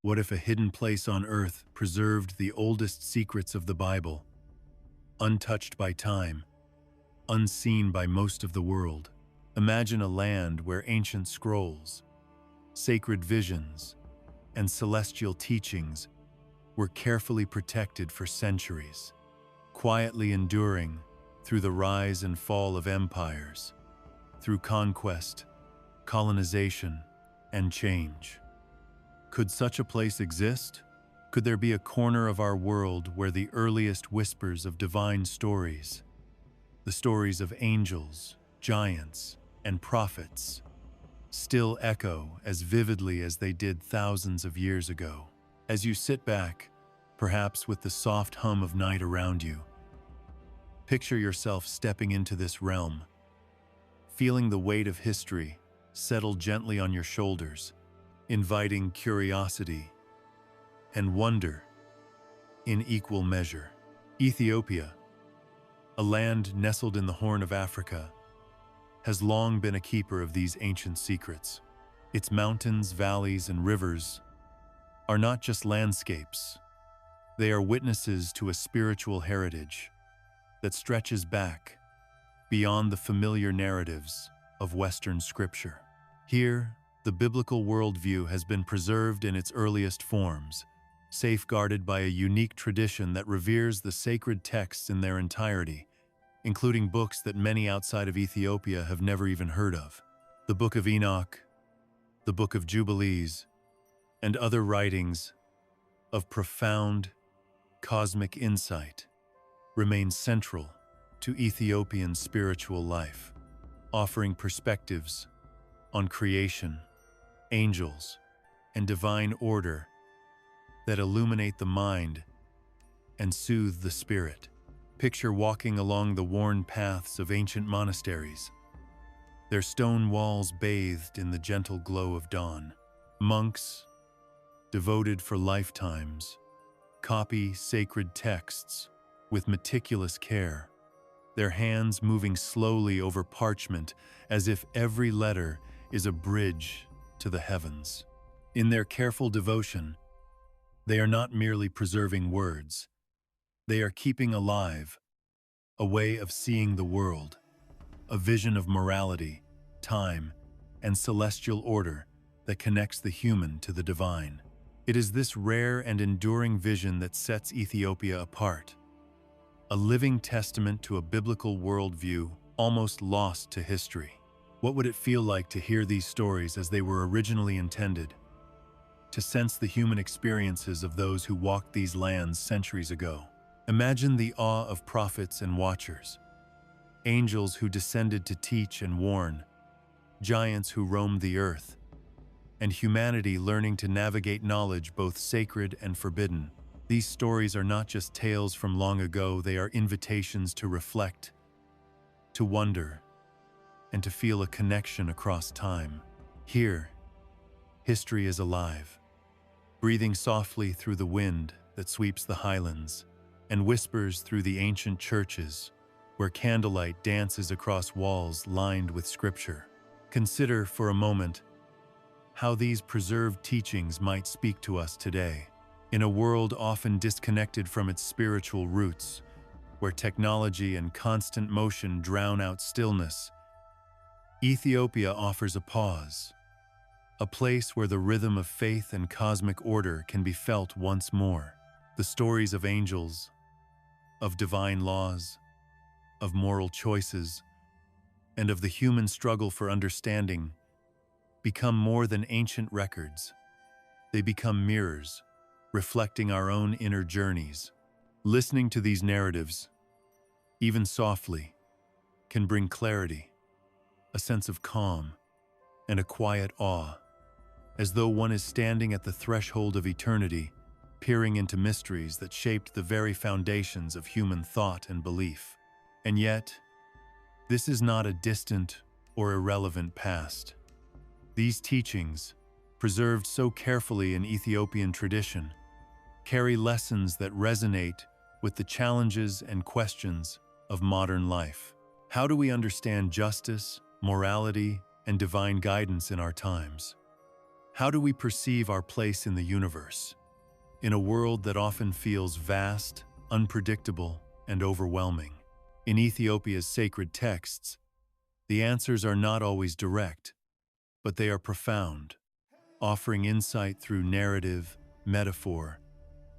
What if a hidden place on earth preserved the oldest secrets of the Bible, untouched by time, unseen by most of the world? Imagine a land where ancient scrolls, sacred visions, and celestial teachings were carefully protected for centuries, quietly enduring through the rise and fall of empires, through conquest, colonization, and change. Could such a place exist? Could there be a corner of our world where the earliest whispers of divine stories, the stories of angels, giants, and prophets, still echo as vividly as they did thousands of years ago? As you sit back, perhaps with the soft hum of night around you, picture yourself stepping into this realm, feeling the weight of history settle gently on your shoulders, inviting curiosity and wonder in equal measure. Ethiopia, a land nestled in the Horn of Africa, has long been a keeper of these ancient secrets. Its mountains, valleys, and rivers are not just landscapes. They are witnesses to a spiritual heritage that stretches back beyond the familiar narratives of Western scripture. Here, the biblical worldview has been preserved in its earliest forms, safeguarded by a unique tradition that reveres the sacred texts in their entirety, including books that many outside of Ethiopia have never even heard of. The Book of Enoch, the Book of Jubilees, and other writings of profound cosmic insight remain central to Ethiopian spiritual life, offering perspectives on creation, angels, and divine order that illuminate the mind and soothe the spirit. Picture walking along the worn paths of ancient monasteries, their stone walls bathed in the gentle glow of dawn. Monks, devoted for lifetimes, copy sacred texts with meticulous care, their hands moving slowly over parchment as if every letter is a bridge to the heavens. In their careful devotion, they are not merely preserving words. They are keeping alive a way of seeing the world, a vision of morality, time, and celestial order that connects the human to the divine. It is this rare and enduring vision that sets Ethiopia apart, a living testament to a biblical worldview almost lost to history. What would it feel like to hear these stories as they were originally intended? To sense the human experiences of those who walked these lands centuries ago? Imagine the awe of prophets and watchers, angels who descended to teach and warn, giants who roamed the earth, and humanity learning to navigate knowledge both sacred and forbidden. These stories are not just tales from long ago, they are invitations to reflect, to wonder, and to feel a connection across time. Here, history is alive, breathing softly through the wind that sweeps the highlands and whispers through the ancient churches where candlelight dances across walls lined with scripture. Consider for a moment how these preserved teachings might speak to us today. In a world often disconnected from its spiritual roots, where technology and constant motion drown out stillness, Ethiopia offers a pause, a place where the rhythm of faith and cosmic order can be felt once more. The stories of angels, of divine laws, of moral choices, and of the human struggle for understanding become more than ancient records. They become mirrors, reflecting our own inner journeys. Listening to these narratives, even softly, can bring clarity, a sense of calm, and a quiet awe, as though one is standing at the threshold of eternity, peering into mysteries that shaped the very foundations of human thought and belief. And yet, this is not a distant or irrelevant past. These teachings, preserved so carefully in Ethiopian tradition, carry lessons that resonate with the challenges and questions of modern life. How do we understand justice, morality, and divine guidance in our times? How do we perceive our place in the universe? In a world that often feels vast, unpredictable, and overwhelming. In Ethiopia's sacred texts, the answers are not always direct, but they are profound, offering insight through narrative, metaphor,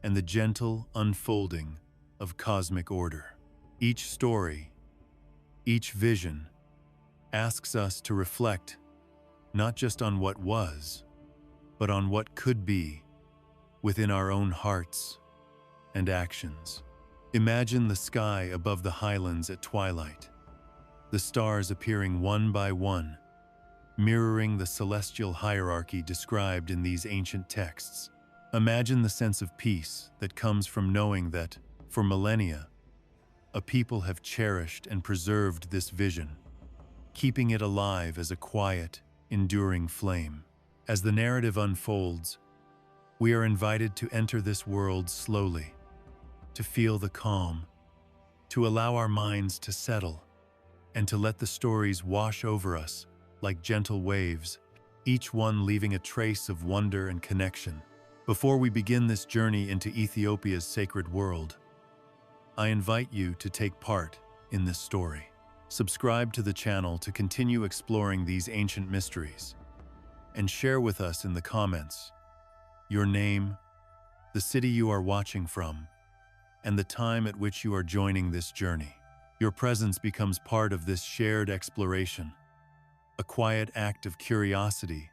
and the gentle unfolding of cosmic order. Each story, each vision, asks us to reflect not just on what was, but on what could be within our own hearts and actions. Imagine the sky above the highlands at twilight, the stars appearing one by one, mirroring the celestial hierarchy described in these ancient texts. Imagine the sense of peace that comes from knowing that, for millennia, a people have cherished and preserved this vision, keeping it alive as a quiet, enduring flame. As the narrative unfolds, we are invited to enter this world slowly, to feel the calm, to allow our minds to settle, and to let the stories wash over us like gentle waves, each one leaving a trace of wonder and connection. Before we begin this journey into Ethiopia's sacred world, I invite you to take part in this story. Subscribe to the channel to continue exploring these ancient mysteries, and share with us in the comments your name, the city you are watching from, and the time at which you are joining this journey. Your presence becomes part of this shared exploration, a quiet act of curiosity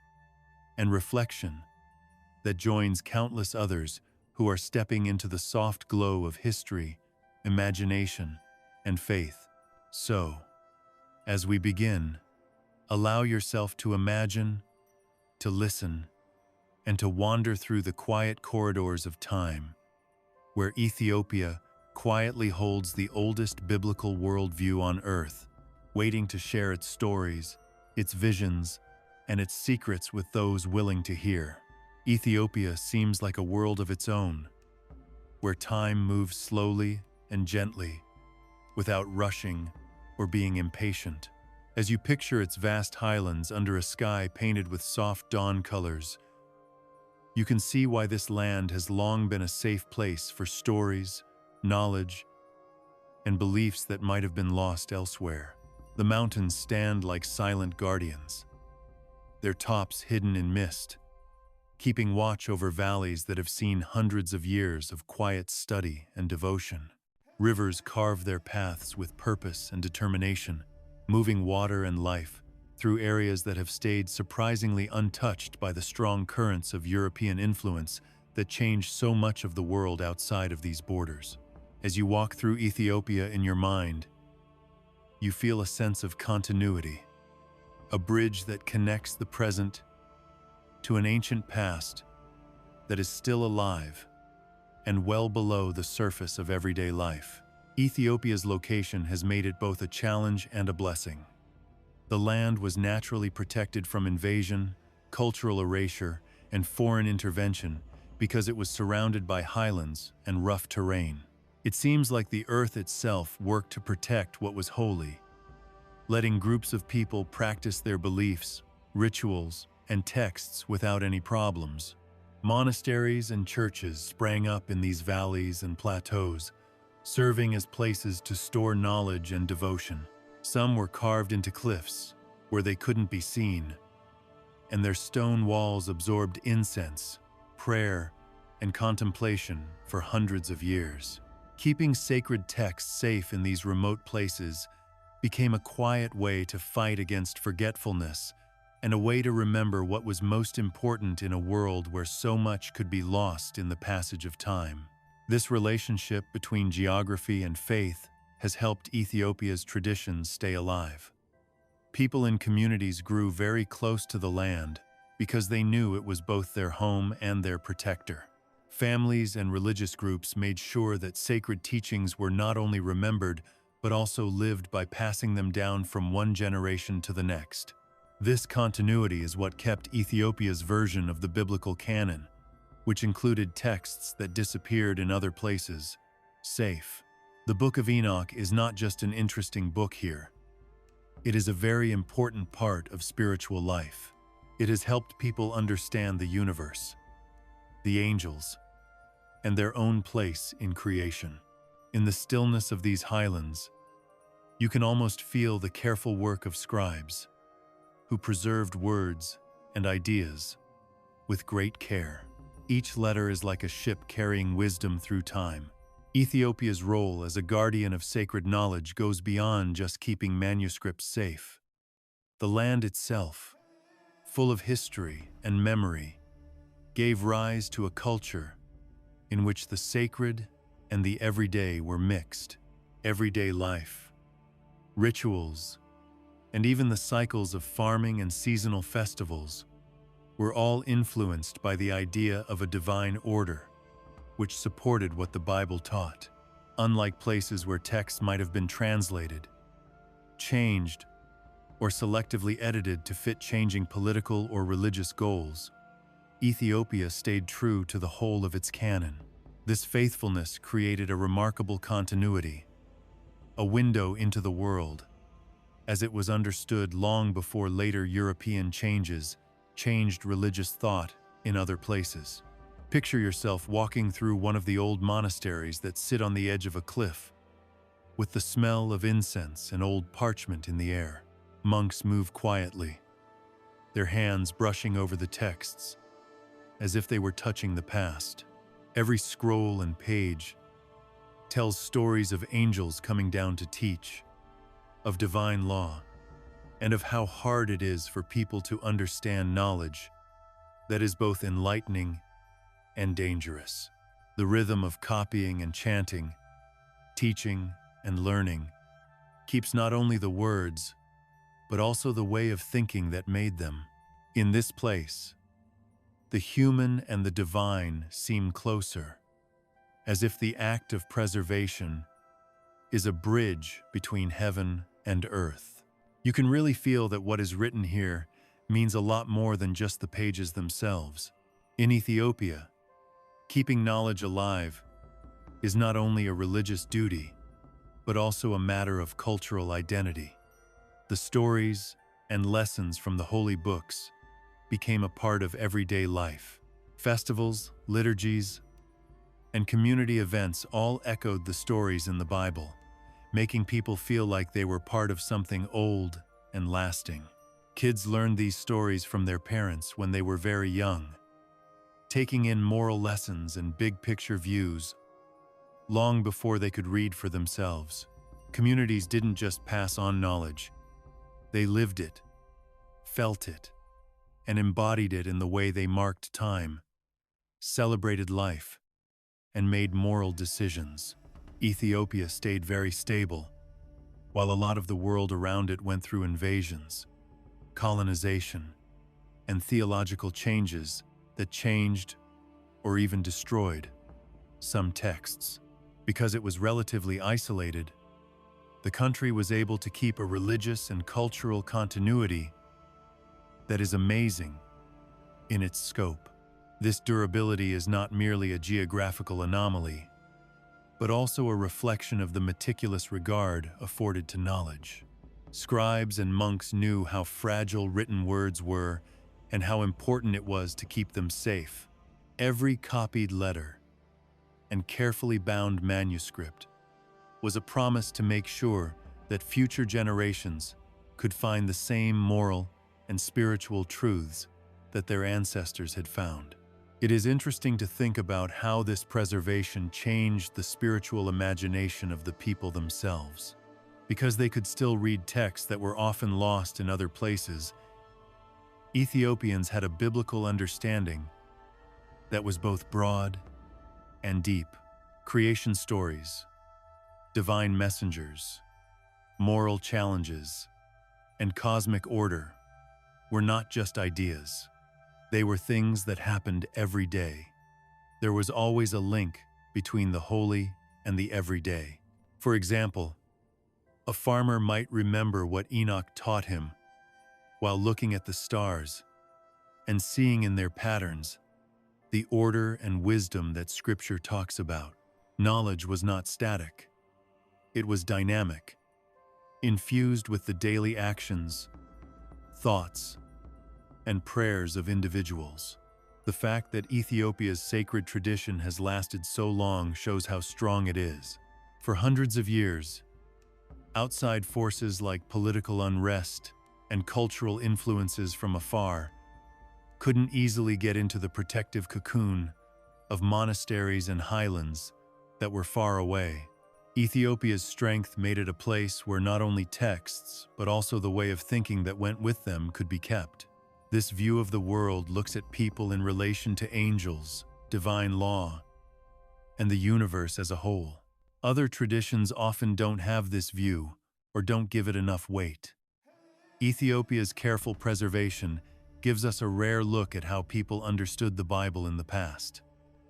and reflection that joins countless others who are stepping into the soft glow of history, imagination, and faith. So, as we begin, allow yourself to imagine, to listen, and to wander through the quiet corridors of time, where Ethiopia quietly holds the oldest biblical worldview on earth, waiting to share its stories, its visions, and its secrets with those willing to hear. Ethiopia seems like a world of its own, where time moves slowly and gently, without rushing or being impatient. As you picture its vast highlands under a sky painted with soft dawn colors, you can see why this land has long been a safe place for stories, knowledge, and beliefs that might have been lost elsewhere. The mountains stand like silent guardians, their tops hidden in mist, keeping watch over valleys that have seen hundreds of years of quiet study and devotion. Rivers carve their paths with purpose and determination, moving water and life through areas that have stayed surprisingly untouched by the strong currents of European influence that change so much of the world outside of these borders. As you walk through Ethiopia in your mind, you feel a sense of continuity, a bridge that connects the present to an ancient past that is still alive and well below the surface of everyday life. Ethiopia's location has made it both a challenge and a blessing. The land was naturally protected from invasion, cultural erasure, and foreign intervention because it was surrounded by highlands and rough terrain. It seems like the earth itself worked to protect what was holy, letting groups of people practice their beliefs, rituals, and texts without any problems. Monasteries and churches sprang up in these valleys and plateaus, serving as places to store knowledge and devotion. Some were carved into cliffs where they couldn't be seen, and their stone walls absorbed incense, prayer, and contemplation for hundreds of years. Keeping sacred texts safe in these remote places became a quiet way to fight against forgetfulness and a way to remember what was most important in a world where so much could be lost in the passage of time. This relationship between geography and faith has helped Ethiopia's traditions stay alive. People in communities grew very close to the land because they knew it was both their home and their protector. Families and religious groups made sure that sacred teachings were not only remembered, but also lived by passing them down from one generation to the next. This continuity is what kept Ethiopia's version of the biblical canon, which included texts that disappeared in other places, safe. The Book of Enoch is not just an interesting book here. It is a very important part of spiritual life. It has helped people understand the universe, the angels, and their own place in creation. In the stillness of these highlands, you can almost feel the careful work of scribes, who preserved words and ideas with great care. Each letter is like a ship carrying wisdom through time. Ethiopia's role as a guardian of sacred knowledge goes beyond just keeping manuscripts safe. The land itself, full of history and memory, gave rise to a culture in which the sacred and the everyday were mixed. Everyday life, rituals, and even the cycles of farming and seasonal festivals were all influenced by the idea of a divine order, which supported what the Bible taught. Unlike places where texts might have been translated, changed, or selectively edited to fit changing political or religious goals, Ethiopia stayed true to the whole of its canon. This faithfulness created a remarkable continuity, a window into the world, as it was understood long before later European changes changed religious thought in other places. Picture yourself walking through one of the old monasteries that sit on the edge of a cliff, with the smell of incense and old parchment in the air. Monks move quietly, their hands brushing over the texts, as if they were touching the past. Every scroll and page tells stories of angels coming down to teach, of divine law, and of how hard it is for people to understand knowledge that is both enlightening and dangerous. The rhythm of copying and chanting, teaching and learning, keeps not only the words, but also the way of thinking that made them. In this place, the human and the divine seem closer, as if the act of preservation is a bridge between heaven and earth. You can really feel that what is written here means a lot more than just the pages themselves. In Ethiopia, keeping knowledge alive is not only a religious duty, but also a matter of cultural identity. The stories and lessons from the holy books became a part of everyday life. Festivals, liturgies, and community events all echoed the stories in the Bible, making people feel like they were part of something old and lasting. Kids learned these stories from their parents when they were very young, taking in moral lessons and big-picture views long before they could read for themselves. Communities didn't just pass on knowledge, they lived it, felt it, and embodied it in the way they marked time, celebrated life, and made moral decisions. Ethiopia stayed very stable, while a lot of the world around it went through invasions, colonization, and theological changes that changed or even destroyed some texts. Because it was relatively isolated, the country was able to keep a religious and cultural continuity that is amazing in its scope. This durability is not merely a geographical anomaly, but also a reflection of the meticulous regard afforded to knowledge. Scribes and monks knew how fragile written words were and how important it was to keep them safe. Every copied letter and carefully bound manuscript was a promise to make sure that future generations could find the same moral and spiritual truths that their ancestors had found. It is interesting to think about how this preservation changed the spiritual imagination of the people themselves. Because they could still read texts that were often lost in other places, Ethiopians had a biblical understanding that was both broad and deep. Creation stories, divine messengers, moral challenges, and cosmic order were not just ideas. They were things that happened every day. There was always a link between the holy and the everyday. For example, a farmer might remember what Enoch taught him while looking at the stars and seeing in their patterns the order and wisdom that Scripture talks about. Knowledge was not static. It was dynamic, infused with the daily actions, thoughts, and prayers of individuals. The fact that Ethiopia's sacred tradition has lasted so long shows how strong it is. For hundreds of years, outside forces like political unrest and cultural influences from afar couldn't easily get into the protective cocoon of monasteries and highlands that were far away. Ethiopia's strength made it a place where not only texts, but also the way of thinking that went with them could be kept. This view of the world looks at people in relation to angels, divine law, and the universe as a whole. Other traditions often don't have this view or don't give it enough weight. Ethiopia's careful preservation gives us a rare look at how people understood the Bible in the past.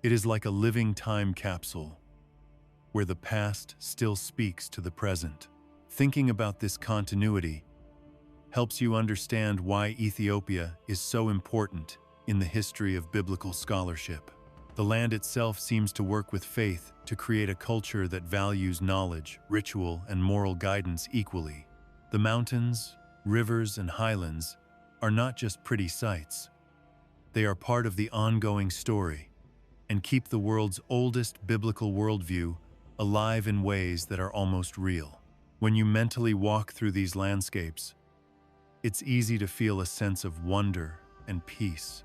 It is like a living time capsule, where the past still speaks to the present. Thinking about this continuity helps you understand why Ethiopia is so important in the history of biblical scholarship. The land itself seems to work with faith to create a culture that values knowledge, ritual, and moral guidance equally. The mountains, rivers, and highlands are not just pretty sights. They are part of the ongoing story and keep the world's oldest biblical worldview alive in ways that are almost real. When you mentally walk through these landscapes, it's easy to feel a sense of wonder and peace,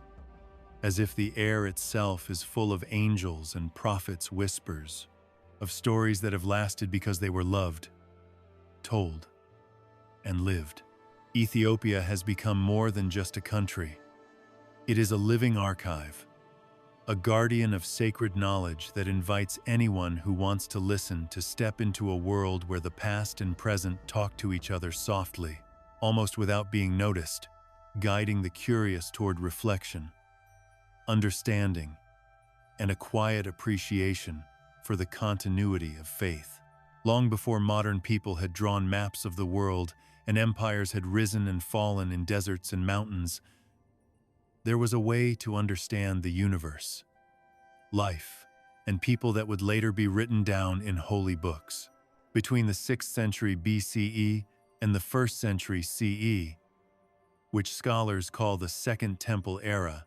as if the air itself is full of angels and prophets' whispers, of stories that have lasted because they were loved, told, and lived. Ethiopia has become more than just a country. It is a living archive, a guardian of sacred knowledge that invites anyone who wants to listen to step into a world where the past and present talk to each other softly, almost without being noticed, guiding the curious toward reflection, understanding, and a quiet appreciation for the continuity of faith. Long before modern people had drawn maps of the world and empires had risen and fallen in deserts and mountains, there was a way to understand the universe, life, and people that would later be written down in holy books. Between the 6th century BCE and the 1st century CE, which scholars call the Second Temple era,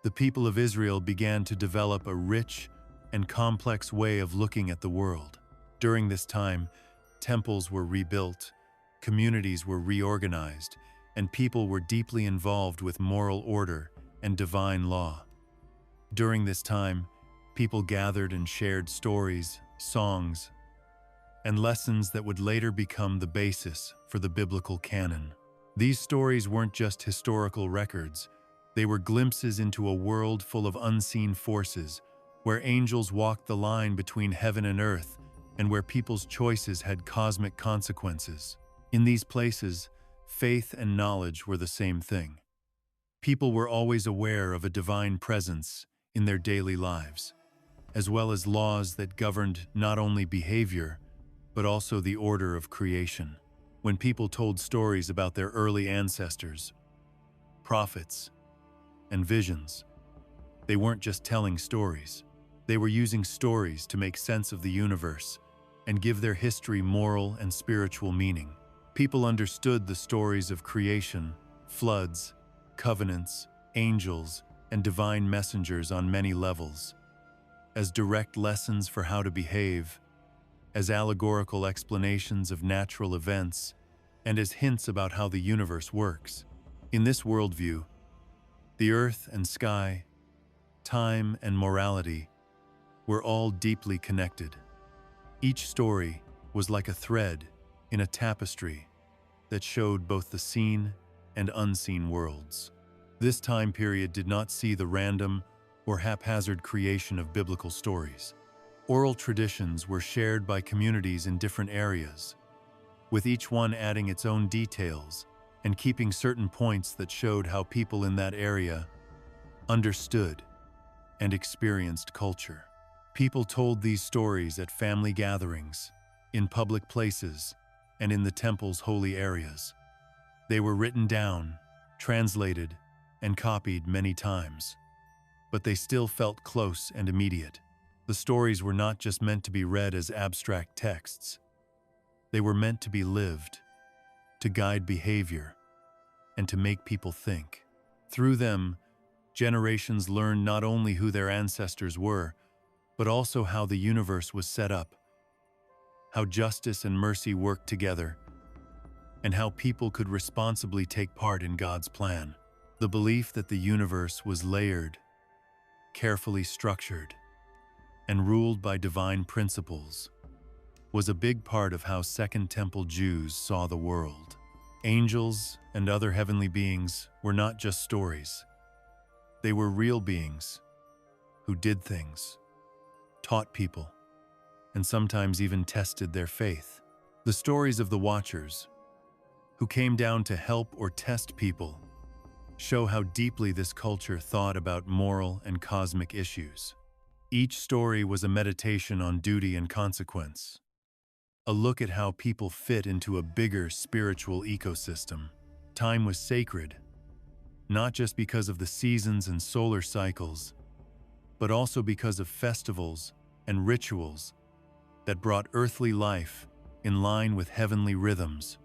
the people of Israel began to develop a rich and complex way of looking at the world. During this time, temples were rebuilt, communities were reorganized, and people were deeply involved with moral order and divine law. During this time, people gathered and shared stories, songs, and lessons that would later become the basis for the biblical canon. These stories weren't just historical records, they were glimpses into a world full of unseen forces, where angels walked the line between heaven and earth, and where people's choices had cosmic consequences. In these places, faith and knowledge were the same thing. People were always aware of a divine presence in their daily lives, as well as laws that governed not only behavior, but also the order of creation. When people told stories about their early ancestors, prophets, and visions, they weren't just telling stories. They were using stories to make sense of the universe and give their history moral and spiritual meaning. People understood the stories of creation, floods, covenants, angels, and divine messengers on many levels, as direct lessons for how to behave, as allegorical explanations of natural events, and as hints about how the universe works. In this worldview, the earth and sky, time and morality were all deeply connected. Each story was like a thread in a tapestry that showed both the seen and unseen worlds. This time period did not see the random or haphazard creation of biblical stories. Oral traditions were shared by communities in different areas, with each one adding its own details and keeping certain points that showed how people in that area understood and experienced culture. People told these stories at family gatherings, in public places, and in the temple's holy areas. They were written down, translated, and copied many times, but they still felt close and immediate. The stories were not just meant to be read as abstract texts. They were meant to be lived, to guide behavior, and to make people think. Through them, generations learned not only who their ancestors were, but also how the universe was set up, how justice and mercy worked together, and how people could responsibly take part in God's plan. The belief that the universe was layered, carefully structured, and ruled by divine principles was a big part of how Second Temple Jews saw the world. Angels and other heavenly beings were not just stories. They were real beings who did things, taught people, and sometimes even tested their faith. The stories of the Watchers, who came down to help or test people, show how deeply this culture thought about moral and cosmic issues. Each story was a meditation on duty and consequence, a look at how people fit into a bigger spiritual ecosystem. Time was sacred, not just because of the seasons and solar cycles, but also because of festivals and rituals that brought earthly life in line with heavenly rhythms.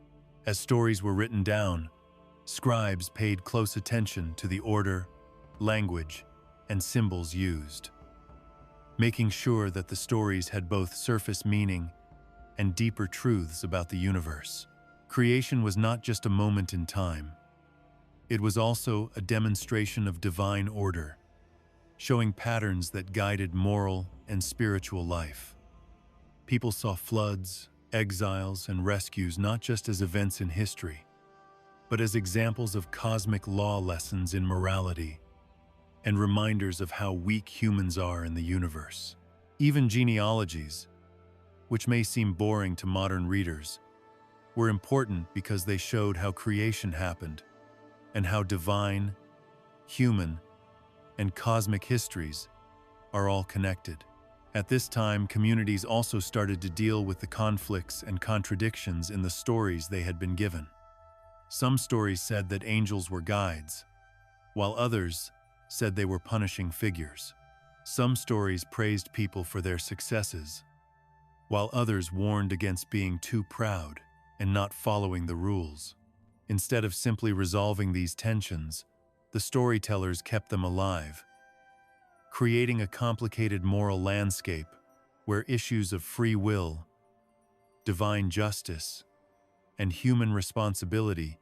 As stories were written down, scribes paid close attention to the order, language, and symbols used, making sure that the stories had both surface meaning and deeper truths about the universe. Creation was not just a moment in time. It was also a demonstration of divine order, showing patterns that guided moral and spiritual life. People saw floods, exiles, and rescues not just as events in history, but as examples of cosmic law lessons in morality and reminders of how weak humans are in the universe. Even genealogies, which may seem boring to modern readers, were important because they showed how creation happened and how divine, human, and cosmic histories are all connected. At this time, communities also started to deal with the conflicts and contradictions in the stories they had been given. Some stories said that angels were guides, while others said they were punishing figures. Some stories praised people for their successes, while others warned against being too proud and not following the rules. Instead of simply resolving these tensions, the storytellers kept them alive, creating a complicated moral landscape where issues of free will, divine justice, and human responsibility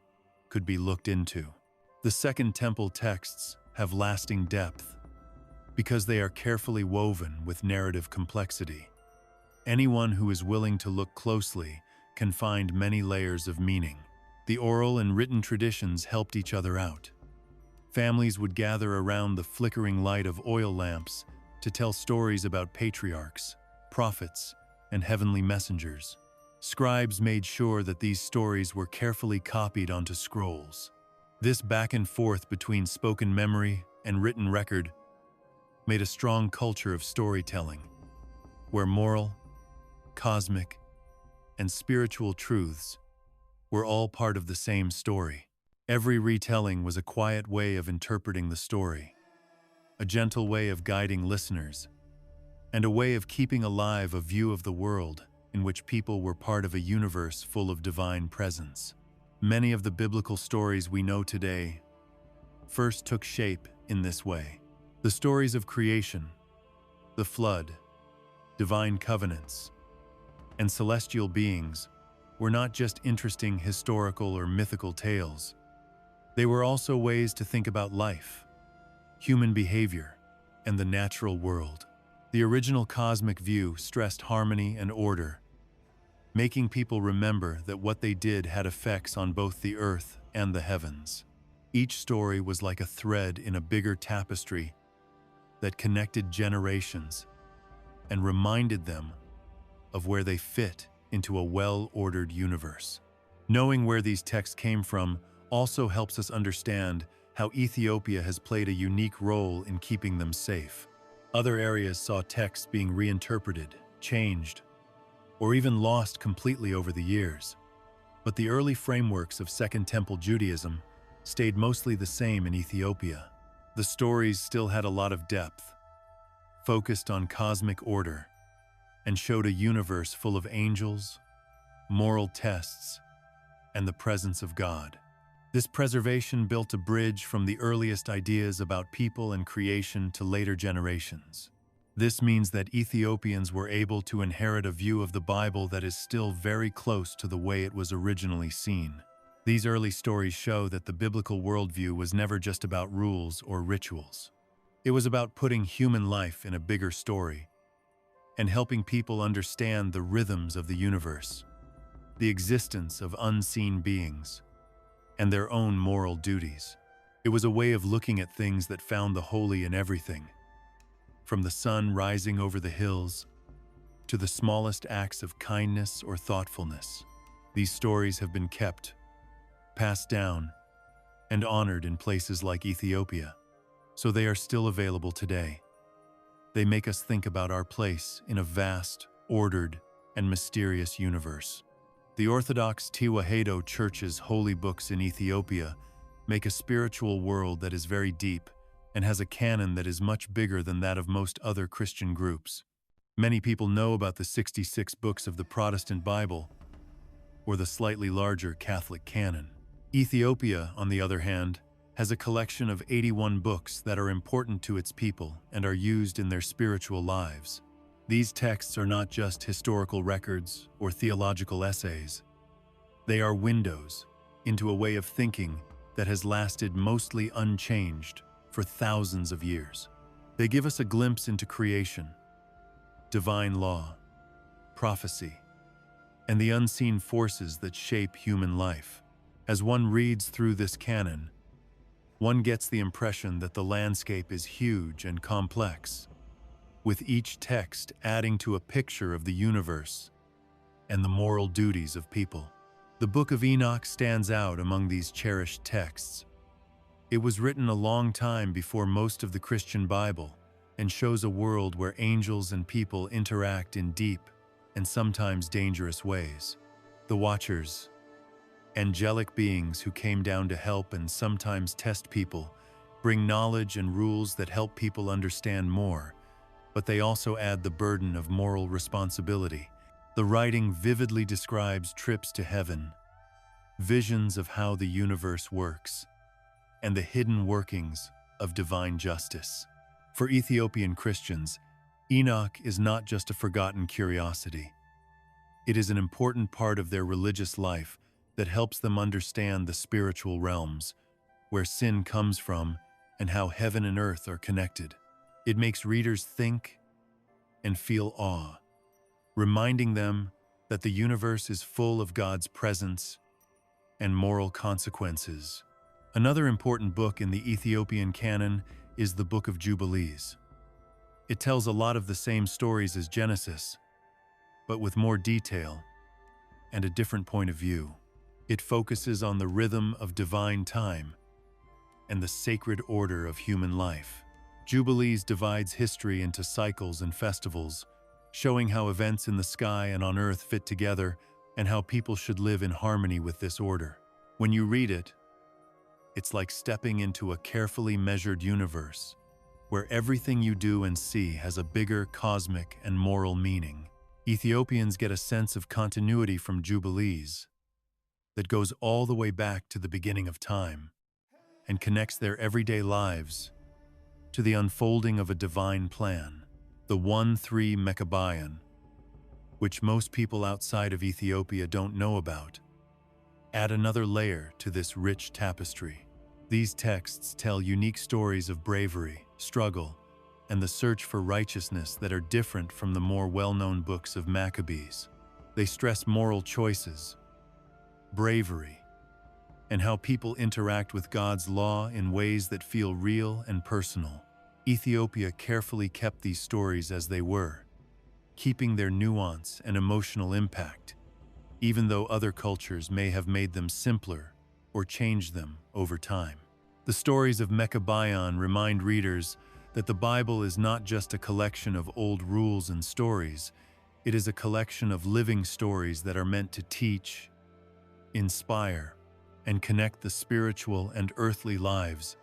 could be looked into. The Second Temple texts have lasting depth because they are carefully woven with narrative complexity. Anyone who is willing to look closely can find many layers of meaning. The oral and written traditions helped each other out. Families would gather around the flickering light of oil lamps to tell stories about patriarchs, prophets, and heavenly messengers. Scribes made sure that these stories were carefully copied onto scrolls. This back and forth between spoken memory and written record made a strong culture of storytelling, where moral, cosmic, and spiritual truths were all part of the same story. Every retelling was a quiet way of interpreting the story, a gentle way of guiding listeners, and a way of keeping alive a view of the world in which people were part of a universe full of divine presence. Many of the biblical stories we know today first took shape in this way. The stories of creation, the flood, divine covenants, and celestial beings were not just interesting historical or mythical tales. They were also ways to think about life, human behavior, and the natural world. The original cosmic view stressed harmony and order, making people remember that what they did had effects on both the earth and the heavens. Each story was like a thread in a bigger tapestry that connected generations and reminded them of where they fit into a well-ordered universe. Knowing where these texts came from also helps us understand how Ethiopia has played a unique role in keeping them safe. Other areas saw texts being reinterpreted, changed, or even lost completely over the years. But the early frameworks of Second Temple Judaism stayed mostly the same in Ethiopia. The stories still had a lot of depth, focused on cosmic order, and showed a universe full of angels, moral tests, and the presence of God. This preservation built a bridge from the earliest ideas about people and creation to later generations. This means that Ethiopians were able to inherit a view of the Bible that is still very close to the way it was originally seen. These early stories show that the biblical worldview was never just about rules or rituals. It was about putting human life in a bigger story and helping people understand the rhythms of the universe, the existence of unseen beings, and their own moral duties. It was a way of looking at things that found the holy in everything, from the sun rising over the hills to the smallest acts of kindness or thoughtfulness. These stories have been kept, passed down, and honored in places like Ethiopia, so they are still available today. They make us think about our place in a vast, ordered, and mysterious universe. The Orthodox Tewahedo Church's holy books in Ethiopia make a spiritual world that is very deep and has a canon that is much bigger than that of most other Christian groups. Many people know about the 66 books of the Protestant Bible or the slightly larger Catholic canon. Ethiopia, on the other hand, has a collection of 81 books that are important to its people and are used in their spiritual lives. These texts are not just historical records or theological essays. They are windows into a way of thinking that has lasted mostly unchanged for thousands of years. They give us a glimpse into creation, divine law, prophecy, and the unseen forces that shape human life. As one reads through this canon, one gets the impression that the landscape is huge and complex, with each text adding to a picture of the universe and the moral duties of people. The Book of Enoch stands out among these cherished texts. It was written a long time before most of the Christian Bible and shows a world where angels and people interact in deep and sometimes dangerous ways. The Watchers, angelic beings who came down to help and sometimes test people, bring knowledge and rules that help people understand more, but they also add the burden of moral responsibility. The writing vividly describes trips to heaven, visions of how the universe works, and the hidden workings of divine justice. For Ethiopian Christians, Enoch is not just a forgotten curiosity. It is an important part of their religious life that helps them understand the spiritual realms, where sin comes from, and how heaven and earth are connected. It makes readers think and feel awe, reminding them that the universe is full of God's presence and moral consequences. Another important book in the Ethiopian canon is the Book of Jubilees. It tells a lot of the same stories as Genesis, but with more detail and a different point of view. It focuses on the rhythm of divine time and the sacred order of human life. Jubilees divides history into cycles and festivals, showing how events in the sky and on earth fit together and how people should live in harmony with this order. When you read it, it's like stepping into a carefully measured universe, where everything you do and see has a bigger cosmic and moral meaning. Ethiopians get a sense of continuity from Jubilees that goes all the way back to the beginning of time and connects their everyday lives to the unfolding of a divine plan. The 1-3 Maccabean, which most people outside of Ethiopia don't know about, add another layer to this rich tapestry. These texts tell unique stories of bravery, struggle, and the search for righteousness that are different from the more well-known books of Maccabees. They stress moral choices, bravery, and how people interact with God's law in ways that feel real and personal. Ethiopia carefully kept these stories as they were, keeping their nuance and emotional impact, even though other cultures may have made them simpler or changed them over time. The stories of Maccabean remind readers that the Bible is not just a collection of old rules and stories. It is a collection of living stories that are meant to teach, inspire, and connect the spiritual and earthly lives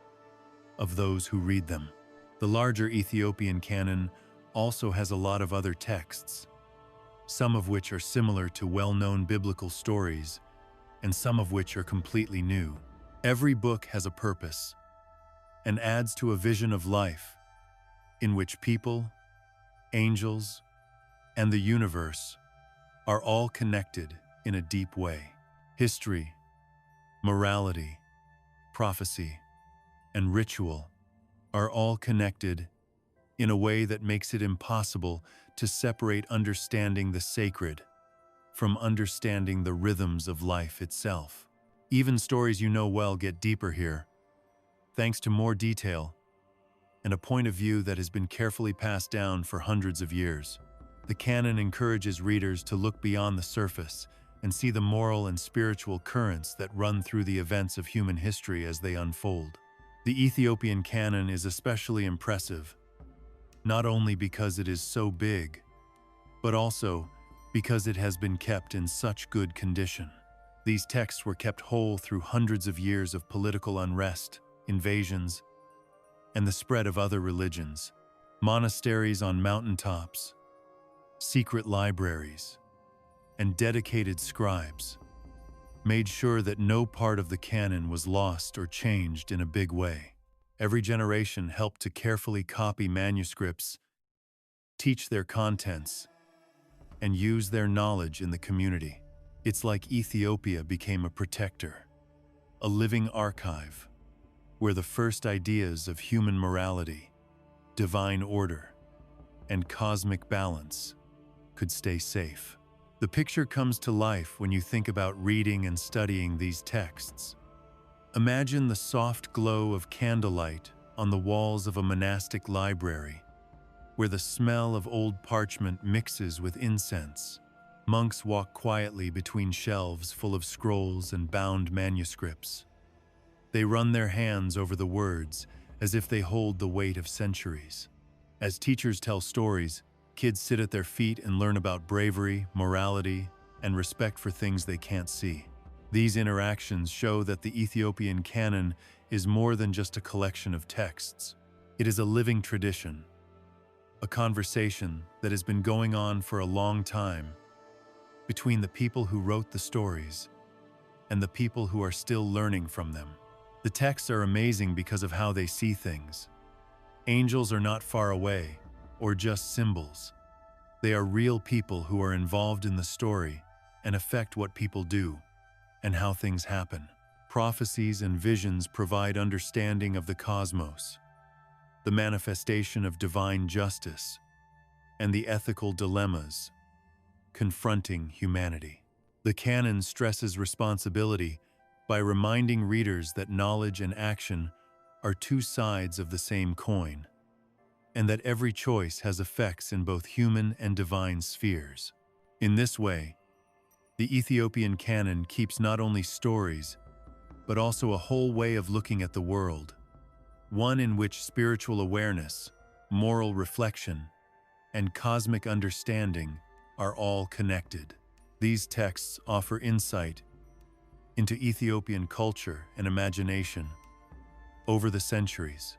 of those who read them. The larger Ethiopian canon also has a lot of other texts, some of which are similar to well-known biblical stories, and some of which are completely new. Every book has a purpose and adds to a vision of life in which people, angels, and the universe are all connected in a deep way. History, morality, prophecy, and ritual are all connected in a way that makes it impossible to separate understanding the sacred from understanding the rhythms of life itself. Even stories you know well get deeper here, thanks to more detail and a point of view that has been carefully passed down for hundreds of years. The canon encourages readers to look beyond the surface and see the moral and spiritual currents that run through the events of human history as they unfold. The Ethiopian canon is especially impressive, not only because it is so big, but also because it has been kept in such good condition. These texts were kept whole through hundreds of years of political unrest, invasions, and the spread of other religions. Monasteries on mountaintops, secret libraries, and dedicated scribes made sure that no part of the canon was lost or changed in a big way. Every generation helped to carefully copy manuscripts, teach their contents, and use their knowledge in the community. It's like Ethiopia became a protector, a living archive, where the first ideas of human morality, divine order, and cosmic balance could stay safe. The picture comes to life when you think about reading and studying these texts. Imagine the soft glow of candlelight on the walls of a monastic library, where the smell of old parchment mixes with incense. Monks walk quietly between shelves full of scrolls and bound manuscripts. They run their hands over the words as if they hold the weight of centuries. As teachers tell stories, kids sit at their feet and learn about bravery, morality, and respect for things they can't see. These interactions show that the Ethiopian canon is more than just a collection of texts. It is a living tradition, a conversation that has been going on for a long time between the people who wrote the stories and the people who are still learning from them. The texts are amazing because of how they see things. Angels are not far away or just symbols. They are real people who are involved in the story and affect what people do and how things happen. Prophecies and visions provide understanding of the cosmos, the manifestation of divine justice, and the ethical dilemmas confronting humanity. The canon stresses responsibility by reminding readers that knowledge and action are two sides of the same coin, and that every choice has effects in both human and divine spheres. In this way, the Ethiopian canon keeps not only stories, but also a whole way of looking at the world, one in which spiritual awareness, moral reflection, and cosmic understanding are all connected. These texts offer insight into Ethiopian culture and imagination over the centuries,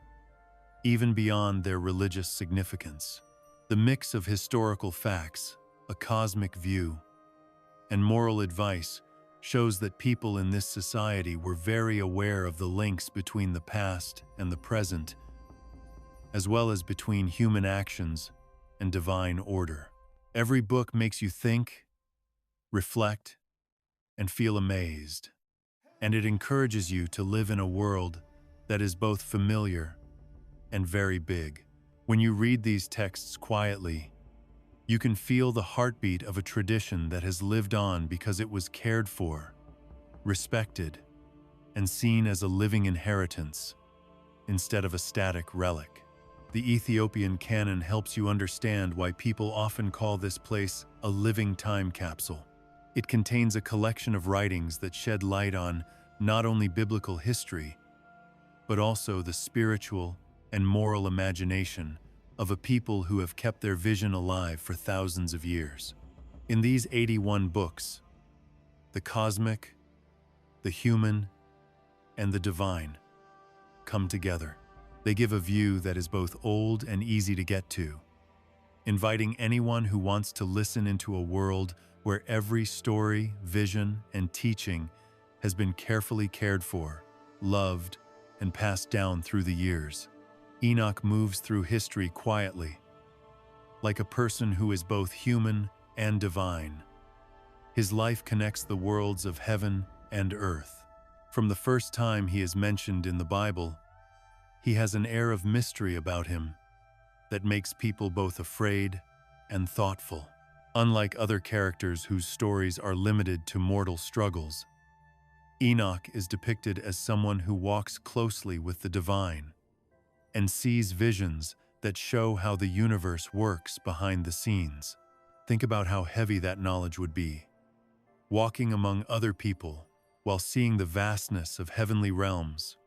even beyond their religious significance. The mix of historical facts, a cosmic view, and moral advice shows that people in this society were very aware of the links between the past and the present, as well as between human actions and divine order. Every book makes you think, reflect, and feel amazed, and it encourages you to live in a world that is both familiar and very big. When you read these texts quietly, you can feel the heartbeat of a tradition that has lived on because it was cared for, respected, and seen as a living inheritance instead of a static relic. The Ethiopian canon helps you understand why people often call this place a living time capsule. It contains a collection of writings that shed light on not only biblical history, but also the spiritual and moral imagination of a people who have kept their vision alive for thousands of years. In these 81 books, the cosmic, the human, and the divine come together. They give a view that is both old and easy to get to, inviting anyone who wants to listen into a world where every story, vision, and teaching has been carefully cared for loved, and passed down through the years. Enoch moves through history quietly, like a person who is both human and divine. His life connects the worlds of heaven and earth. From the first time he is mentioned in the Bible, he has an air of mystery about him that makes people both afraid and thoughtful. Unlike other characters whose stories are limited to mortal struggles, Enoch is depicted as someone who walks closely with the divine and sees visions that show how the universe works behind the scenes. Think about how heavy that knowledge would be, walking among other people while seeing the vastness of heavenly realms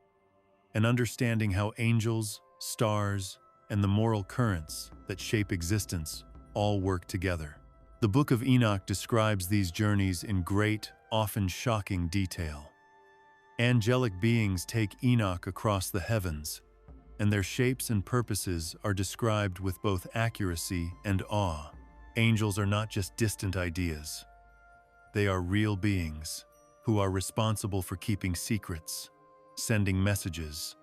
and understanding how angels, stars, and the moral currents that shape existence all work together. The Book of Enoch describes these journeys in great, often shocking detail. Angelic beings take Enoch across the heavens, and their shapes and purposes are described with both accuracy and awe. Angels are not just distant ideas. They are real beings who are responsible for keeping secrets, sending messages,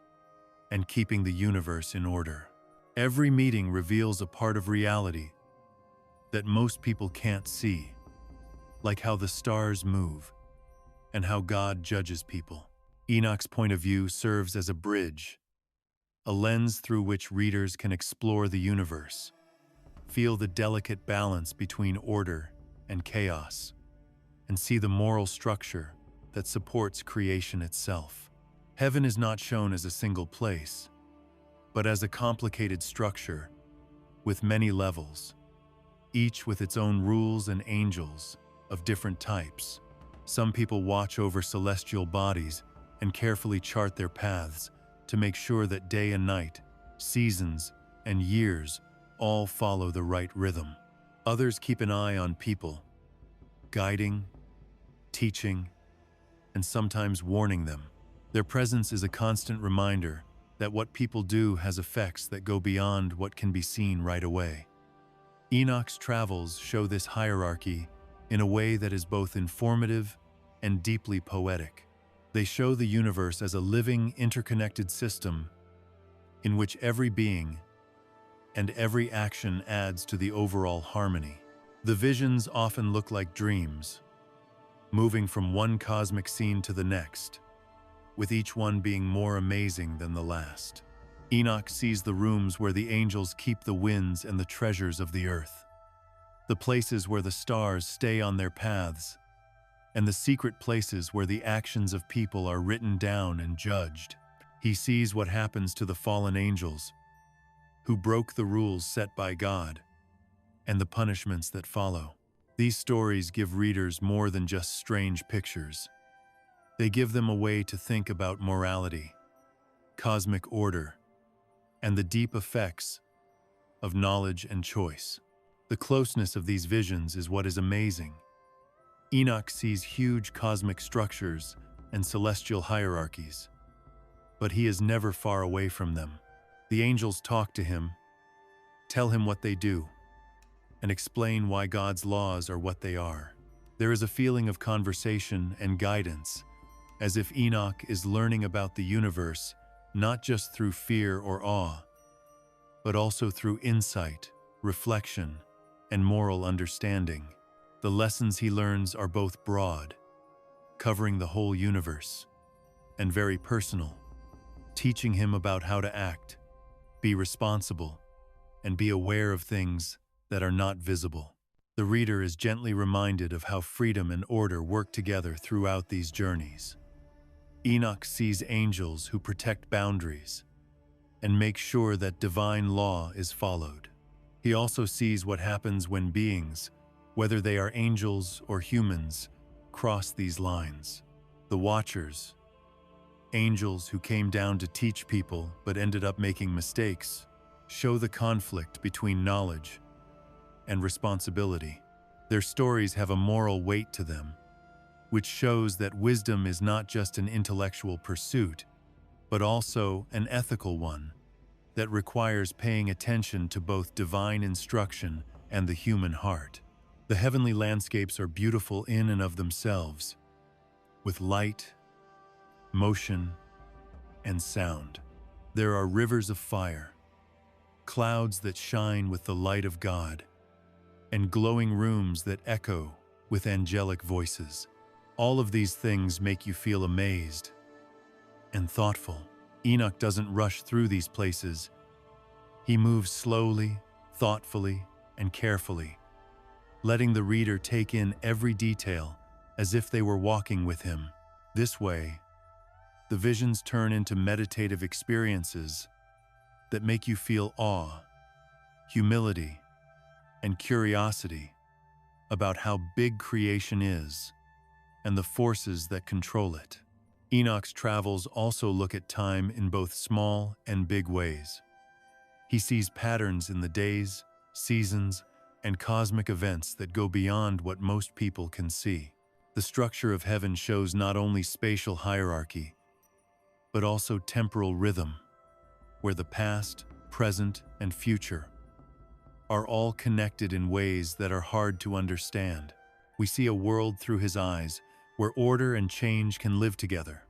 and keeping the universe in order. Every meeting reveals a part of reality that most people can't see, like how the stars move and how God judges people. Enoch's point of view serves as a bridge, a lens through which readers can explore the universe, feel the delicate balance between order and chaos, and see the moral structure that supports creation itself. Heaven is not shown as a single place, but as a complicated structure with many levels, each with its own rules and angels of different types. Some people watch over celestial bodies and carefully chart their paths to make sure that day and night, seasons, and years all follow the right rhythm. Others keep an eye on people, guiding, teaching, and sometimes warning them. Their presence is a constant reminder that what people do has effects that go beyond what can be seen right away. Enoch's travels show this hierarchy in a way that is both informative and deeply poetic. They show the universe as a living, interconnected system in which every being and every action adds to the overall harmony. The visions often look like dreams, moving from one cosmic scene to the next, with each one being more amazing than the last. Enoch sees the rooms where the angels keep the winds and the treasures of the earth, the places where the stars stay on their paths, and the secret places where the actions of people are written down and judged. He sees what happens to the fallen angels, who broke the rules set by God, and the punishments that follow. These stories give readers more than just strange pictures. They give them a way to think about morality, cosmic order, and the deep effects of knowledge and choice. The closeness of these visions is what is amazing. Enoch sees huge cosmic structures and celestial hierarchies, but he is never far away from them. The angels talk to him, tell him what they do, and explain why God's laws are what they are. There is a feeling of conversation and guidance, as if Enoch is learning about the universe not just through fear or awe, but also through insight, reflection, and moral understanding. The lessons he learns are both broad, covering the whole universe, and very personal, teaching him about how to act, be responsible, and be aware of things that are not visible. The reader is gently reminded of how freedom and order work together throughout these journeys. Enoch sees angels who protect boundaries and make sure that divine law is followed. He also sees what happens when beings, whether they are angels or humans, cross these lines. The Watchers, angels who came down to teach people but ended up making mistakes, show the conflict between knowledge and responsibility. Their stories have a moral weight to them, which shows that wisdom is not just an intellectual pursuit, but also an ethical one that requires paying attention to both divine instruction and the human heart. The heavenly landscapes are beautiful in and of themselves, with light, motion, and sound. There are rivers of fire, clouds that shine with the light of God, and glowing rooms that echo with angelic voices. All of these things make you feel amazed and thoughtful. Enoch doesn't rush through these places. He moves slowly, thoughtfully, and carefully, letting the reader take in every detail as if they were walking with him. This way, the visions turn into meditative experiences that make you feel awe, humility, and curiosity about how big creation is and the forces that control it. Enoch's travels also look at time in both small and big ways. He sees patterns in the days, seasons, and cosmic events that go beyond what most people can see. The structure of heaven shows not only spatial hierarchy, but also temporal rhythm, where the past, present, and future are all connected in ways that are hard to understand. We see a world through his eyes, where order and change can live together,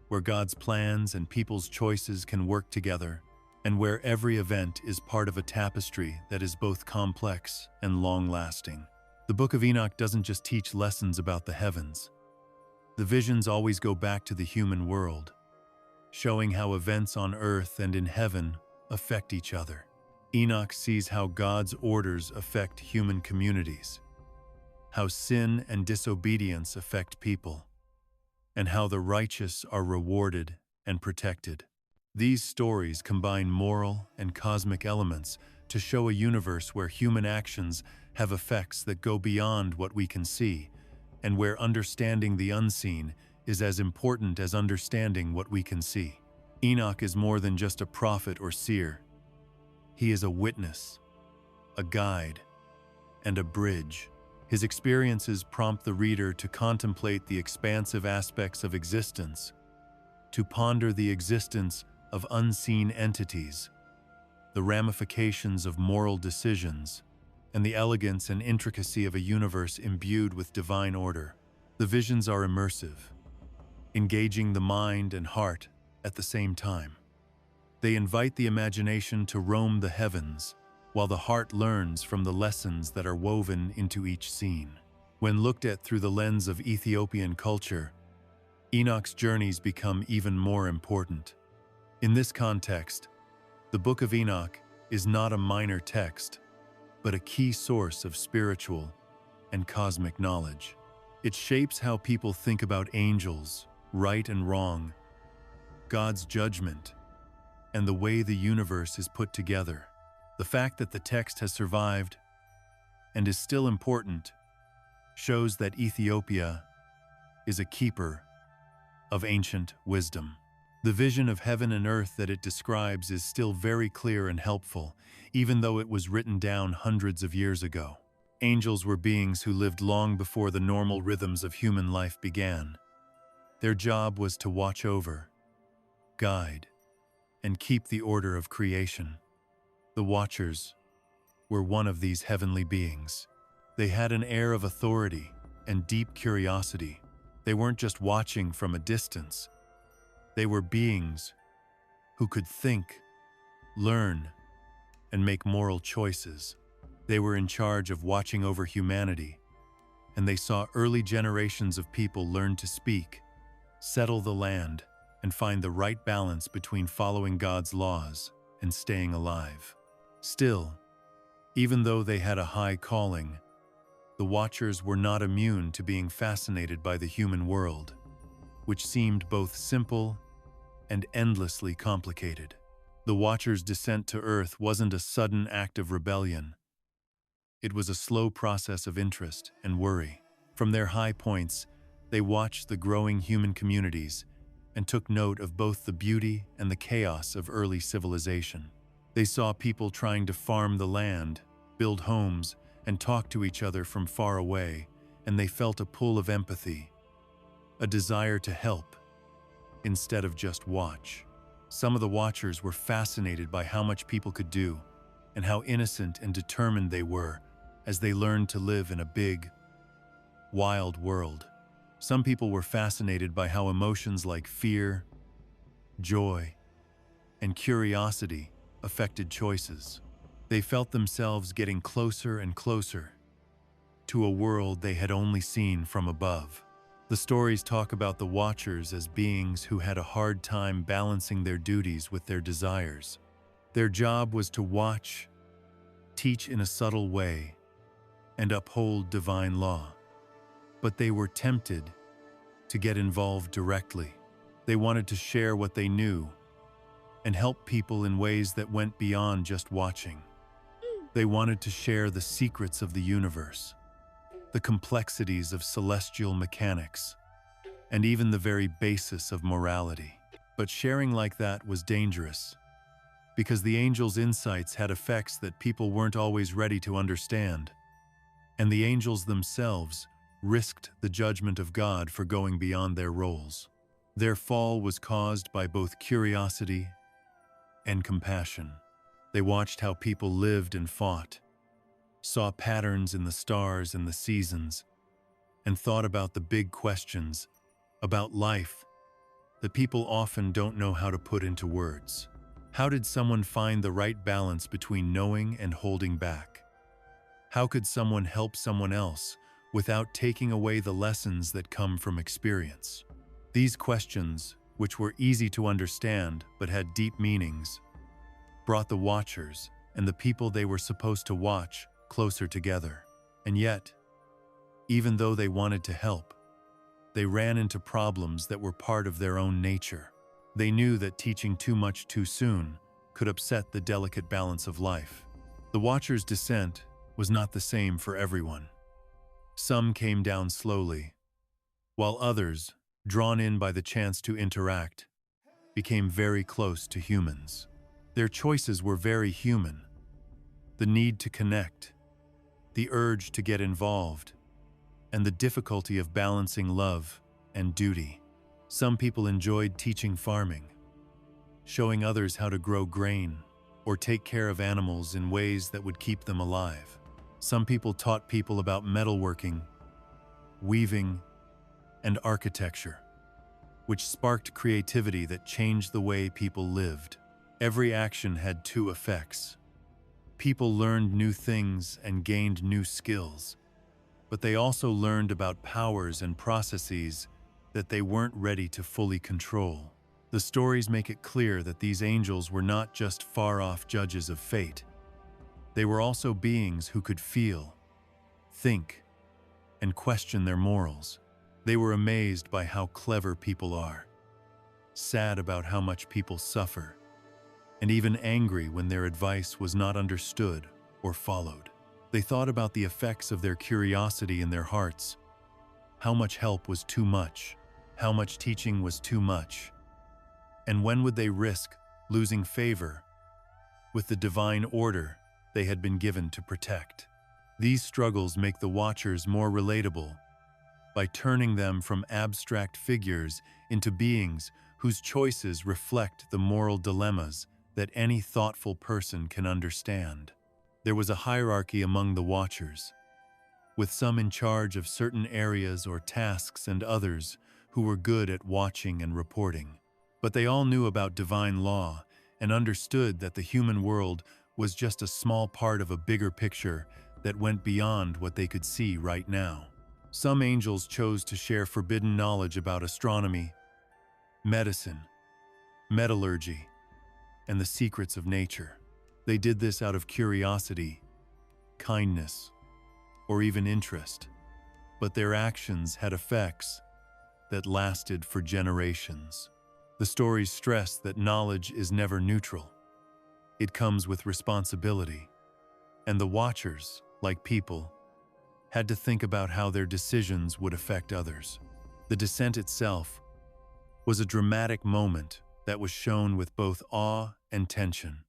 where God's plans and people's choices can work together, and where every event is part of a tapestry that is both complex and long-lasting. The Book of Enoch doesn't just teach lessons about the heavens. The visions always go back to the human world, showing how events on earth and in heaven affect each other. Enoch sees how God's orders affect human communities, how sin and disobedience affect people, and how the righteous are rewarded and protected. These stories combine moral and cosmic elements to show a universe where human actions have effects that go beyond what we can see, and where understanding the unseen is as important as understanding what we can see. Enoch is more than just a prophet or seer. He is a witness, a guide, and a bridge. His experiences prompt the reader to contemplate the expansive aspects of existence, to ponder the existence of unseen entities, the ramifications of moral decisions, and the elegance and intricacy of a universe imbued with divine order. The visions are immersive, engaging the mind and heart at the same time. They invite the imagination to roam the heavens, while the heart learns from the lessons that are woven into each scene. When looked at through the lens of Ethiopian culture, Enoch's journeys become even more important. In this context, the Book of Enoch is not a minor text, but a key source of spiritual and cosmic knowledge. It shapes how people think about angels, right and wrong, God's judgment, and the way the universe is put together. The fact that the text has survived and is still important shows that Ethiopia is a keeper of ancient wisdom. The vision of heaven and earth that it describes is still very clear and helpful, even though it was written down hundreds of years ago. Angels were beings who lived long before the normal rhythms of human life began. Their job was to watch over, guide, and keep the order of creation. The Watchers were one of these heavenly beings. They had an air of authority and deep curiosity. They weren't just watching from a distance. They were beings who could think, learn, and make moral choices. They were in charge of watching over humanity, and they saw early generations of people learn to speak, settle the land, and find the right balance between following God's laws and staying alive. Still, even though they had a high calling, the Watchers were not immune to being fascinated by the human world, which seemed both simple and endlessly complicated. The Watchers' descent to Earth wasn't a sudden act of rebellion. It was a slow process of interest and worry. From their high points, they watched the growing human communities and took note of both the beauty and the chaos of early civilization. They saw people trying to farm the land, build homes, and talk to each other from far away, and they felt a pull of empathy, a desire to help, instead of just watch. Some of the Watchers were fascinated by how much people could do, and how innocent and determined they were as they learned to live in a big, wild world. Some people were fascinated by how emotions like fear, joy, and curiosity affected choices. They felt themselves getting closer and closer to a world they had only seen from above. The stories talk about the Watchers as beings who had a hard time balancing their duties with their desires. Their job was to watch, teach in a subtle way, and uphold divine law. But they were tempted to get involved directly. They wanted to share what they knew and help people in ways that went beyond just watching. They wanted to share the secrets of the universe, the complexities of celestial mechanics, and even the very basis of morality. But sharing like that was dangerous, because the angels' insights had effects that people weren't always ready to understand, and the angels themselves risked the judgment of God for going beyond their roles. Their fall was caused by both curiosity and compassion. They watched how people lived and fought, saw patterns in the stars and the seasons, and thought about the big questions about life that people often don't know how to put into words. How did someone find the right balance between knowing and holding back? How could someone help someone else without taking away the lessons that come from experience? These questions, which were easy to understand but had deep meanings, brought the Watchers and the people they were supposed to watch closer together. And yet, even though they wanted to help, they ran into problems that were part of their own nature. They knew that teaching too much too soon could upset the delicate balance of life. The Watchers' descent was not the same for everyone. Some came down slowly, while others, drawn in by the chance to interact, became very close to humans. Their choices were very human. The need to connect, the urge to get involved, and the difficulty of balancing love and duty. Some people enjoyed teaching farming, showing others how to grow grain or take care of animals in ways that would keep them alive. Some people taught people about metalworking, weaving, and architecture, which sparked creativity that changed the way people lived. Every action had two effects. People learned new things and gained new skills, but they also learned about powers and processes that they weren't ready to fully control. The stories make it clear that these angels were not just far-off judges of fate. They were also beings who could feel, think, and question their morals. They were amazed by how clever people are, sad about how much people suffer, and even angry when their advice was not understood or followed. They thought about the effects of their curiosity in their hearts. How much help was too much? How much teaching was too much? And when would they risk losing favor with the divine order they had been given to protect? These struggles make the Watchers more relatable by turning them from abstract figures into beings whose choices reflect the moral dilemmas that any thoughtful person can understand. There was a hierarchy among the Watchers, with some in charge of certain areas or tasks and others who were good at watching and reporting. But they all knew about divine law and understood that the human world was just a small part of a bigger picture that went beyond what they could see right now. Some angels chose to share forbidden knowledge about astronomy, medicine, metallurgy, and the secrets of nature. They did this out of curiosity, kindness, or even interest, but their actions had effects that lasted for generations. The stories stress that knowledge is never neutral. It comes with responsibility, and the Watchers, like people, had to think about how their decisions would affect others. The descent itself was a dramatic moment that was shown with both awe and tension.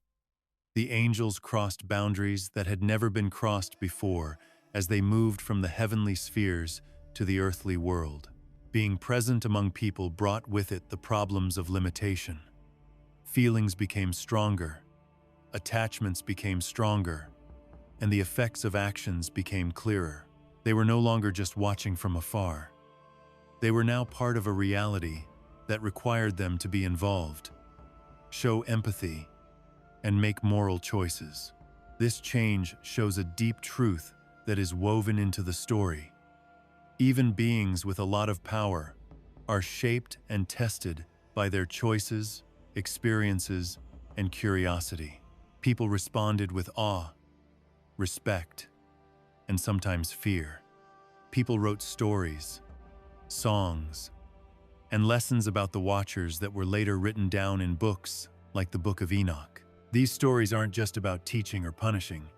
The angels crossed boundaries that had never been crossed before as they moved from the heavenly spheres to the earthly world. Being present among people brought with it the problems of limitation. Feelings became stronger, attachments became stronger, and the effects of actions became clearer. They were no longer just watching from afar. They were now part of a reality that required them to be involved. show empathy, and make moral choices. This change shows a deep truth that is woven into the story. Even beings with a lot of power are shaped and tested by their choices, experiences, and curiosity. People responded with awe, respect, and sometimes fear. People wrote stories, songs, and lessons about the Watchers that were later written down in books like the Book of Enoch. These stories aren't just about teaching or punishing.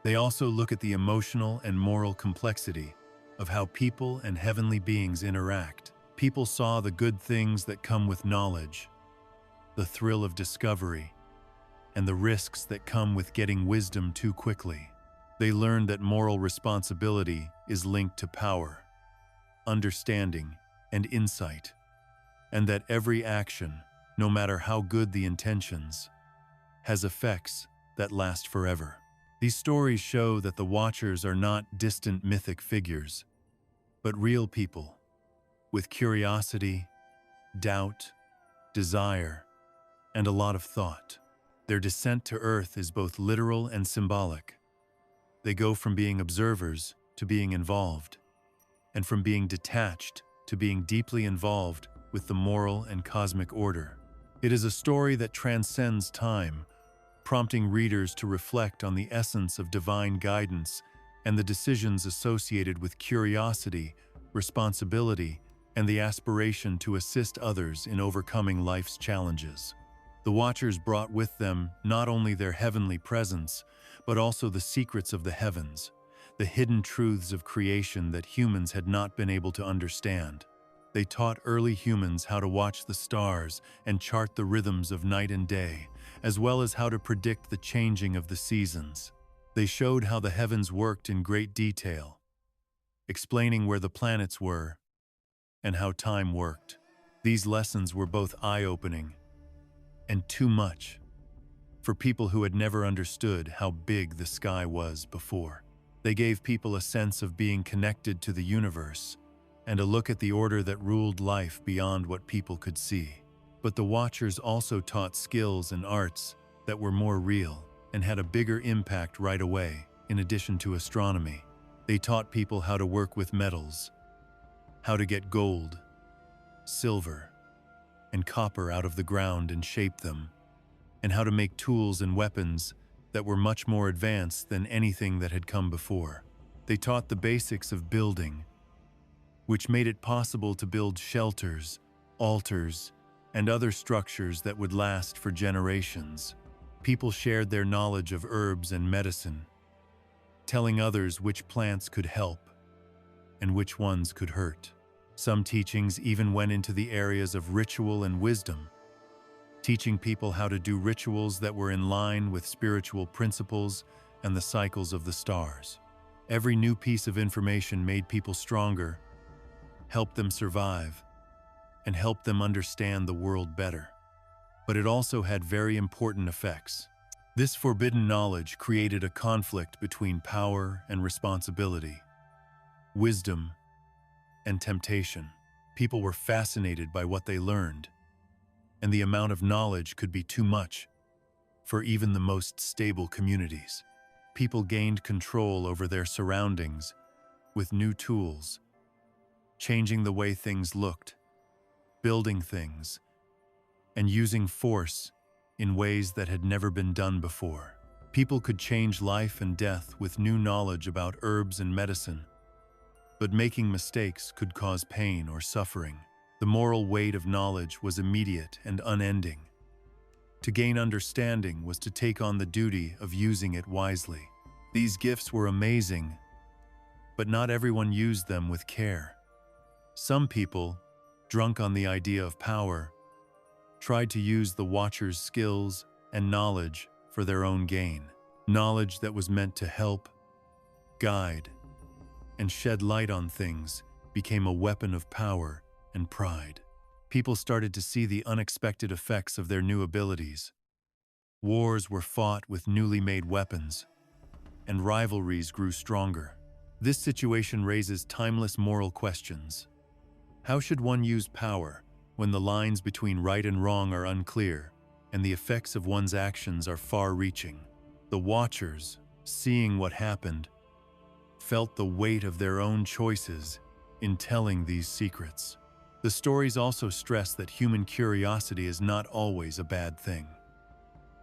They also look at the emotional and moral complexity of how people and heavenly beings interact. People saw the good things that come with knowledge, the thrill of discovery, and the risks that come with getting wisdom too quickly. They learned that moral responsibility is linked to power, understanding, and insight, and that every action, no matter how good the intentions, has effects that last forever. These stories show that the Watchers are not distant mythic figures, but real people with curiosity, doubt, desire, and a lot of thought. Their descent to Earth is both literal and symbolic. They go from being observers to being involved, and from being detached to being deeply involved with the moral and cosmic order. It is a story that transcends time, prompting readers to reflect on the essence of divine guidance and the decisions associated with curiosity, responsibility, and the aspiration to assist others in overcoming life's challenges. The Watchers brought with them not only their heavenly presence, but also the secrets of the heavens, the hidden truths of creation that humans had not been able to understand. They taught early humans how to watch the stars and chart the rhythms of night and day, as well as how to predict the changing of the seasons. They showed how the heavens worked in great detail, explaining where the planets were and how time worked. These lessons were both eye-opening and too much for people who had never understood how big the sky was before. They gave people a sense of being connected to the universe and a look at the order that ruled life beyond what people could see. But the Watchers also taught skills and arts that were more real and had a bigger impact right away, in addition to astronomy. They taught people how to work with metals, how to get gold, silver, and copper out of the ground and shape them, and how to make tools and weapons that were much more advanced than anything that had come before. They taught the basics of building, which made it possible to build shelters, altars, and other structures that would last for generations. People shared their knowledge of herbs and medicine, telling others which plants could help and which ones could hurt. Some teachings even went into the areas of ritual and wisdom, teaching people how to do rituals that were in line with spiritual principles and the cycles of the stars. Every new piece of information made people stronger, helped them survive, and helped them understand the world better. But it also had very important effects. This forbidden knowledge created a conflict between power and responsibility, wisdom and temptation. People were fascinated by what they learned, and the amount of knowledge could be too much for even the most stable communities. People gained control over their surroundings with new tools, changing the way things looked, building things, and using force in ways that had never been done before. People could change life and death with new knowledge about herbs and medicine, but making mistakes could cause pain or suffering. The moral weight of knowledge was immediate and unending. To gain understanding was to take on the duty of using it wisely. These gifts were amazing, but not everyone used them with care. Some people, drunk on the idea of power, tried to use the Watchers' skills and knowledge for their own gain. Knowledge that was meant to help, guide, and shed light on things became a weapon of power and pride. People started to see the unexpected effects of their new abilities. Wars were fought with newly made weapons, and rivalries grew stronger. This situation raises timeless moral questions. How should one use power when the lines between right and wrong are unclear, and the effects of one's actions are far-reaching. The watchers, seeing what happened, felt the weight of their own choices in telling these secrets. The stories also stress that human curiosity is not always a bad thing.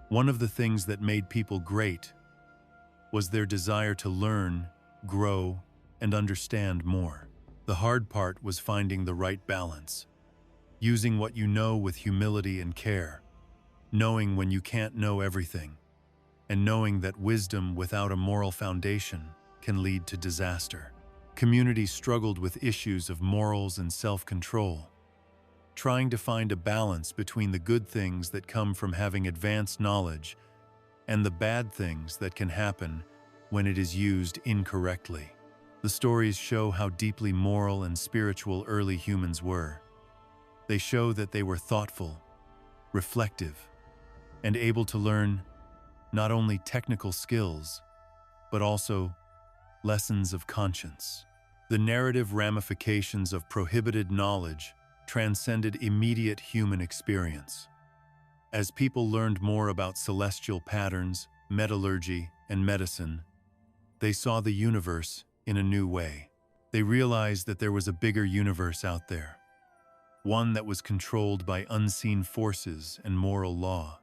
One of the things that made people great was their desire to learn, grow, and understand more. The hard part was finding the right balance, using what you know with humility and care, knowing when you can't know everything, and knowing that wisdom without a moral foundation can lead to disaster. Communities struggled with issues of morals and self-control, trying to find a balance between the good things that come from having advanced knowledge and the bad things that can happen when it is used incorrectly. The stories show how deeply moral and spiritual early humans were. They show that they were thoughtful, reflective, and able to learn not only technical skills, but also lessons of conscience. The narrative ramifications of prohibited knowledge transcended immediate human experience. As people learned more about celestial patterns, metallurgy, and medicine, they saw the universe in a new way. They realized that there was a bigger universe out there, one that was controlled by unseen forces and moral law.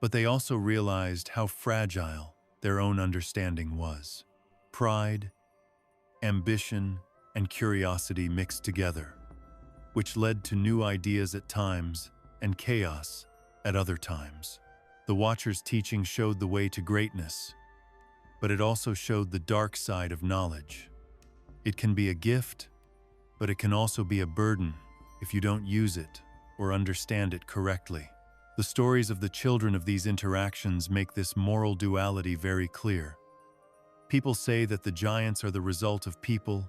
But they also realized how fragile their own understanding was. Pride, ambition, and curiosity mixed together, which led to new ideas at times and chaos at other times. The Watcher's teaching showed the way to greatness, but it also showed the dark side of knowledge. It can be a gift, but it can also be a burden if you don't use it or understand it correctly. The stories of the children of these interactions make this moral duality very clear. People say that the giants are the result of people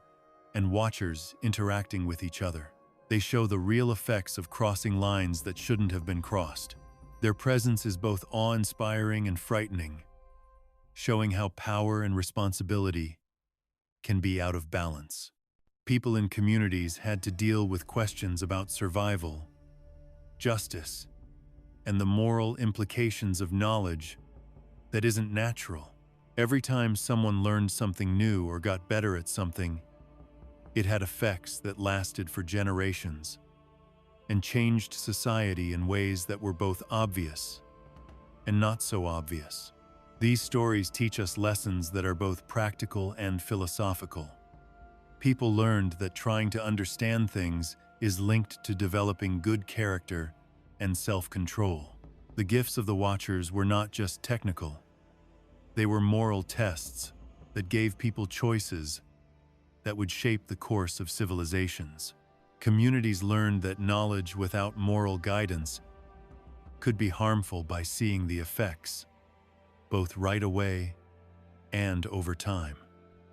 and watchers interacting with each other. They show the real effects of crossing lines that shouldn't have been crossed. Their presence is both awe-inspiring and frightening, showing how power and responsibility can be out of balance. People in communities had to deal with questions about survival, justice, and the moral implications of knowledge that isn't natural. Every time someone learned something new or got better at something, it had effects that lasted for generations and changed society in ways that were both obvious and not so obvious. These stories teach us lessons that are both practical and philosophical. People learned that trying to understand things is linked to developing good character and self-control. The gifts of the Watchers were not just technical. They were moral tests that gave people choices that would shape the course of civilizations. Communities learned that knowledge without moral guidance could be harmful by seeing the effects, both right away and over time.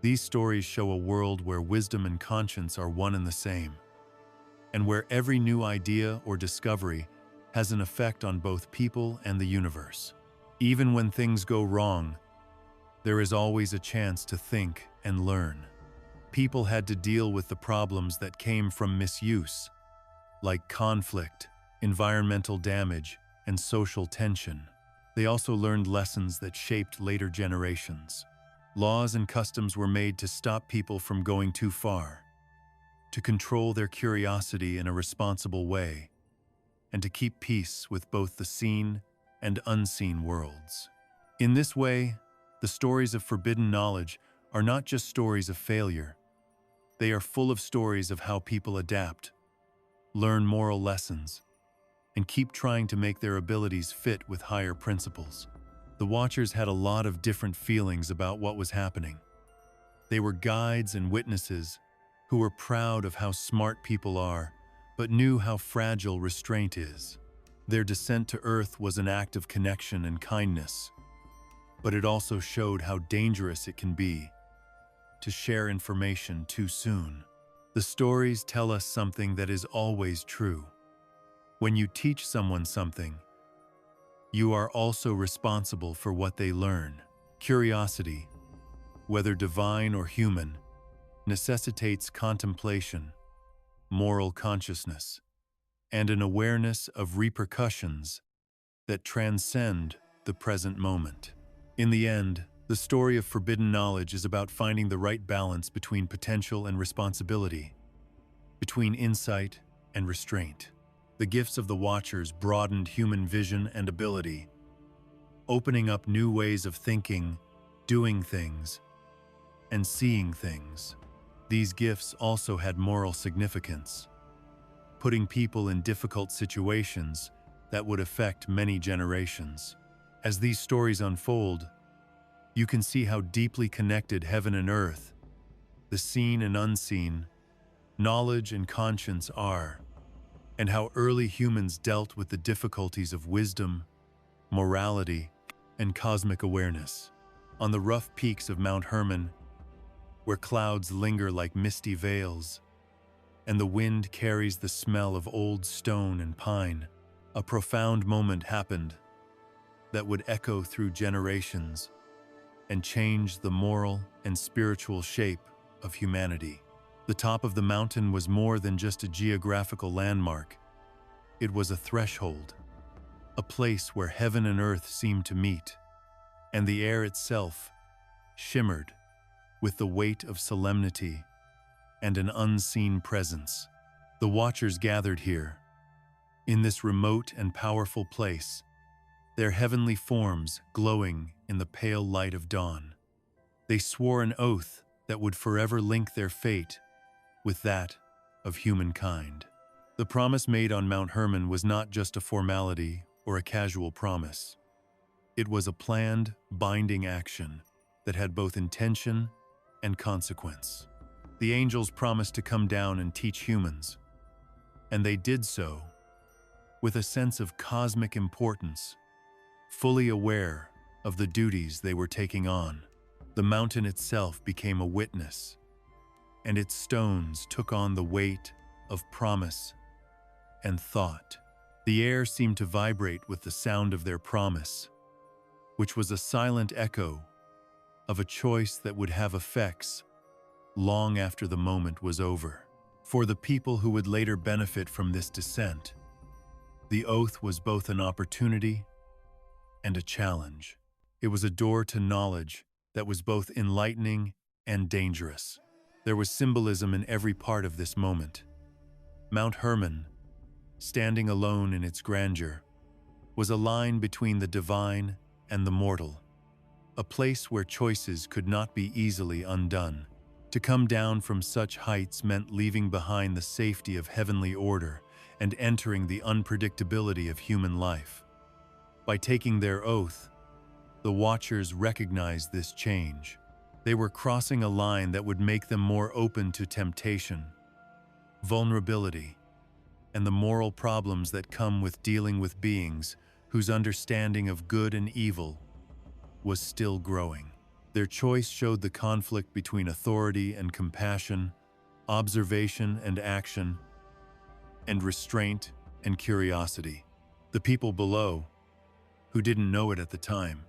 These stories show a world where wisdom and conscience are one and the same, and where every new idea or discovery has an effect on both people and the universe. Even when things go wrong, there is always a chance to think and learn. People had to deal with the problems that came from misuse, like conflict, environmental damage, and social tension. They also learned lessons that shaped later generations. Laws and customs were made to stop people from going too far, to control their curiosity in a responsible way, and to keep peace with both the seen and unseen worlds. In this way, the stories of forbidden knowledge are not just stories of failure. They are full of stories of how people adapt, learn moral lessons, and keep trying to make their abilities fit with higher principles. The Watchers had a lot of different feelings about what was happening. They were guides and witnesses who were proud of how smart people are, but knew how fragile restraint is. Their descent to Earth was an act of connection and kindness, but it also showed how dangerous it can be to share information too soon. The stories tell us something that is always true. When you teach someone something, you are also responsible for what they learn. Curiosity, whether divine or human, necessitates contemplation, moral consciousness, and an awareness of repercussions that transcend the present moment. In the end, the story of forbidden knowledge is about finding the right balance between potential and responsibility, between insight and restraint. The gifts of the Watchers broadened human vision and ability, opening up new ways of thinking, doing things, and seeing things. These gifts also had moral significance, putting people in difficult situations that would affect many generations. As these stories unfold, you can see how deeply connected heaven and earth, the seen and unseen, knowledge and conscience are, and how early humans dealt with the difficulties of wisdom, morality, and cosmic awareness. On the rough peaks of Mount Hermon, where clouds linger like misty veils, and the wind carries the smell of old stone and pine, a profound moment happened that would echo through generations and change the moral and spiritual shape of humanity. The top of the mountain was more than just a geographical landmark. It was a threshold, a place where heaven and earth seemed to meet, and the air itself shimmered with the weight of solemnity and an unseen presence. The Watchers gathered here, in this remote and powerful place, their heavenly forms glowing in the pale light of dawn. They swore an oath that would forever link their fate with that of humankind. The promise made on Mount Hermon was not just a formality or a casual promise. It was a planned, binding action that had both intention and consequence. The angels promised to come down and teach humans, and they did so with a sense of cosmic importance, fully aware of the duties they were taking on. The mountain itself became a witness, and its stones took on the weight of promise and thought. The air seemed to vibrate with the sound of their promise, which was a silent echo of a choice that would have effects long after the moment was over. For the people who would later benefit from this descent, the oath was both an opportunity and a challenge. It was a door to knowledge that was both enlightening and dangerous. There was symbolism in every part of this moment. Mount Hermon, standing alone in its grandeur, was a line between the divine and the mortal, a place where choices could not be easily undone. To come down from such heights meant leaving behind the safety of heavenly order and entering the unpredictability of human life. By taking their oath, the Watchers recognized this change. They were crossing a line that would make them more open to temptation, vulnerability, and the moral problems that come with dealing with beings whose understanding of good and evil was still growing. Their choice showed the conflict between authority and compassion, observation and action, and restraint and curiosity. The people below, who didn't know it at the time,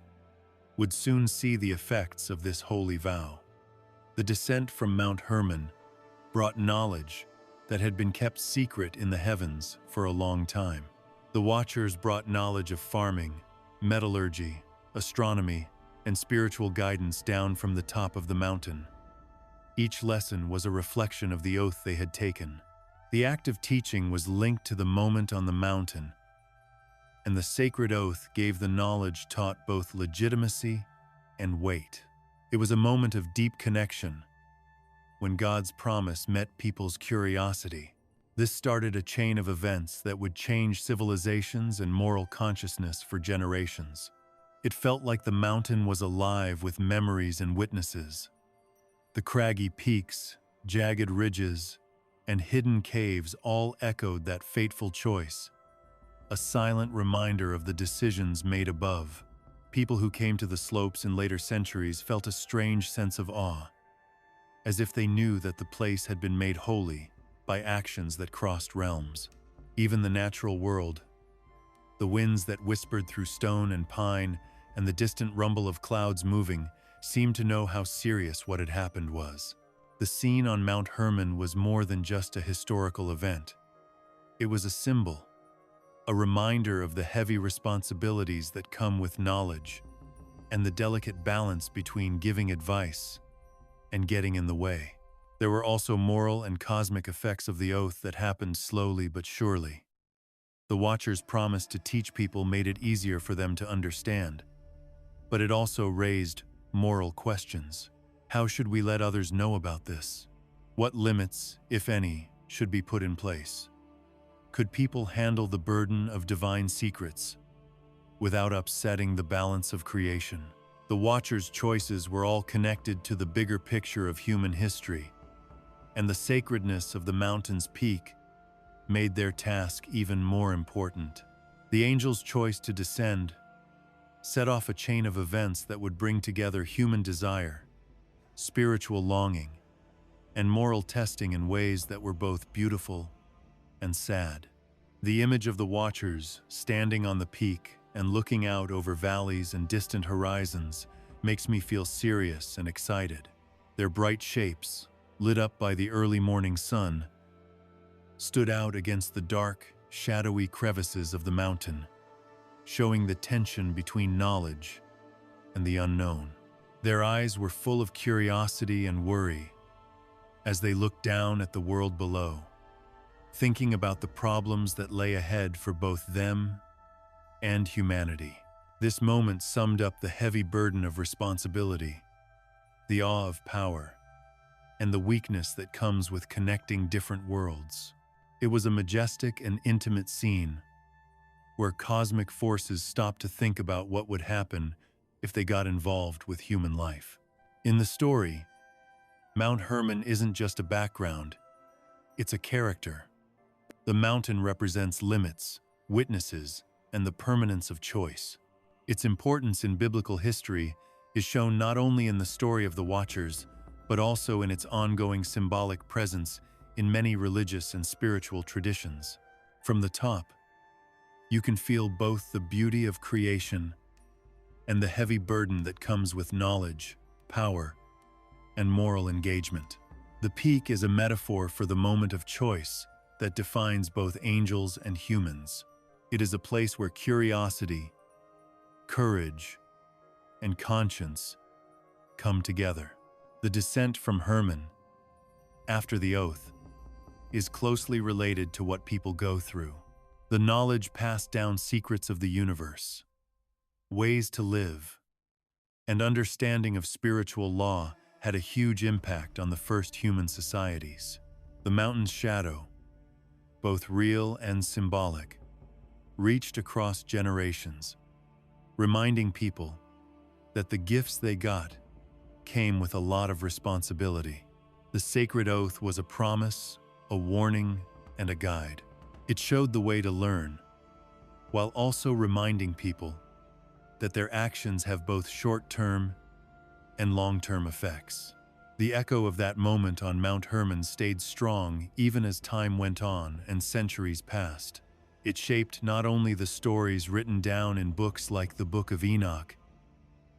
would soon see the effects of this holy vow. The descent from Mount Hermon brought knowledge that had been kept secret in the heavens for a long time. The Watchers brought knowledge of farming, metallurgy, astronomy, and spiritual guidance down from the top of the mountain. Each lesson was a reflection of the oath they had taken. The act of teaching was linked to the moment on the mountain, and the sacred oath gave the knowledge taught both legitimacy and weight. It was a moment of deep connection, when God's promise met people's curiosity. This started a chain of events that would change civilizations and moral consciousness for generations. It felt like the mountain was alive with memories and witnesses. The craggy peaks, jagged ridges, and hidden caves all echoed that fateful choice, a silent reminder of the decisions made above. People who came to the slopes in later centuries felt a strange sense of awe, as if they knew that the place had been made holy by actions that crossed realms. Even the natural world, the winds that whispered through stone and pine, and the distant rumble of clouds moving, seemed to know how serious what had happened was. The scene on Mount Hermon was more than just a historical event. It was a symbol, a reminder of the heavy responsibilities that come with knowledge and the delicate balance between giving advice and getting in the way. There were also moral and cosmic effects of the oath that happened slowly but surely. The Watcher's promise to teach people made it easier for them to understand, but it also raised moral questions. How should we let others know about this? What limits, if any, should be put in place? Could people handle the burden of divine secrets without upsetting the balance of creation? The Watcher's choices were all connected to the bigger picture of human history, and the sacredness of the mountain's peak made their task even more important. The angel's choice to descend set off a chain of events that would bring together human desire, spiritual longing, and moral testing in ways that were both beautiful and sad. The image of the Watchers standing on the peak and looking out over valleys and distant horizons makes me feel serious and excited. Their bright shapes, lit up by the early morning sun, stood out against the dark, shadowy crevices of the mountain, showing the tension between knowledge and the unknown. Their eyes were full of curiosity and worry as they looked down at the world below, thinking about the problems that lay ahead for both them and humanity. This moment summed up the heavy burden of responsibility, the awe of power, and the weakness that comes with connecting different worlds. It was a majestic and intimate scene where cosmic forces stopped to think about what would happen if they got involved with human life. In the story, Mount Hermon isn't just a background, it's a character. The mountain represents limits, witnesses, and the permanence of choice. Its importance in biblical history is shown not only in the story of the Watchers, but also in its ongoing symbolic presence in many religious and spiritual traditions. From the top, you can feel both the beauty of creation and the heavy burden that comes with knowledge, power, and moral engagement. The peak is a metaphor for the moment of choice that defines both angels and humans. It is a place where curiosity, courage, and conscience come together. The descent from Hermon, after the oath, is closely related to what people go through. The knowledge passed down secrets of the universe, ways to live, and understanding of spiritual law had a huge impact on the first human societies. The mountain's shadow, both real and symbolic, reached across generations, reminding people that the gifts they got came with a lot of responsibility. The sacred oath was a promise, a warning, and a guide. It showed the way to learn, while also reminding people that their actions have both short-term and long-term effects. The echo of that moment on Mount Hermon stayed strong even as time went on and centuries passed. It shaped not only the stories written down in books like the Book of Enoch,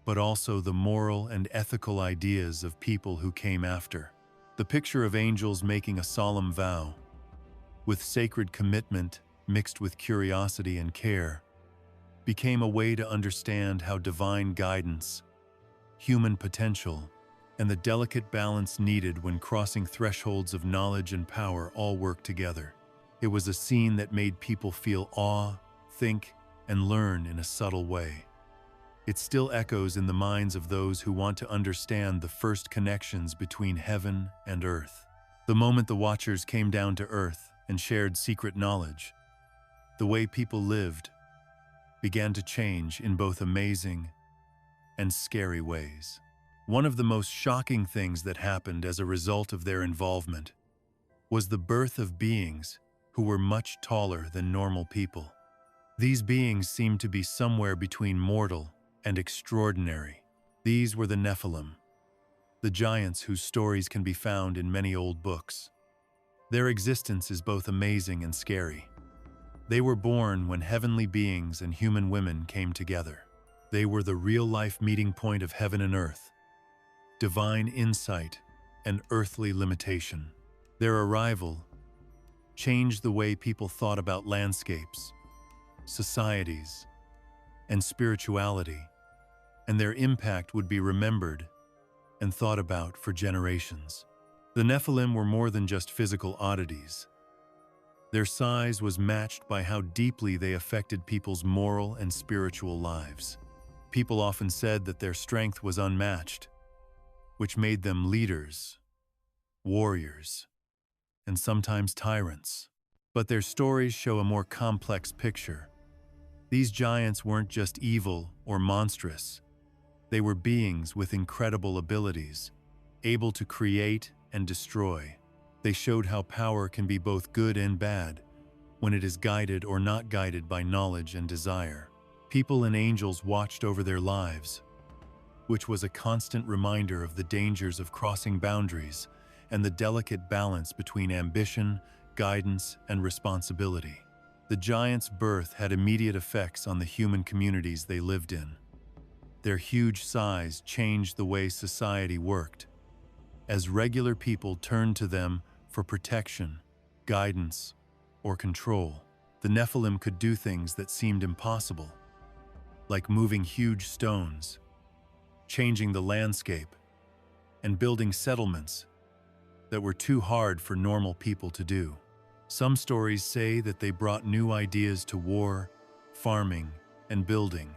but also the moral and ethical ideas of people who came after. The picture of angels making a solemn vow, with sacred commitment mixed with curiosity and care, became a way to understand how divine guidance, human potential, and the delicate balance needed when crossing thresholds of knowledge and power all work together. It was a scene that made people feel awe, think, and learn in a subtle way. It still echoes in the minds of those who want to understand the first connections between heaven and earth. The moment the Watchers came down to earth and shared secret knowledge, the way people lived began to change in both amazing and scary ways. One of the most shocking things that happened as a result of their involvement was the birth of beings who were much taller than normal people. These beings seemed to be somewhere between mortal and extraordinary. These were the Nephilim, the giants whose stories can be found in many old books. Their existence is both amazing and scary. They were born when heavenly beings and human women came together. They were the real-life meeting point of heaven and earth, divine insight and earthly limitation. Their arrival changed the way people thought about landscapes, societies, and spirituality, and their impact would be remembered and thought about for generations. The Nephilim were more than just physical oddities. Their size was matched by how deeply they affected people's moral and spiritual lives. People often said that their strength was unmatched, which made them leaders, warriors, and sometimes tyrants. But their stories show a more complex picture. These giants weren't just evil or monstrous. They were beings with incredible abilities, able to create and destroy. They showed how power can be both good and bad, when it is guided or not guided by knowledge and desire. People and angels watched over their lives, which was a constant reminder of the dangers of crossing boundaries and the delicate balance between ambition, guidance, and responsibility. The giants' birth had immediate effects on the human communities they lived in. Their huge size changed the way society worked, as regular people turned to them for protection, guidance, or control. The Nephilim could do things that seemed impossible, like moving huge stones, changing the landscape, and building settlements that were too hard for normal people to do. Some stories say that they brought new ideas to war, farming, and building,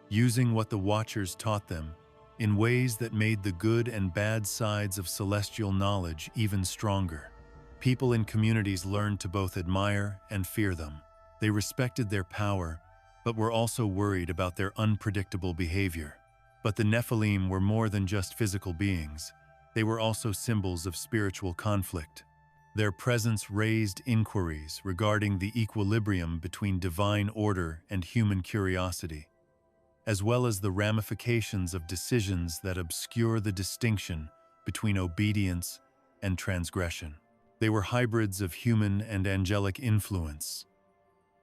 using what the Watchers taught them in ways that made the good and bad sides of celestial knowledge even stronger. People in communities learned to both admire and fear them. They respected their power, but were also worried about their unpredictable behavior. But the Nephilim were more than just physical beings. They were also symbols of spiritual conflict. Their presence raised inquiries regarding the equilibrium between divine order and human curiosity, as well as the ramifications of decisions that obscure the distinction between obedience and transgression. They were hybrids of human and angelic influence,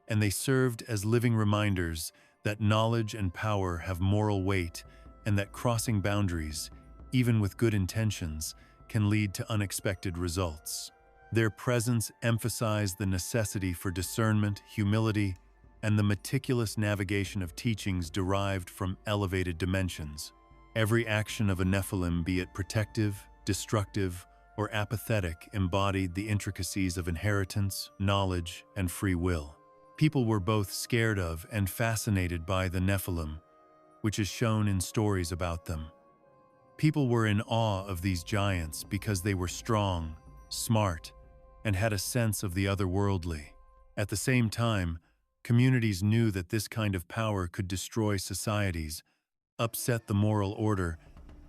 and they served as living reminders that knowledge and power have moral weight and that crossing boundaries, even with good intentions, can lead to unexpected results. Their presence emphasized the necessity for discernment, humility, and the meticulous navigation of teachings derived from elevated dimensions. Every action of a Nephilim, be it protective, destructive, or apathetic, embodied the intricacies of inheritance, knowledge, and free will. People were both scared of and fascinated by the Nephilim, which is shown in stories about them. People were in awe of these giants because they were strong, smart, and had a sense of the otherworldly. At the same time, communities knew that this kind of power could destroy societies, upset the moral order,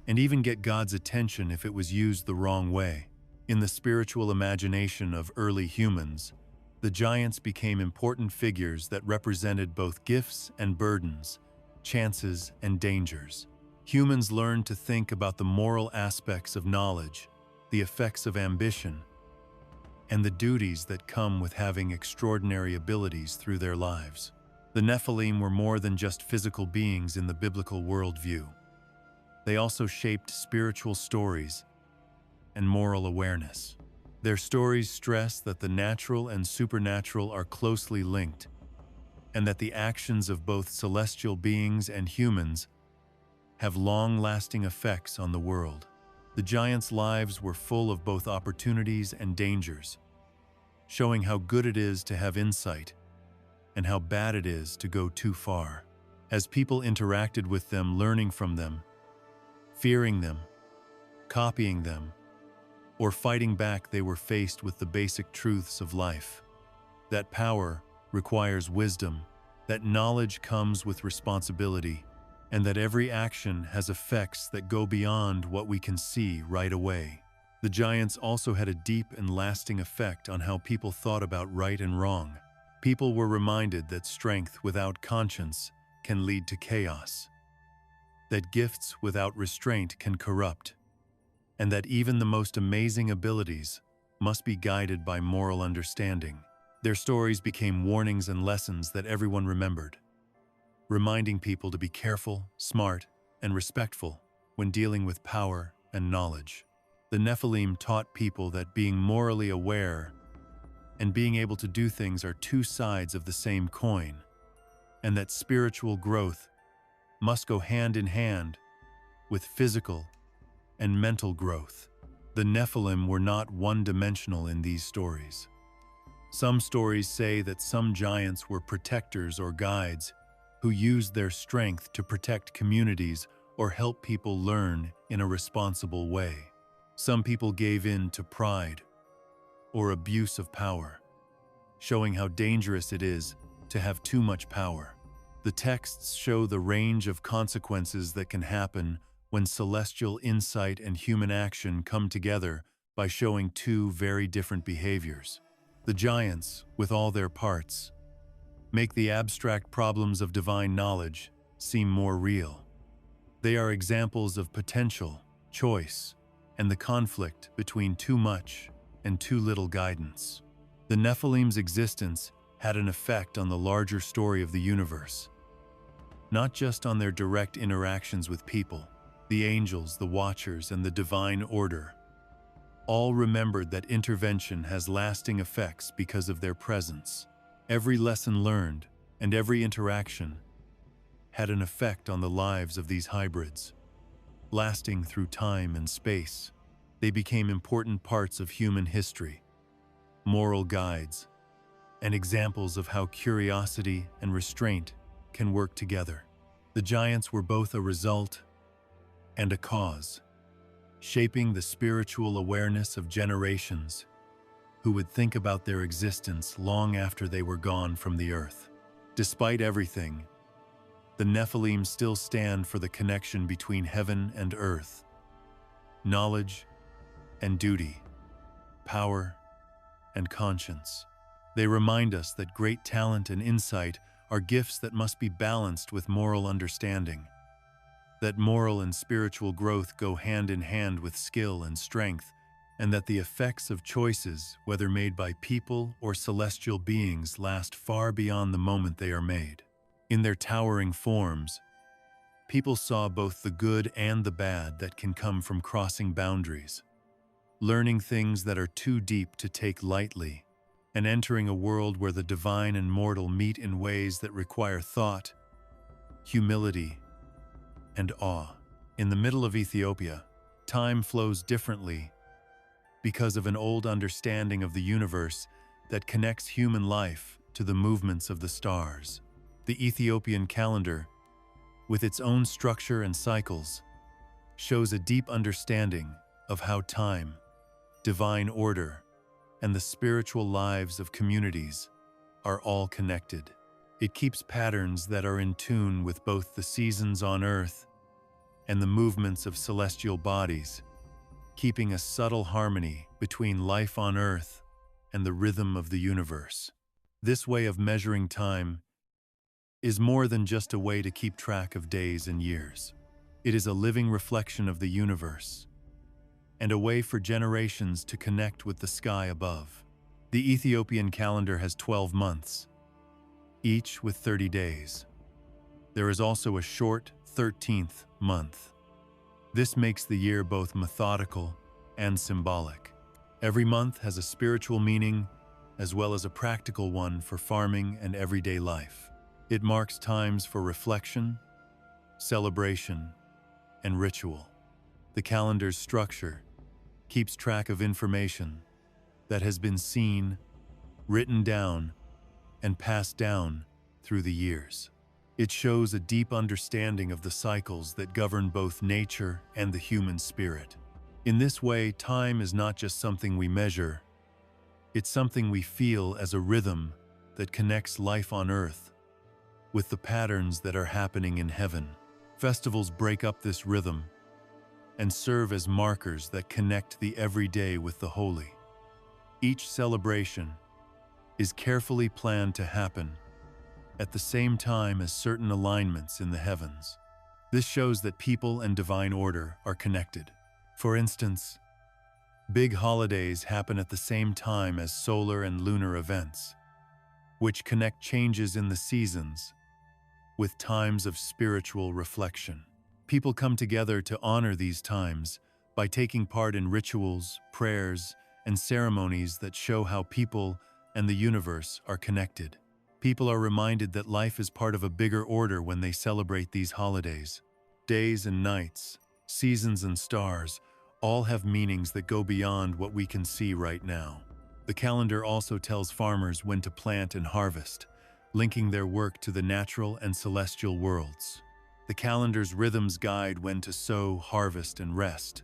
and even get God's attention if it was used the wrong way. In the spiritual imagination of early humans, the giants became important figures that represented both gifts and burdens, chances and dangers. Humans learned to think about the moral aspects of knowledge, the effects of ambition, and the duties that come with having extraordinary abilities through their lives. The Nephilim were more than just physical beings in the biblical worldview. They also shaped spiritual stories and moral awareness. Their stories stress that the natural and supernatural are closely linked, and that the actions of both celestial beings and humans have long-lasting effects on the world. The giants' lives were full of both opportunities and dangers, showing how good it is to have insight and how bad it is to go too far. As people interacted with them, learning from them, fearing them, copying them, or fighting back, they were faced with the basic truths of life. That power requires wisdom, that knowledge comes with responsibility, and that every action has effects that go beyond what we can see right away. The giants also had a deep and lasting effect on how people thought about right and wrong. People were reminded that strength without conscience can lead to chaos, that gifts without restraint can corrupt, and that even the most amazing abilities must be guided by moral understanding. Their stories became warnings and lessons that everyone remembered, reminding people to be careful, smart, and respectful when dealing with power and knowledge. The Nephilim taught people that being morally aware and being able to do things are two sides of the same coin. and that spiritual growth must go hand in hand with physical and mental growth. The Nephilim were not one-dimensional in these stories. Some stories say that some giants were protectors or guides who used their strength to protect communities or help people learn in a responsible way. Some people gave in to pride or abuse of power, showing how dangerous it is to have too much power. The texts show the range of consequences that can happen when celestial insight and human action come together by showing two very different behaviors. The giants, with all their parts, make the abstract problems of divine knowledge seem more real. They are examples of potential, choice, and the conflict between too much and too little guidance. The Nephilim's existence had an effect on the larger story of the universe, not just on their direct interactions with people. The angels, the watchers, and the divine order all remembered that intervention has lasting effects because of their presence. Every lesson learned and every interaction had an effect on the lives of these hybrids. Lasting through time and space, they became important parts of human history, moral guides, and examples of how curiosity and restraint can work together. The giants were both a result and a cause, shaping the spiritual awareness of generations who would think about their existence long after they were gone from the earth. Despite everything, the Nephilim still stand for the connection between heaven and earth, knowledge and duty, power and conscience. They remind us that great talent and insight are gifts that must be balanced with moral understanding, that moral and spiritual growth go hand in hand with skill and strength, and that the effects of choices, whether made by people or celestial beings, last far beyond the moment they are made. In their towering forms, people saw both the good and the bad that can come from crossing boundaries, learning things that are too deep to take lightly, and entering a world where the divine and mortal meet in ways that require thought, humility, and awe. In the middle of Ethiopia, time flows differently because of an old understanding of the universe that connects human life to the movements of the stars. The Ethiopian calendar, with its own structure and cycles, shows a deep understanding of how time, divine order, and the spiritual lives of communities are all connected. It keeps patterns that are in tune with both the seasons on Earth and the movements of celestial bodies, keeping a subtle harmony between life on Earth and the rhythm of the universe. This way of measuring time is more than just a way to keep track of days and years. It is a living reflection of the universe and a way for generations to connect with the sky above. The Ethiopian calendar has 12 months, each with 30 days. There is also a short 13th month. This makes the year both methodical and symbolic. Every month has a spiritual meaning as well as a practical one for farming and everyday life. It marks times for reflection, celebration, and ritual. The calendar's structure keeps track of information that has been seen, written down, and passed down through the years. It shows a deep understanding of the cycles that govern both nature and the human spirit. In this way, time is not just something we measure, it's something we feel as a rhythm that connects life on Earth with the patterns that are happening in heaven. Festivals break up this rhythm and serve as markers that connect the everyday with the holy. Each celebration is carefully planned to happen at the same time as certain alignments in the heavens. This shows that people and divine order are connected. For instance, big holidays happen at the same time as solar and lunar events, which connect changes in the seasons with times of spiritual reflection. People come together to honor these times by taking part in rituals, prayers, and ceremonies that show how people and the universe are connected. People are reminded that life is part of a bigger order when they celebrate these holidays. Days and nights, seasons and stars, all have meanings that go beyond what we can see right now. The calendar also tells farmers when to plant and harvest, linking their work to the natural and celestial worlds. The calendar's rhythms guide when to sow, harvest, and rest,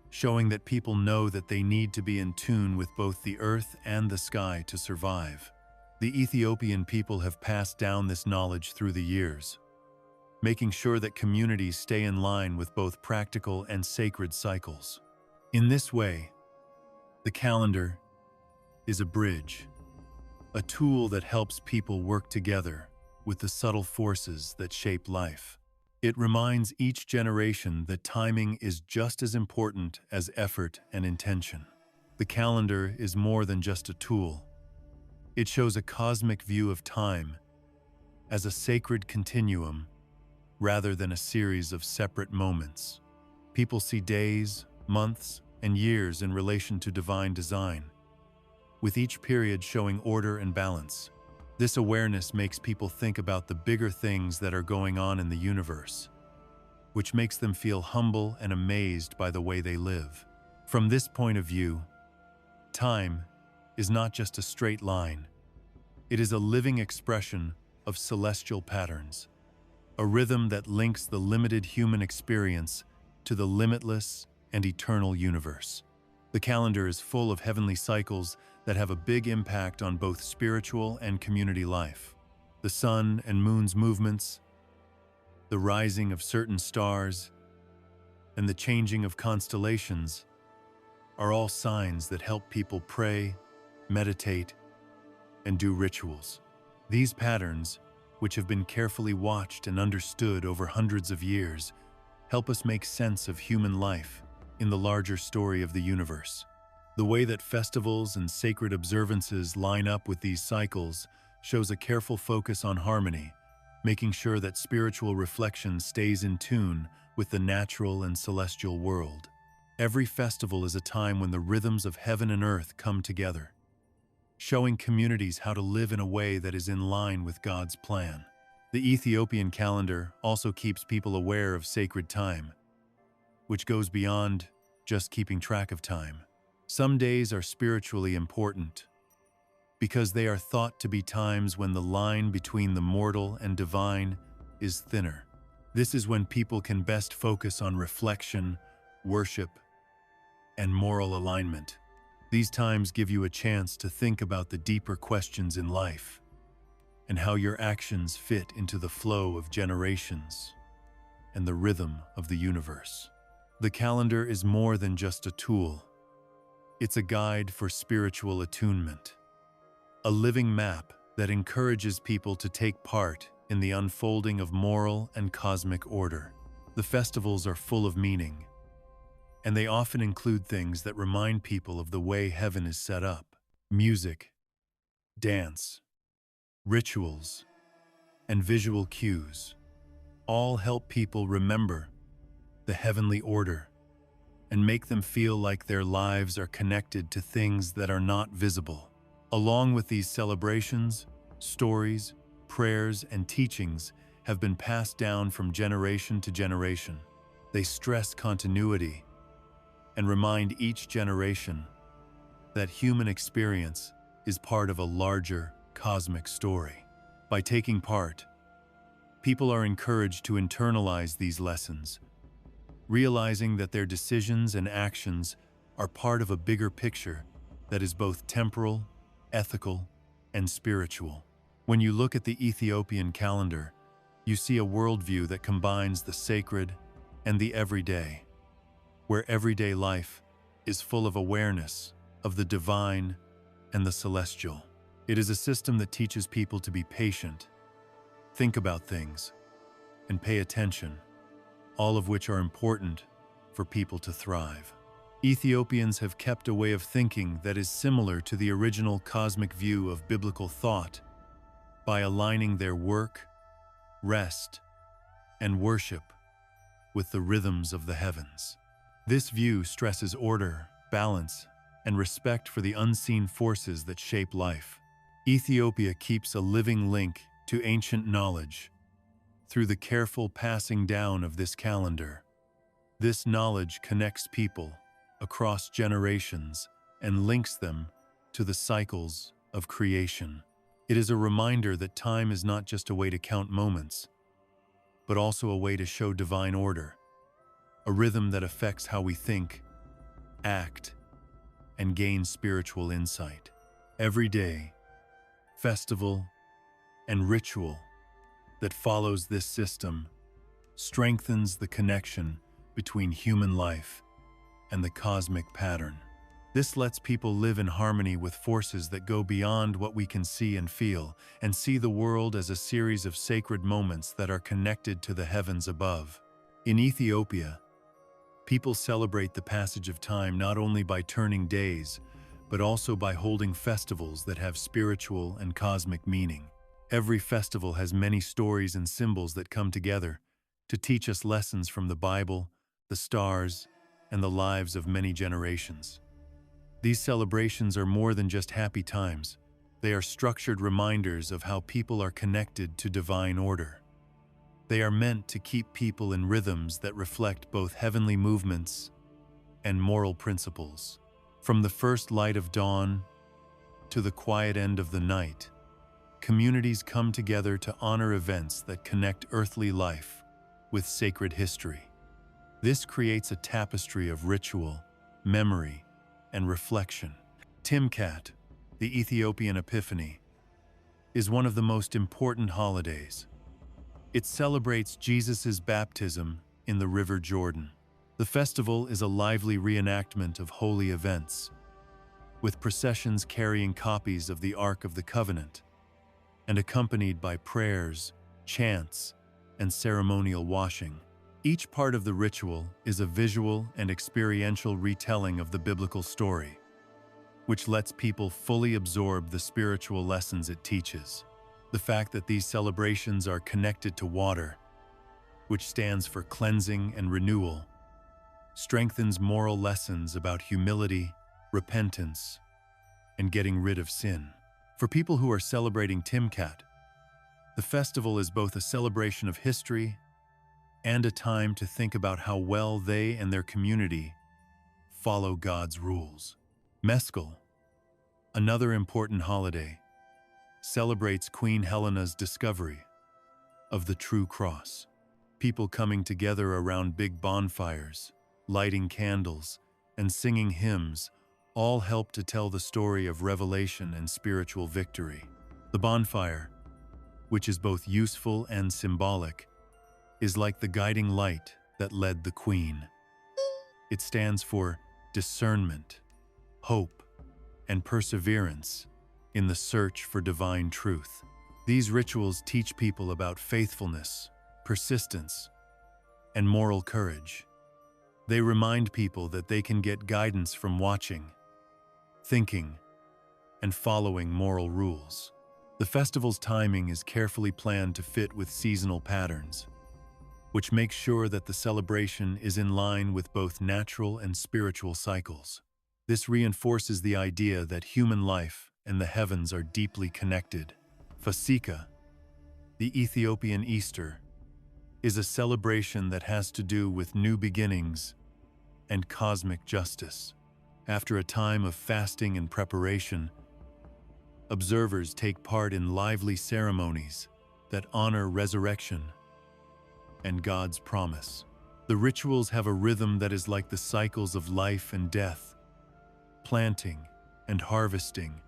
showing that people know that they need to be in tune with both the earth and the sky to survive. The Ethiopian people have passed down this knowledge through the years, making sure that communities stay in line with both practical and sacred cycles. In this way, the calendar is a bridge, a tool that helps people work together with the subtle forces that shape life. It reminds each generation that timing is just as important as effort and intention. The calendar is more than just a tool. It shows a cosmic view of time as a sacred continuum rather than a series of separate moments. People see days, months, and years in relation to divine design, with each period showing order and balance. This awareness makes people think about the bigger things that are going on in the universe, which makes them feel humble and amazed by the way they live. From this point of view, time is not just a straight line. It is a living expression of celestial patterns, a rhythm that links the limited human experience to the limitless and eternal universe. The calendar is full of heavenly cycles that have a big impact on both spiritual and community life. The sun and moon's movements, the rising of certain stars, and the changing of constellations are all signs that help people pray, meditate, and do rituals. These patterns, which have been carefully watched and understood over hundreds of years, help us make sense of human life in the larger story of the universe. The way that festivals and sacred observances line up with these cycles shows a careful focus on harmony, making sure that spiritual reflection stays in tune with the natural and celestial world. Every festival is a time when the rhythms of heaven and earth come together, showing communities how to live in a way that is in line with God's plan. The Ethiopian calendar also keeps people aware of sacred time, which goes beyond just keeping track of time. Some days are spiritually important because they are thought to be times when the line between the mortal and divine is thinner. This is when people can best focus on reflection, worship, and moral alignment. These times give you a chance to think about the deeper questions in life and how your actions fit into the flow of generations and the rhythm of the universe. The calendar is more than just a tool. It's a guide for spiritual attunement, a living map that encourages people to take part in the unfolding of moral and cosmic order. The festivals are full of meaning, and they often include things that remind people of the way heaven is set up. Music, dance, rituals, and visual cues all help people remember the heavenly order and make them feel like their lives are connected to things that are not visible. Along with these celebrations, stories, prayers, and teachings have been passed down from generation to generation. They stress continuity and remind each generation that human experience is part of a larger cosmic story. By taking part, people are encouraged to internalize these lessons, realizing that their decisions and actions are part of a bigger picture that is both temporal, ethical, and spiritual. When you look at the Ethiopian calendar, you see a worldview that combines the sacred and the everyday, where everyday life is full of awareness of the divine and the celestial. It is a system that teaches people to be patient, think about things, and pay attention, all of which are important for people to thrive. Ethiopians have kept a way of thinking that is similar to the original cosmic view of biblical thought by aligning their work, rest, and worship with the rhythms of the heavens. This view stresses order, balance, and respect for the unseen forces that shape life. Ethiopia keeps a living link to ancient knowledge through the careful passing down of this calendar. This knowledge connects people across generations and links them to the cycles of creation. It is a reminder that time is not just a way to count moments, but also a way to show divine order, a rhythm that affects how we think, act, and gain spiritual insight. Every day, festival, and ritual that follows this system strengthens the connection between human life and the cosmic pattern. This lets people live in harmony with forces that go beyond what we can see and feel, and see the world as a series of sacred moments that are connected to the heavens above. In Ethiopia, people celebrate the passage of time not only by turning days, but also by holding festivals that have spiritual and cosmic meaning. Every festival has many stories and symbols that come together to teach us lessons from the Bible, the stars, and the lives of many generations. These celebrations are more than just happy times. They are structured reminders of how people are connected to divine order. They are meant to keep people in rhythms that reflect both heavenly movements and moral principles. From the first light of dawn to the quiet end of the night, communities come together to honor events that connect earthly life with sacred history. This creates a tapestry of ritual, memory, and reflection. Timkat, the Ethiopian Epiphany, is one of the most important holidays. It celebrates Jesus' baptism in the River Jordan. The festival is a lively reenactment of holy events, with processions carrying copies of the Ark of the Covenant, and accompanied by prayers, chants, and ceremonial washing. Each part of the ritual is a visual and experiential retelling of the biblical story, which lets people fully absorb the spiritual lessons it teaches. The fact that these celebrations are connected to water, which stands for cleansing and renewal, strengthens moral lessons about humility, repentance, and getting rid of sin. For people who are celebrating Timkat, the festival is both a celebration of history and a time to think about how well they and their community follow God's rules. Meskel, another important holiday, celebrates Queen Helena's discovery of the true cross. People coming together around big bonfires, lighting candles, and singing hymns all help to tell the story of revelation and spiritual victory. The bonfire, which is both useful and symbolic, is like the guiding light that led the queen. It stands for discernment, hope, and perseverance in the search for divine truth. These rituals teach people about faithfulness, persistence, and moral courage. They remind people that they can get guidance from watching, thinking, and following moral rules. The festival's timing is carefully planned to fit with seasonal patterns, which makes sure that the celebration is in line with both natural and spiritual cycles. This reinforces the idea that human life and the heavens are deeply connected. Fasika, the Ethiopian Easter, is a celebration that has to do with new beginnings and cosmic justice. After a time of fasting and preparation, observers take part in lively ceremonies that honor resurrection and God's promise. The rituals have a rhythm that is like the cycles of life and death, planting and harvesting,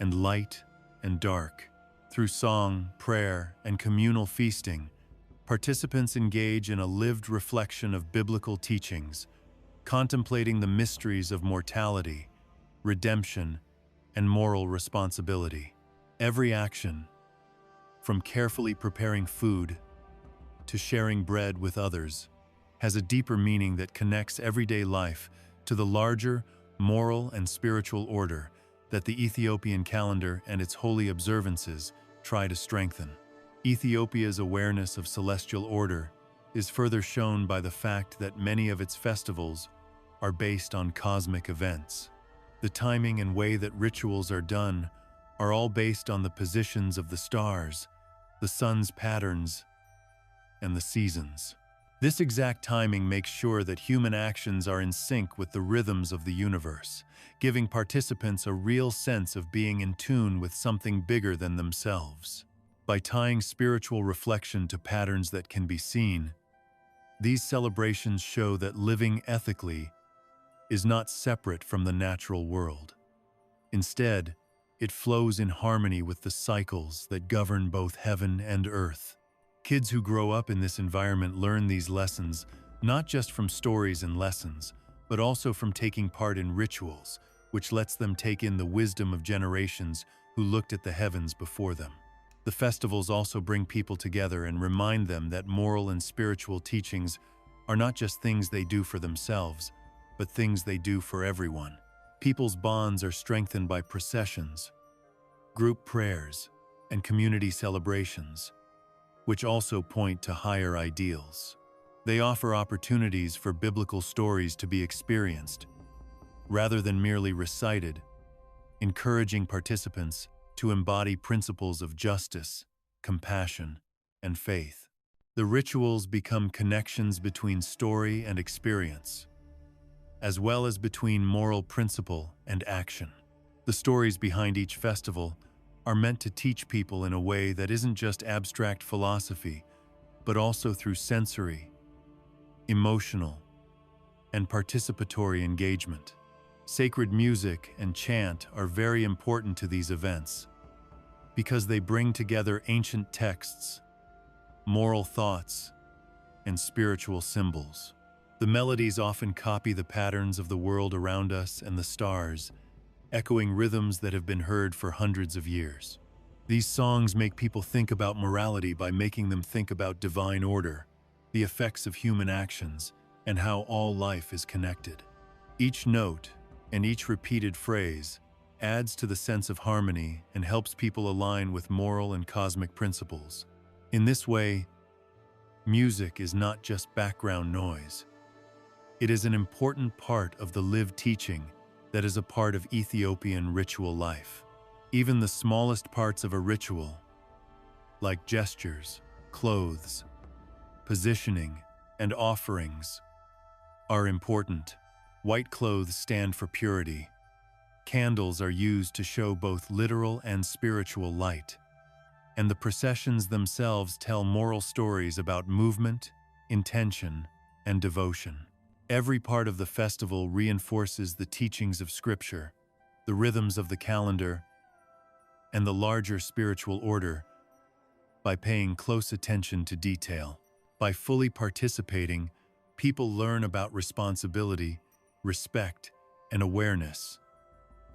and light and dark. Through song, prayer, and communal feasting, participants engage in a lived reflection of biblical teachings, contemplating the mysteries of mortality, redemption, and moral responsibility. Every action, from carefully preparing food to sharing bread with others, has a deeper meaning that connects everyday life to the larger moral and spiritual order that the Ethiopian calendar and its holy observances try to strengthen. Ethiopia's awareness of celestial order is further shown by the fact that many of its festivals are based on cosmic events. The timing and way that rituals are done are all based on the positions of the stars, the sun's patterns, and the seasons. This exact timing makes sure that human actions are in sync with the rhythms of the universe, giving participants a real sense of being in tune with something bigger than themselves. By tying spiritual reflection to patterns that can be seen, these celebrations show that living ethically is not separate from the natural world. Instead, it flows in harmony with the cycles that govern both heaven and earth. Kids who grow up in this environment learn these lessons not just from stories and lessons, but also from taking part in rituals, which lets them take in the wisdom of generations who looked at the heavens before them. The festivals also bring people together and remind them that moral and spiritual teachings are not just things they do for themselves, but things they do for everyone. People's bonds are strengthened by processions, group prayers, and community celebrations, which also point to higher ideals. They offer opportunities for biblical stories to be experienced, rather than merely recited, encouraging participants to embody principles of justice, compassion, and faith. The rituals become connections between story and experience, as well as between moral principle and action. The stories behind each festival are meant to teach people in a way that isn't just abstract philosophy, but also through sensory, emotional, and participatory engagement. Sacred music and chant are very important to these events because they bring together ancient texts, moral thoughts, and spiritual symbols. The melodies often copy the patterns of the world around us and the stars, echoing rhythms that have been heard for hundreds of years. These songs make people think about morality by making them think about divine order, the effects of human actions, and how all life is connected. Each note and each repeated phrase adds to the sense of harmony and helps people align with moral and cosmic principles. In this way, music is not just background noise. It is an important part of the lived teaching that is a part of Ethiopian ritual life. Even the smallest parts of a ritual, like gestures, clothes, positioning, and offerings, are important. White clothes stand for purity. Candles are used to show both literal and spiritual light. And the processions themselves tell moral stories about movement, intention, and devotion. Every part of the festival reinforces the teachings of Scripture, the rhythms of the calendar, and the larger spiritual order by paying close attention to detail. By fully participating, people learn about responsibility, respect, and awareness.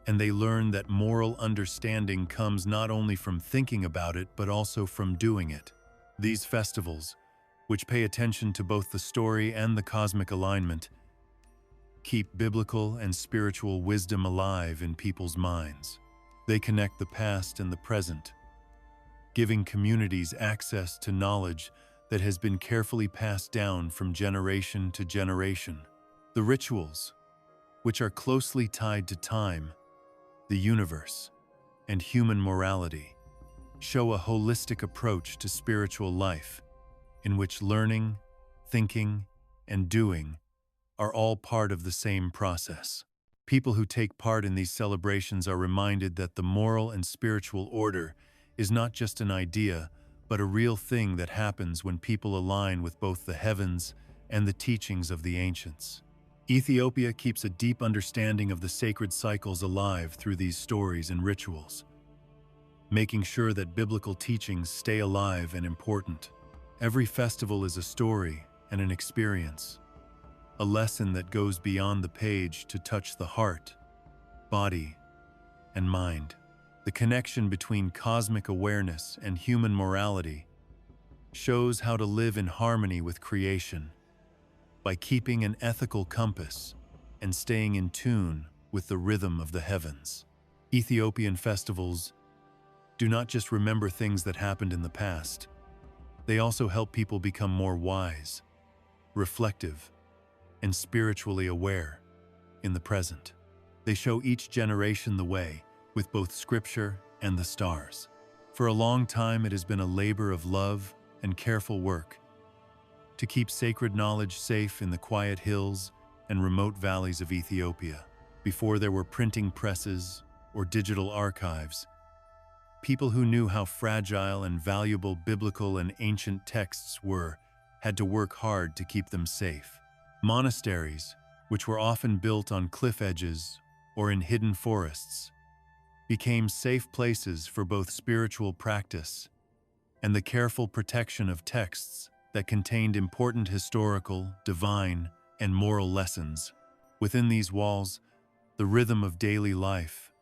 And they learn that moral understanding comes not only from thinking about it, but also from doing it. These festivals, which pay attention to both the story and the cosmic alignment, keep biblical and spiritual wisdom alive in people's minds. They connect the past and the present, giving communities access to knowledge that has been carefully passed down from generation to generation. The rituals, which are closely tied to time, the universe, and human morality, show a holistic approach to spiritual life, in which learning, thinking, and doing are all part of the same process. People who take part in these celebrations are reminded that the moral and spiritual order is not just an idea, but a real thing that happens when people align with both the heavens and the teachings of the ancients. Ethiopia keeps a deep understanding of the sacred cycles alive through these stories and rituals, making sure that biblical teachings stay alive and important. Every festival is a story and an experience, a lesson that goes beyond the page to touch the heart, body, and mind. The connection between cosmic awareness and human morality shows how to live in harmony with creation by keeping an ethical compass and staying in tune with the rhythm of the heavens. Ethiopian festivals do not just remember things that happened in the past, they also help people become more wise, reflective, and spiritually aware in the present. They show each generation the way, with both scripture and the stars. For a long time, it has been a labor of love and careful work to keep sacred knowledge safe in the quiet hills and remote valleys of Ethiopia. Before there were printing presses or digital archives, people who knew how fragile and valuable biblical and ancient texts were had to work hard to keep them safe. Monasteries, which were often built on cliff edges or in hidden forests, became safe places for both spiritual practice and the careful protection of texts that contained important historical, divine, and moral lessons. Within these walls, the rhythm of daily life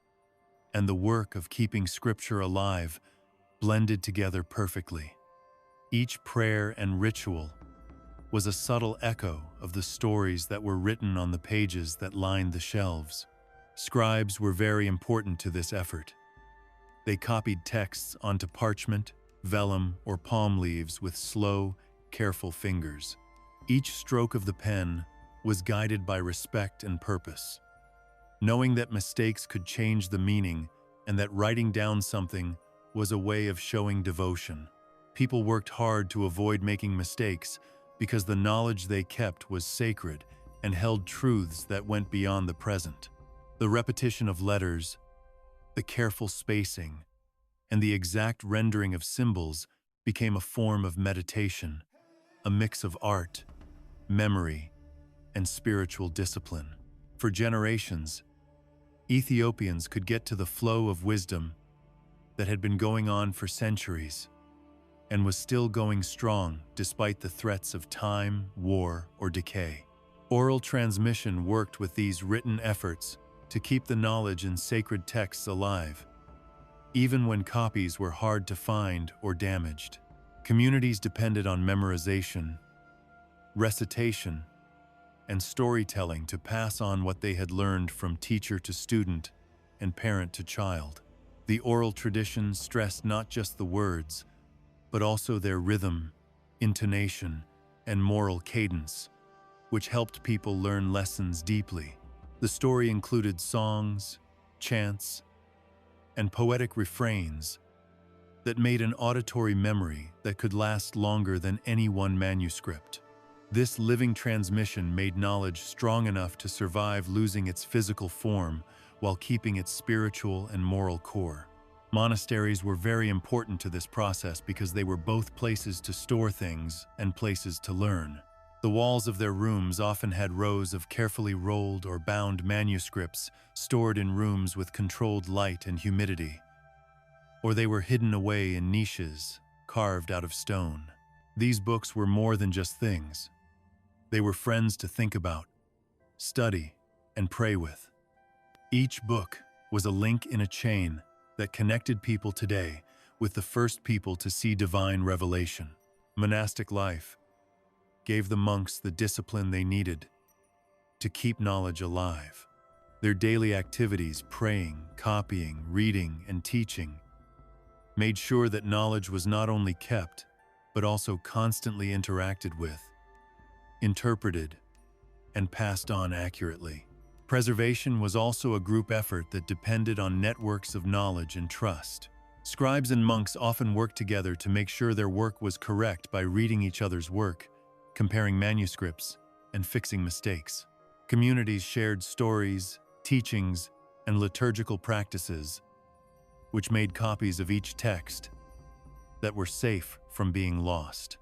and the work of keeping Scripture alive blended together perfectly. Each prayer and ritual was a subtle echo of the stories that were written on the pages that lined the shelves. Scribes were very important to this effort. They copied texts onto parchment, vellum, or palm leaves with slow, careful fingers. Each stroke of the pen was guided by respect and purpose. Knowing that mistakes could change the meaning and that writing down something was a way of showing devotion. People worked hard to avoid making mistakes because the knowledge they kept was sacred and held truths that went beyond the present. The repetition of letters, the careful spacing, and the exact rendering of symbols became a form of meditation, a mix of art, memory, and spiritual discipline. For generations, Ethiopians could get to the flow of wisdom that had been going on for centuries and was still going strong despite the threats of time, war, or decay. Oral transmission worked with these written efforts to keep the knowledge in sacred texts alive, even when copies were hard to find or damaged. Communities depended on memorization, recitation, and storytelling to pass on what they had learned from teacher to student and parent to child. The oral tradition stressed not just the words, but also their rhythm, intonation, and moral cadence, which helped people learn lessons deeply. The story included songs, chants, and poetic refrains that made an auditory memory that could last longer than any one manuscript. This living transmission made knowledge strong enough to survive losing its physical form while keeping its spiritual and moral core. Monasteries were very important to this process because they were both places to store things and places to learn. The walls of their rooms often had rows of carefully rolled or bound manuscripts stored in rooms with controlled light and humidity, or they were hidden away in niches carved out of stone. These books were more than just things. They were friends to think about, study, and pray with. Each book was a link in a chain that connected people today with the first people to see divine revelation. Monastic life gave the monks the discipline they needed to keep knowledge alive. Their daily activities, praying, copying, reading, and teaching, made sure that knowledge was not only kept, but also constantly interacted with, interpreted, and passed on accurately. Preservation was also a group effort that depended on networks of knowledge and trust. Scribes and monks often worked together to make sure their work was correct by reading each other's work, comparing manuscripts, and fixing mistakes. Communities shared stories, teachings, and liturgical practices, which made copies of each text that were safe from being lost.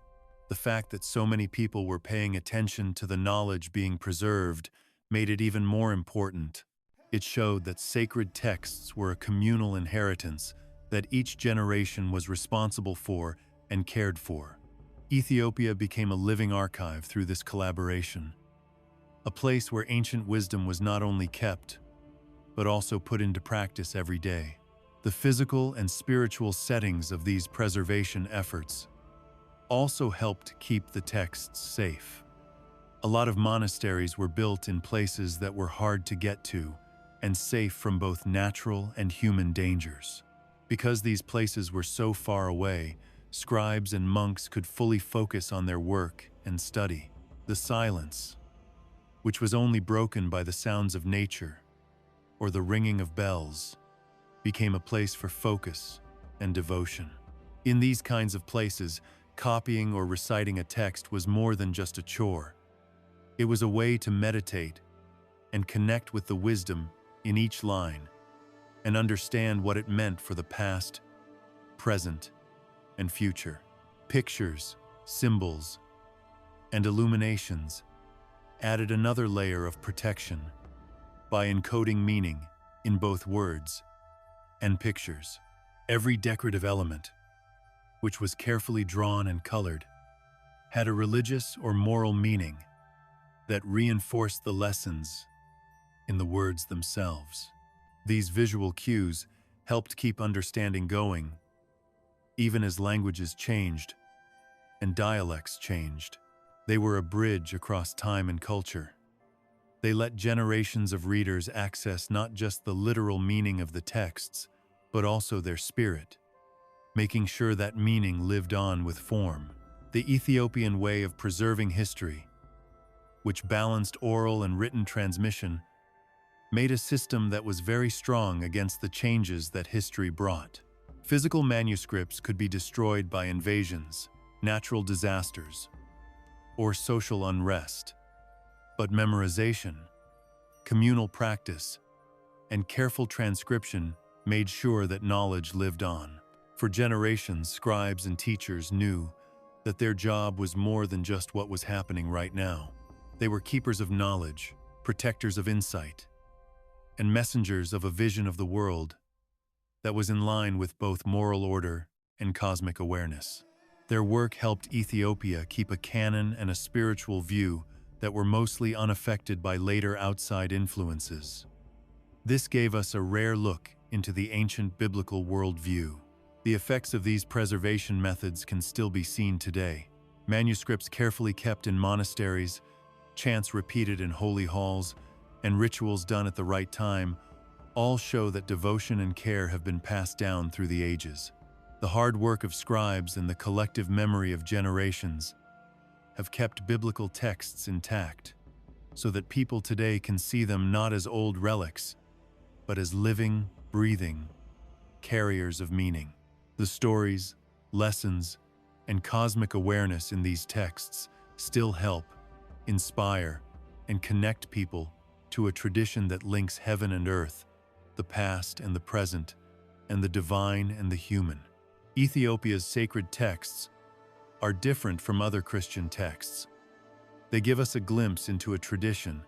The fact that so many people were paying attention to the knowledge being preserved made it even more important. It showed that sacred texts were a communal inheritance that each generation was responsible for and cared for. Ethiopia became a living archive through this collaboration, a place where ancient wisdom was not only kept, but also put into practice every day. The physical and spiritual settings of these preservation efforts also helped keep the texts safe. A lot of monasteries were built in places that were hard to get to and safe from both natural and human dangers. Because these places were so far away, scribes and monks could fully focus on their work and study. The silence, which was only broken by the sounds of nature or the ringing of bells, became a place for focus and devotion. In these kinds of places, copying or reciting a text was more than just a chore. It was a way to meditate and connect with the wisdom in each line and understand what it meant for the past, present, and future. Pictures, symbols, and illuminations added another layer of protection by encoding meaning in both words and pictures. Every decorative element, which was carefully drawn and colored, had a religious or moral meaning that reinforced the lessons in the words themselves. These visual cues helped keep understanding going, even as languages changed and dialects changed. They were a bridge across time and culture. They let generations of readers access not just the literal meaning of the texts, but also their spirit, making sure that meaning lived on with form. The Ethiopian way of preserving history, which balanced oral and written transmission, made a system that was very strong against the changes that history brought. Physical manuscripts could be destroyed by invasions, natural disasters, or social unrest, but memorization, communal practice, and careful transcription made sure that knowledge lived on. For generations, scribes and teachers knew that their job was more than just what was happening right now. They were keepers of knowledge, protectors of insight, and messengers of a vision of the world that was in line with both moral order and cosmic awareness. Their work helped Ethiopia keep a canon and a spiritual view that were mostly unaffected by later outside influences. This gave us a rare look into the ancient biblical worldview. The effects of these preservation methods can still be seen today. Manuscripts carefully kept in monasteries, chants repeated in holy halls, and rituals done at the right time all show that devotion and care have been passed down through the ages. The hard work of scribes and the collective memory of generations have kept biblical texts intact, so that people today can see them not as old relics, but as living, breathing carriers of meaning. The stories, lessons, and cosmic awareness in these texts still help, inspire, and connect people to a tradition that links heaven and earth, the past and the present, and the divine and the human. Ethiopia's sacred texts are different from other Christian texts. They give us a glimpse into a tradition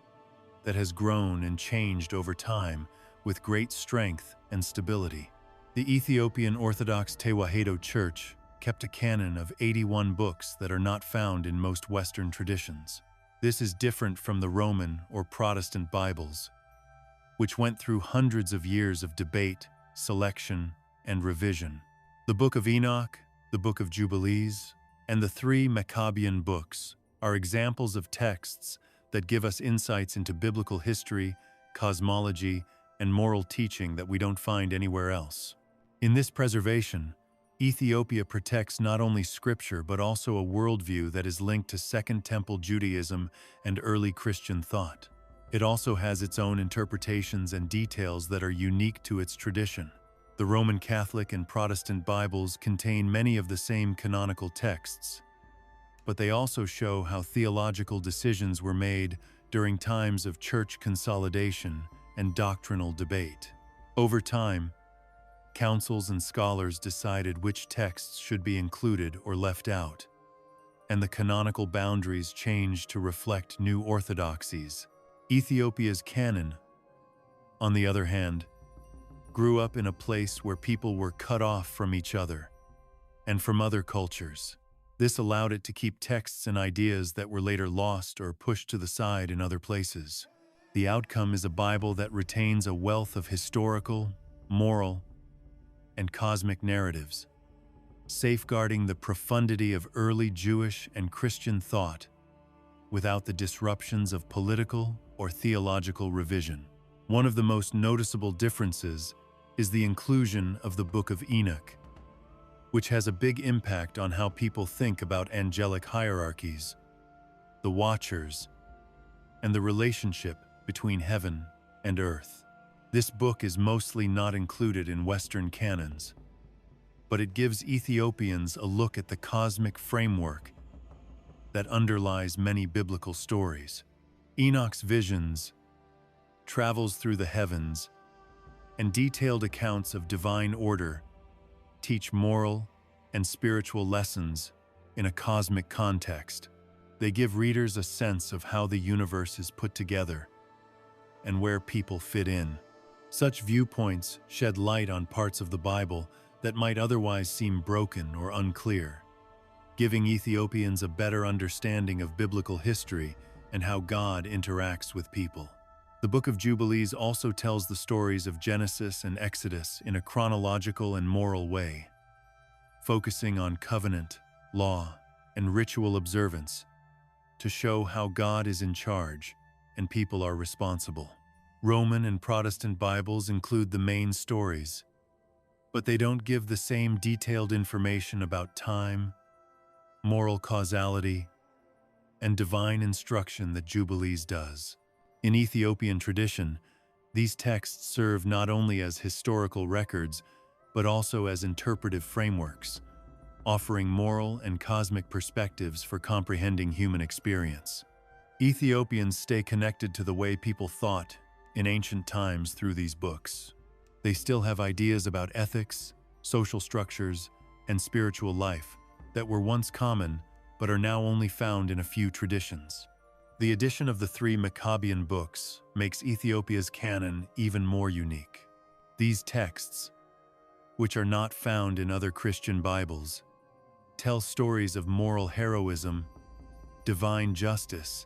that has grown and changed over time with great strength and stability. The Ethiopian Orthodox Church kept a canon of 81 books that are not found in most Western traditions. This is different from the Roman or Protestant Bibles, which went through hundreds of years of debate, selection, and revision. The Book of Enoch, the Book of Jubilees, and the 3 Maccabean books are examples of texts that give us insights into biblical history, cosmology, and moral teaching that we don't find anywhere else. In this preservation, Ethiopia protects not only scripture but also a worldview that is linked to Second Temple Judaism and early Christian thought. It also has its own interpretations and details that are unique to its tradition. The Roman Catholic and Protestant Bibles contain many of the same canonical texts, but they also show how theological decisions were made during times of church consolidation and doctrinal debate. Over time, councils and scholars decided which texts should be included or left out, and the canonical boundaries changed to reflect new orthodoxies. Ethiopia's canon, on the other hand, grew up in a place where people were cut off from each other and from other cultures. This allowed it to keep texts and ideas that were later lost or pushed to the side in other places. The outcome is a Bible that retains a wealth of historical, moral, and cosmic narratives, safeguarding the profundity of early Jewish and Christian thought without the disruptions of political or theological revision. One of the most noticeable differences is the inclusion of the Book of Enoch, which has a big impact on how people think about angelic hierarchies, the Watchers, and the relationship between heaven and earth. This book is mostly not included in Western canons, but it gives Ethiopians a look at the cosmic framework that underlies many biblical stories. Enoch's visions, travels through the heavens, and detailed accounts of divine order teach moral and spiritual lessons in a cosmic context. They give readers a sense of how the universe is put together and where people fit in. Such viewpoints shed light on parts of the Bible that might otherwise seem broken or unclear, giving Ethiopians a better understanding of biblical history and how God interacts with people. The Book of Jubilees also tells the stories of Genesis and Exodus in a chronological and moral way, focusing on covenant, law, and ritual observance to show how God is in charge and people are responsible. Roman and Protestant Bibles include the main stories, but they don't give the same detailed information about time, moral causality, and divine instruction that Jubilees does. In Ethiopian tradition, these texts serve not only as historical records, but also as interpretive frameworks, offering moral and cosmic perspectives for comprehending human experience. Ethiopians stay connected to the way people thought in ancient times through these books. They still have ideas about ethics, social structures, and spiritual life that were once common but are now only found in a few traditions. The addition of the 3 Maccabean books makes Ethiopia's canon even more unique. These texts, which are not found in other Christian Bibles, tell stories of moral heroism, divine justice,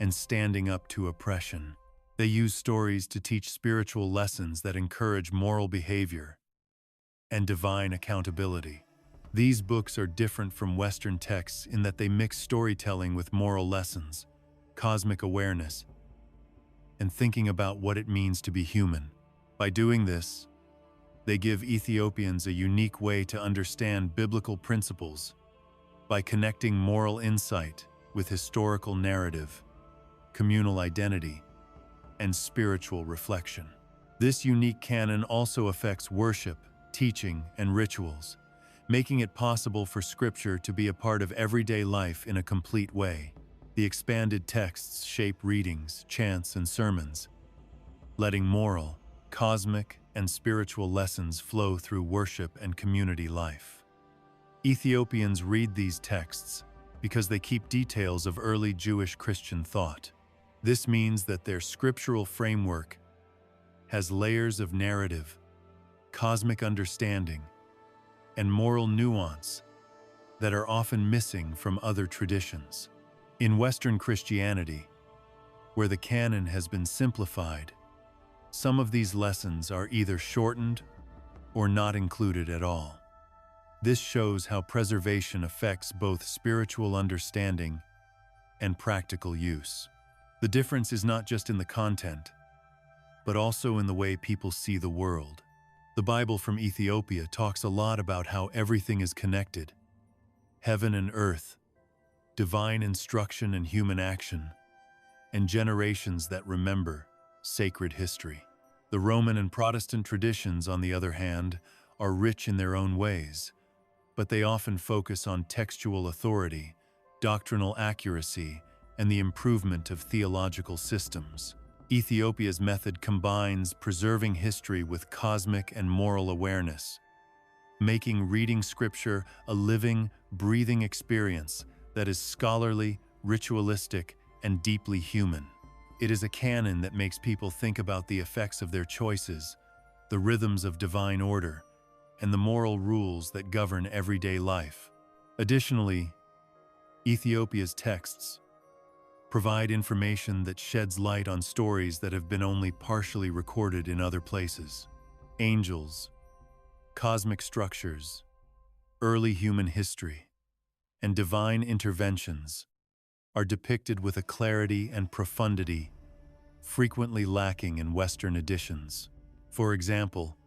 and standing up to oppression. They use stories to teach spiritual lessons that encourage moral behavior and divine accountability. These books are different from Western texts in that they mix storytelling with moral lessons, cosmic awareness, and thinking about what it means to be human. By doing this, they give Ethiopians a unique way to understand biblical principles by connecting moral insight with historical narrative, communal identity, and spiritual reflection. This unique canon also affects worship, teaching, and rituals, making it possible for Scripture to be a part of everyday life in a complete way. The expanded texts shape readings, chants, and sermons, letting moral, cosmic, and spiritual lessons flow through worship and community life. Ethiopians read these texts because they keep details of early Jewish Christian thought. This means that their scriptural framework has layers of narrative, cosmic understanding, and moral nuance that are often missing from other traditions. In Western Christianity, where the canon has been simplified, some of these lessons are either shortened or not included at all. This shows how preservation affects both spiritual understanding and practical use. The difference is not just in the content, but also in the way people see the world. The Bible from Ethiopia talks a lot about how everything is connected: heaven and earth, divine instruction and human action, and generations that remember sacred history. The Roman and Protestant traditions, on the other hand, are rich in their own ways, but they often focus on textual authority, doctrinal accuracy, and the improvement of theological systems. Ethiopia's method combines preserving history with cosmic and moral awareness, making reading Scripture a living, breathing experience that is scholarly, ritualistic, and deeply human. It is a canon that makes people think about the effects of their choices, the rhythms of divine order, and the moral rules that govern everyday life. Additionally, Ethiopia's texts provide information that sheds light on stories that have been only partially recorded in other places. Angels, cosmic structures, early human history, and divine interventions are depicted with a clarity and profundity frequently lacking in Western editions. For example,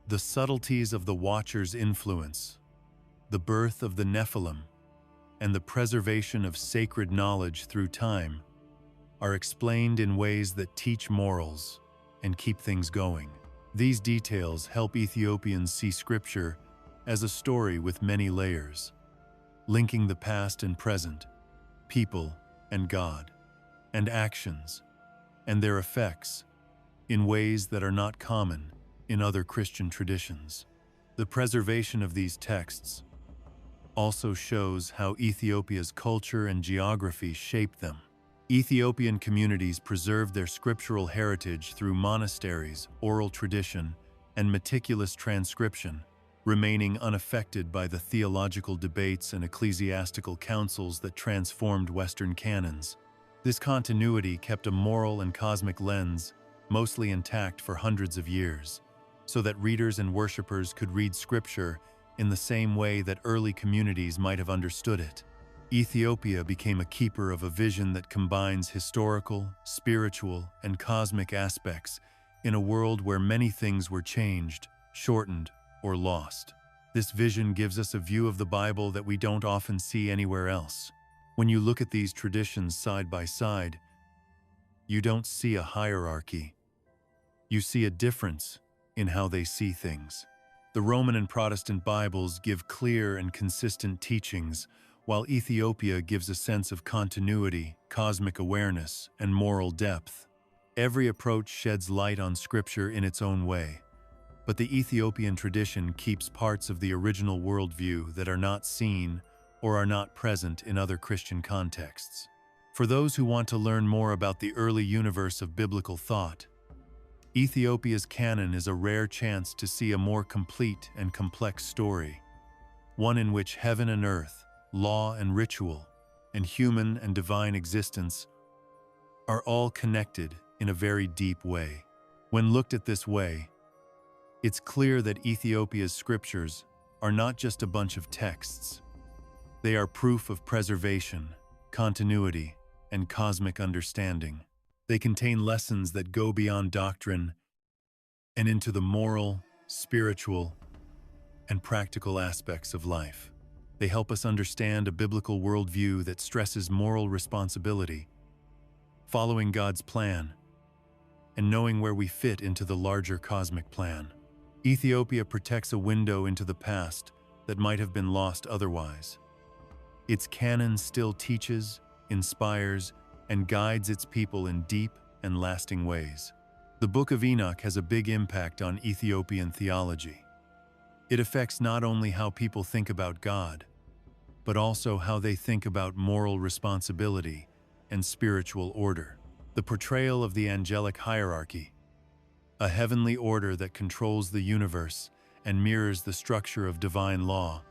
the subtleties of the Watcher's influence, the birth of the Nephilim, and the preservation of sacred knowledge through time are explained in ways that teach morals, and keep things going. These details help Ethiopians see Scripture as a story with many layers, linking the past and present, people and God, and actions and their effects in ways that are not common in other Christian traditions. The preservation of these texts also shows how Ethiopia's culture and geography shaped them. Ethiopian communities preserved their scriptural heritage through monasteries, oral tradition, and meticulous transcription, remaining unaffected by the theological debates and ecclesiastical councils that transformed Western canons. This continuity kept a moral and cosmic lens mostly intact for hundreds of years, so that readers and worshippers could read Scripture in the same way that early communities might have understood it. Ethiopia became a keeper of a vision that combines historical, spiritual, and cosmic aspects in a world where many things were changed, shortened, or lost. This vision gives us a view of the Bible that we don't often see anywhere else. When you look at these traditions side by side, you don't see a hierarchy. You see a difference in how they see things. The Roman and Protestant Bibles give clear and consistent teachings, while Ethiopia gives a sense of continuity, cosmic awareness, and moral depth. Every approach sheds light on Scripture in its own way, but the Ethiopian tradition keeps parts of the original worldview that are not seen or are not present in other Christian contexts. For those who want to learn more about the early universe of biblical thought, Ethiopia's canon is a rare chance to see a more complete and complex story, one in which heaven and earth, law and ritual, and human and divine existence are all connected in a very deep way. When looked at this way, it's clear that Ethiopia's scriptures are not just a bunch of texts. They are proof of preservation, continuity, and cosmic understanding. They contain lessons that go beyond doctrine and into the moral, spiritual, and practical aspects of life. They help us understand a biblical worldview that stresses moral responsibility, following God's plan, and knowing where we fit into the larger cosmic plan. Ethiopia protects a window into the past that might have been lost otherwise. Its canon still teaches, inspires, and guides its people in deep and lasting ways. The Book of Enoch has a big impact on Ethiopian theology. It affects not only how people think about God, but also how they think about moral responsibility and spiritual order. The portrayal of the angelic hierarchy, a heavenly order that controls the universe and mirrors the structure of divine law,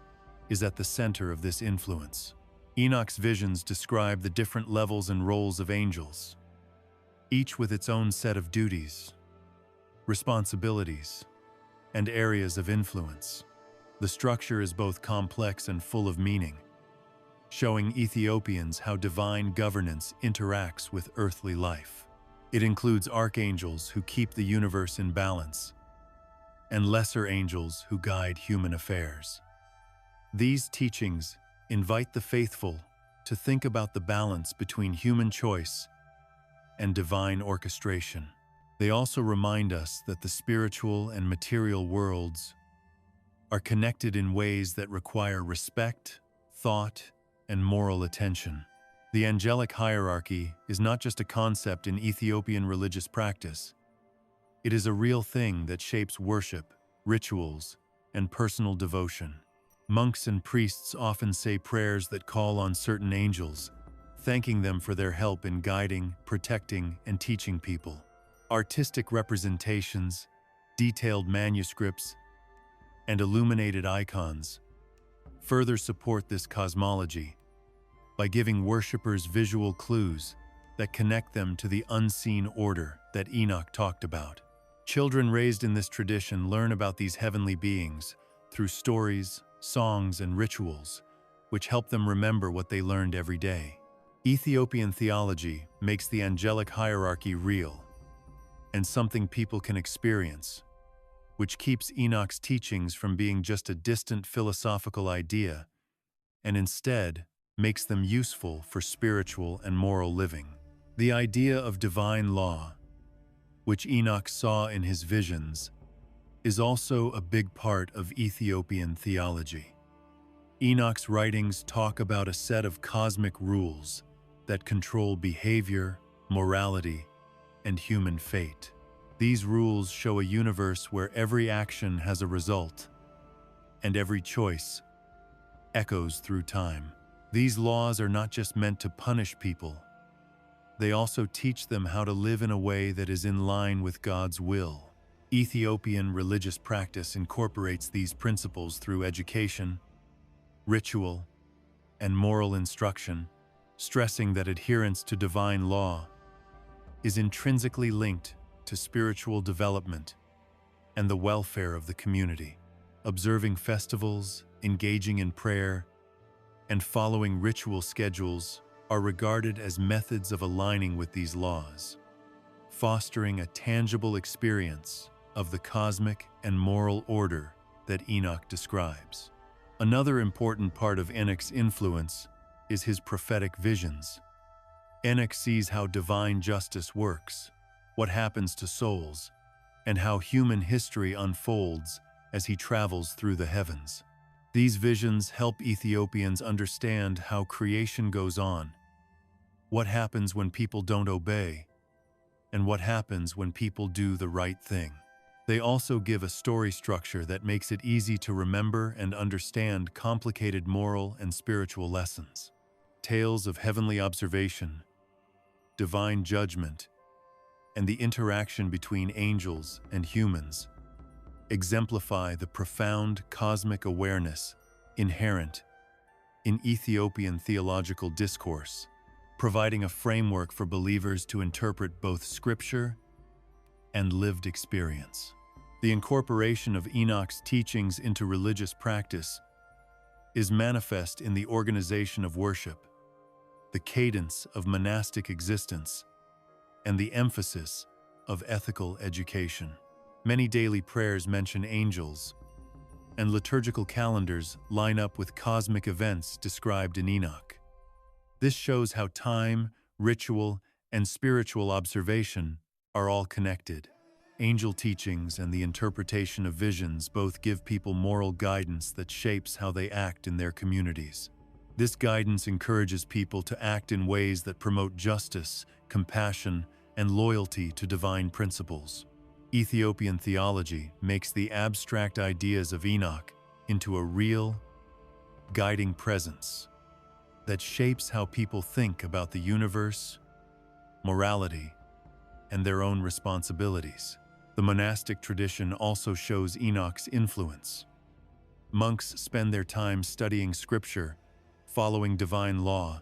is at the center of this influence. Enoch's visions describe the different levels and roles of angels, each with its own set of duties, responsibilities, and areas of influence. The structure is both complex and full of meaning, showing Ethiopians how divine governance interacts with earthly life. It includes archangels who keep the universe in balance, and lesser angels who guide human affairs. These teachings invite the faithful to think about the balance between human choice and divine orchestration. They also remind us that the spiritual and material worlds are connected in ways that require respect, thought, and moral attention. The angelic hierarchy is not just a concept in Ethiopian religious practice. It is a real thing that shapes worship, rituals, and personal devotion. Monks and priests often say prayers that call on certain angels, thanking them for their help in guiding, protecting, and teaching people. Artistic representations, detailed manuscripts, and illuminated icons further support this cosmology by giving worshippers visual clues that connect them to the unseen order that Enoch talked about. Children raised in this tradition learn about these heavenly beings through stories, songs, and rituals, which help them remember what they learned every day. Ethiopian theology makes the angelic hierarchy real and something people can experience, which keeps Enoch's teachings from being just a distant philosophical idea and instead makes them useful for spiritual and moral living. The idea of divine law, which Enoch saw in his visions, is also a big part of Ethiopian theology. Enoch's writings talk about a set of cosmic rules that control behavior, morality, and human fate. These rules show a universe where every action has a result, and every choice echoes through time. These laws are not just meant to punish people, they also teach them how to live in a way that is in line with God's will. Ethiopian religious practice incorporates these principles through education, ritual, and moral instruction, stressing that adherence to divine law is intrinsically linked to spiritual development and the welfare of the community. Observing festivals, engaging in prayer, and following ritual schedules are regarded as methods of aligning with these laws, fostering a tangible experience of the cosmic and moral order that Enoch describes. Another important part of Enoch's influence is his prophetic visions. Enoch sees how divine justice works, what happens to souls, and how human history unfolds as he travels through the heavens. These visions help Ethiopians understand how creation goes on, what happens when people don't obey, and what happens when people do the right thing. They also give a story structure that makes it easy to remember and understand complicated moral and spiritual lessons. Tales of heavenly observation, divine judgment, and the interaction between angels and humans exemplify the profound cosmic awareness inherent in Ethiopian theological discourse, providing a framework for believers to interpret both scripture and lived experience. The incorporation of Enoch's teachings into religious practice is manifest in the organization of worship, the cadence of monastic existence, and the emphasis of ethical education. Many daily prayers mention angels, and liturgical calendars line up with cosmic events described in Enoch. This shows how time, ritual, and spiritual observation are all connected. Angel teachings and the interpretation of visions both give people moral guidance that shapes how they act in their communities. This guidance encourages people to act in ways that promote justice, compassion, and loyalty to divine principles. Ethiopian theology makes the abstract ideas of Enoch into a real, guiding presence that shapes how people think about the universe, morality, and their own responsibilities. The monastic tradition also shows Enoch's influence. Monks spend their time studying scripture, following divine law,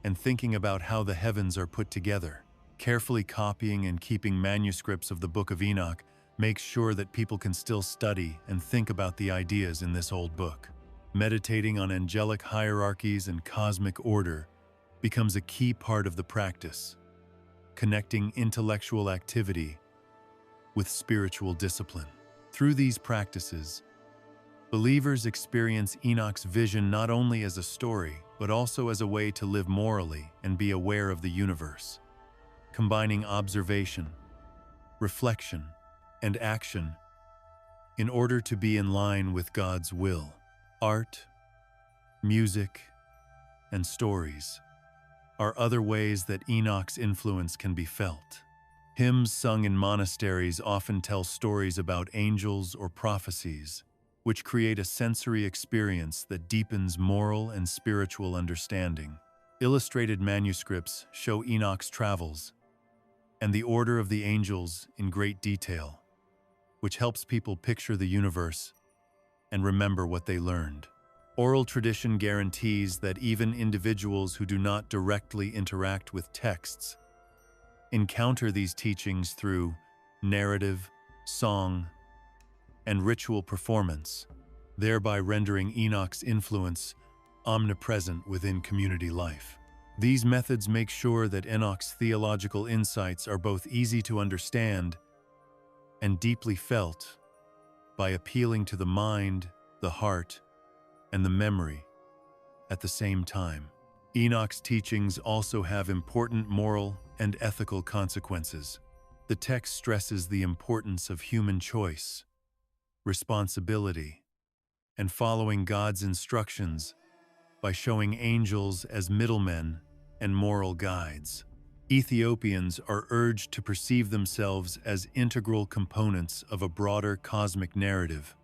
and thinking about how the heavens are put together. Carefully copying and keeping manuscripts of the Book of Enoch makes sure that people can still study and think about the ideas in this old book. Meditating on angelic hierarchies and cosmic order becomes a key part of the practice, connecting intellectual activity with spiritual discipline. Through these practices, believers experience Enoch's vision not only as a story, but also as a way to live morally and be aware of the universe. Combining observation, reflection, and action in order to be in line with God's will. Art, music, and stories are other ways that Enoch's influence can be felt. Hymns sung in monasteries often tell stories about angels or prophecies, which create a sensory experience that deepens moral and spiritual understanding. Illustrated manuscripts show Enoch's travels and the order of the angels in great detail, which helps people picture the universe and remember what they learned. Oral tradition guarantees that even individuals who do not directly interact with texts encounter these teachings through narrative, song, and ritual performance, thereby rendering Enoch's influence omnipresent within community life. These methods make sure that Enoch's theological insights are both easy to understand and deeply felt by appealing to the mind, the heart, and the memory at the same time. Enoch's teachings also have important moral and ethical consequences. The text stresses the importance of human choice, responsibility, and following God's instructions by showing angels as middlemen and moral guides. Ethiopians are urged to perceive themselves as integral components of a broader cosmic narrative,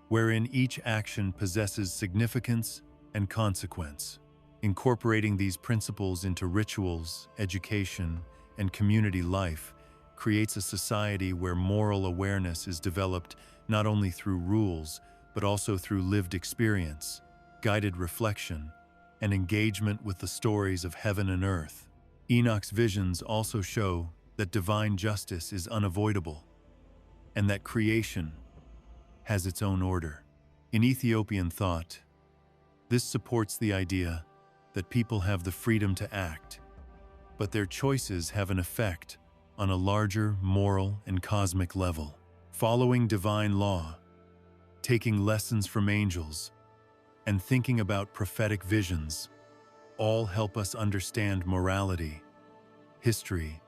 wherein each action possesses significance and consequence. Incorporating these principles into rituals, education, and community life creates a society where moral awareness is developed not only through rules, but also through lived experience, guided reflection, and engagement with the stories of heaven and earth. Enoch's visions also show that divine justice is unavoidable, and that creation has its own order. In Ethiopian thought, this supports the idea that people have the freedom to act, but their choices have an effect on a larger moral and cosmic level. Following divine law, taking lessons from angels, and thinking about prophetic visions all help us understand morality, history,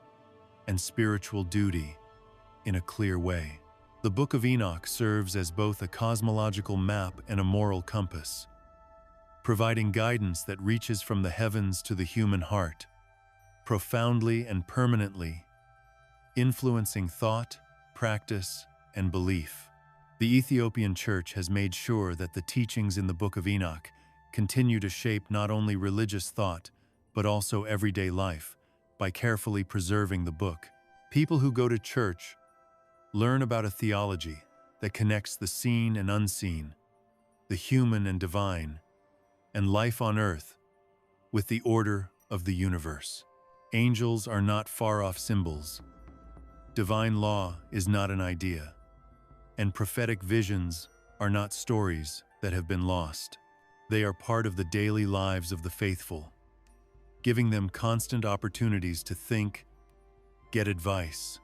and spiritual duty in a clear way. The Book of Enoch serves as both a cosmological map and a moral compass, providing guidance that reaches from the heavens to the human heart, profoundly and permanently influencing thought, practice, and belief. The Ethiopian Church has made sure that the teachings in the Book of Enoch continue to shape not only religious thought, but also everyday life by carefully preserving the book. People who go to church learn about a theology that connects the seen and unseen, the human and divine, and life on earth with the order of the universe. Angels are not far-off symbols. Divine law is not an idea, and prophetic visions are not stories that have been lost. They are part of the daily lives of the faithful, giving them constant opportunities to think, get advice,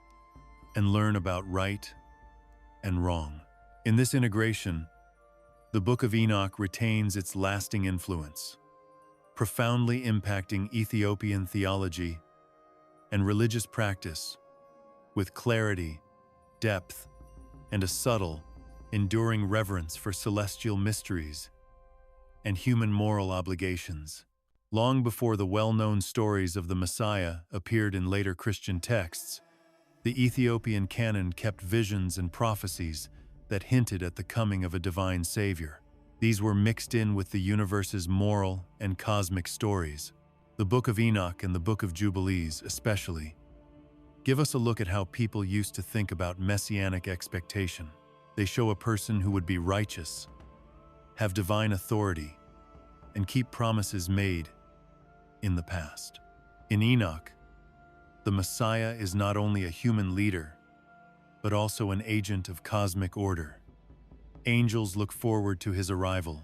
and learn about right and wrong. In this integration, the Book of Enoch retains its lasting influence, profoundly impacting Ethiopian theology and religious practice with clarity, depth, and a subtle, enduring reverence for celestial mysteries and human moral obligations. Long before the well-known stories of the Messiah appeared in later Christian texts, the Ethiopian canon kept visions and prophecies that hinted at the coming of a divine savior. These were mixed in with the universe's moral and cosmic stories. The Book of Enoch and the Book of Jubilees, especially, give us a look at how people used to think about messianic expectation. They show a person who would be righteous, have divine authority, and keep promises made in the past. In Enoch, the Messiah is not only a human leader, but also an agent of cosmic order. Angels look forward to his arrival,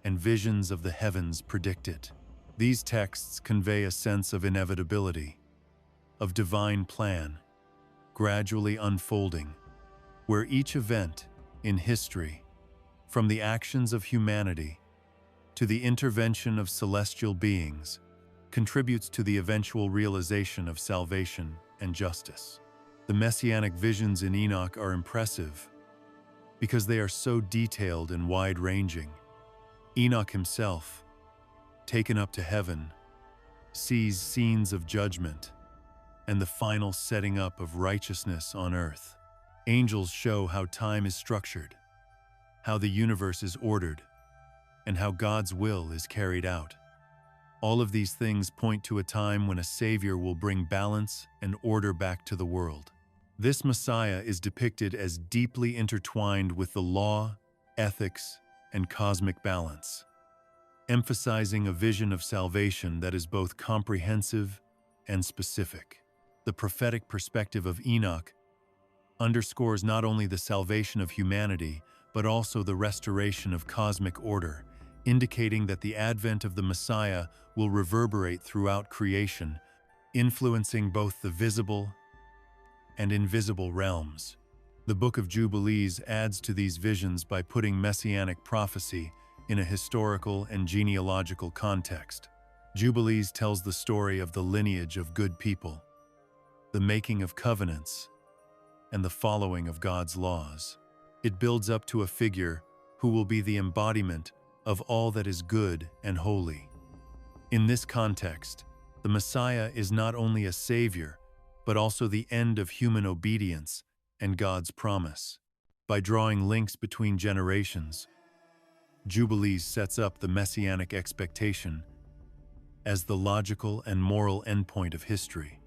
and visions of the heavens predict it. These texts convey a sense of inevitability, of divine plan, gradually unfolding, where each event in history, from the actions of humanity to the intervention of celestial beings, contributes to the eventual realization of salvation and justice. The messianic visions in Enoch are impressive because they are so detailed and wide-ranging. Enoch himself, taken up to heaven, sees scenes of judgment and the final setting up of righteousness on earth. Angels show how time is structured, how the universe is ordered, and how God's will is carried out. All of these things point to a time when a Savior will bring balance and order back to the world. This Messiah is depicted as deeply intertwined with the law, ethics, and cosmic balance, emphasizing a vision of salvation that is both comprehensive and specific. The prophetic perspective of Enoch underscores not only the salvation of humanity, but also the restoration of cosmic order, indicating that the advent of the Messiah will reverberate throughout creation, influencing both the visible and invisible realms. The Book of Jubilees adds to these visions by putting messianic prophecy in a historical and genealogical context. Jubilees tells the story of the lineage of good people, the making of covenants, and the following of God's laws. It builds up to a figure who will be the embodiment of all that is good and holy. In this context, the Messiah is not only a savior, but also the end of human obedience and God's promise. By drawing links between generations, Jubilees sets up the messianic expectation as the logical and moral endpoint of history,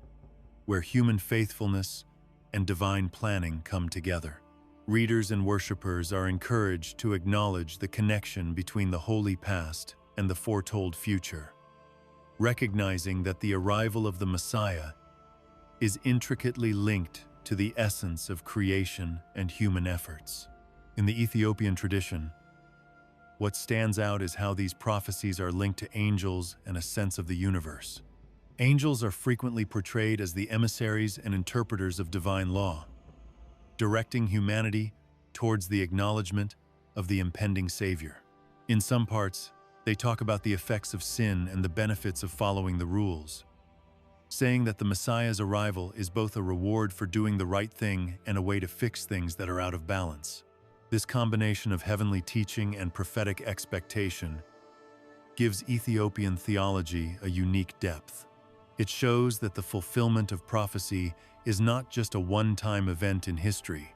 where human faithfulness and divine planning come together. Readers and worshipers are encouraged to acknowledge the connection between the holy past and the foretold future, recognizing that the arrival of the Messiah is intricately linked to the essence of creation and human efforts. In the Ethiopian tradition, what stands out is how these prophecies are linked to angels and a sense of the universe. Angels are frequently portrayed as the emissaries and interpreters of divine law, directing humanity towards the acknowledgement of the impending Savior. In some parts, they talk about the effects of sin and the benefits of following the rules, saying that the Messiah's arrival is both a reward for doing the right thing and a way to fix things that are out of balance. This combination of heavenly teaching and prophetic expectation gives Ethiopian theology a unique depth. It shows that the fulfillment of prophecy is not just a one-time event in history,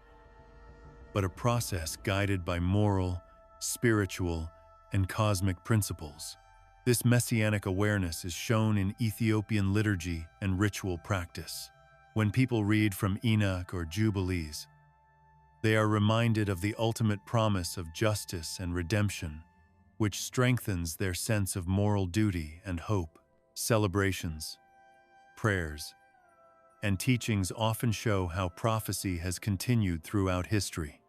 but a process guided by moral, spiritual, and cosmic principles. This messianic awareness is shown in Ethiopian liturgy and ritual practice. When people read from Enoch or Jubilees, they are reminded of the ultimate promise of justice and redemption, which strengthens their sense of moral duty and hope. Celebrations, prayers, and teachings often show how prophecy has continued throughout history,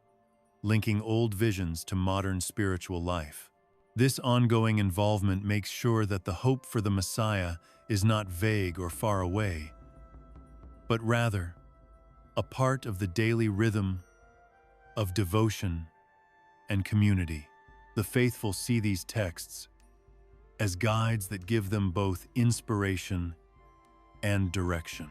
linking old visions to modern spiritual life. This ongoing involvement makes sure that the hope for the Messiah is not vague or far away, but rather a part of the daily rhythm of devotion and community. The faithful see these texts as guides that give them both inspiration and direction.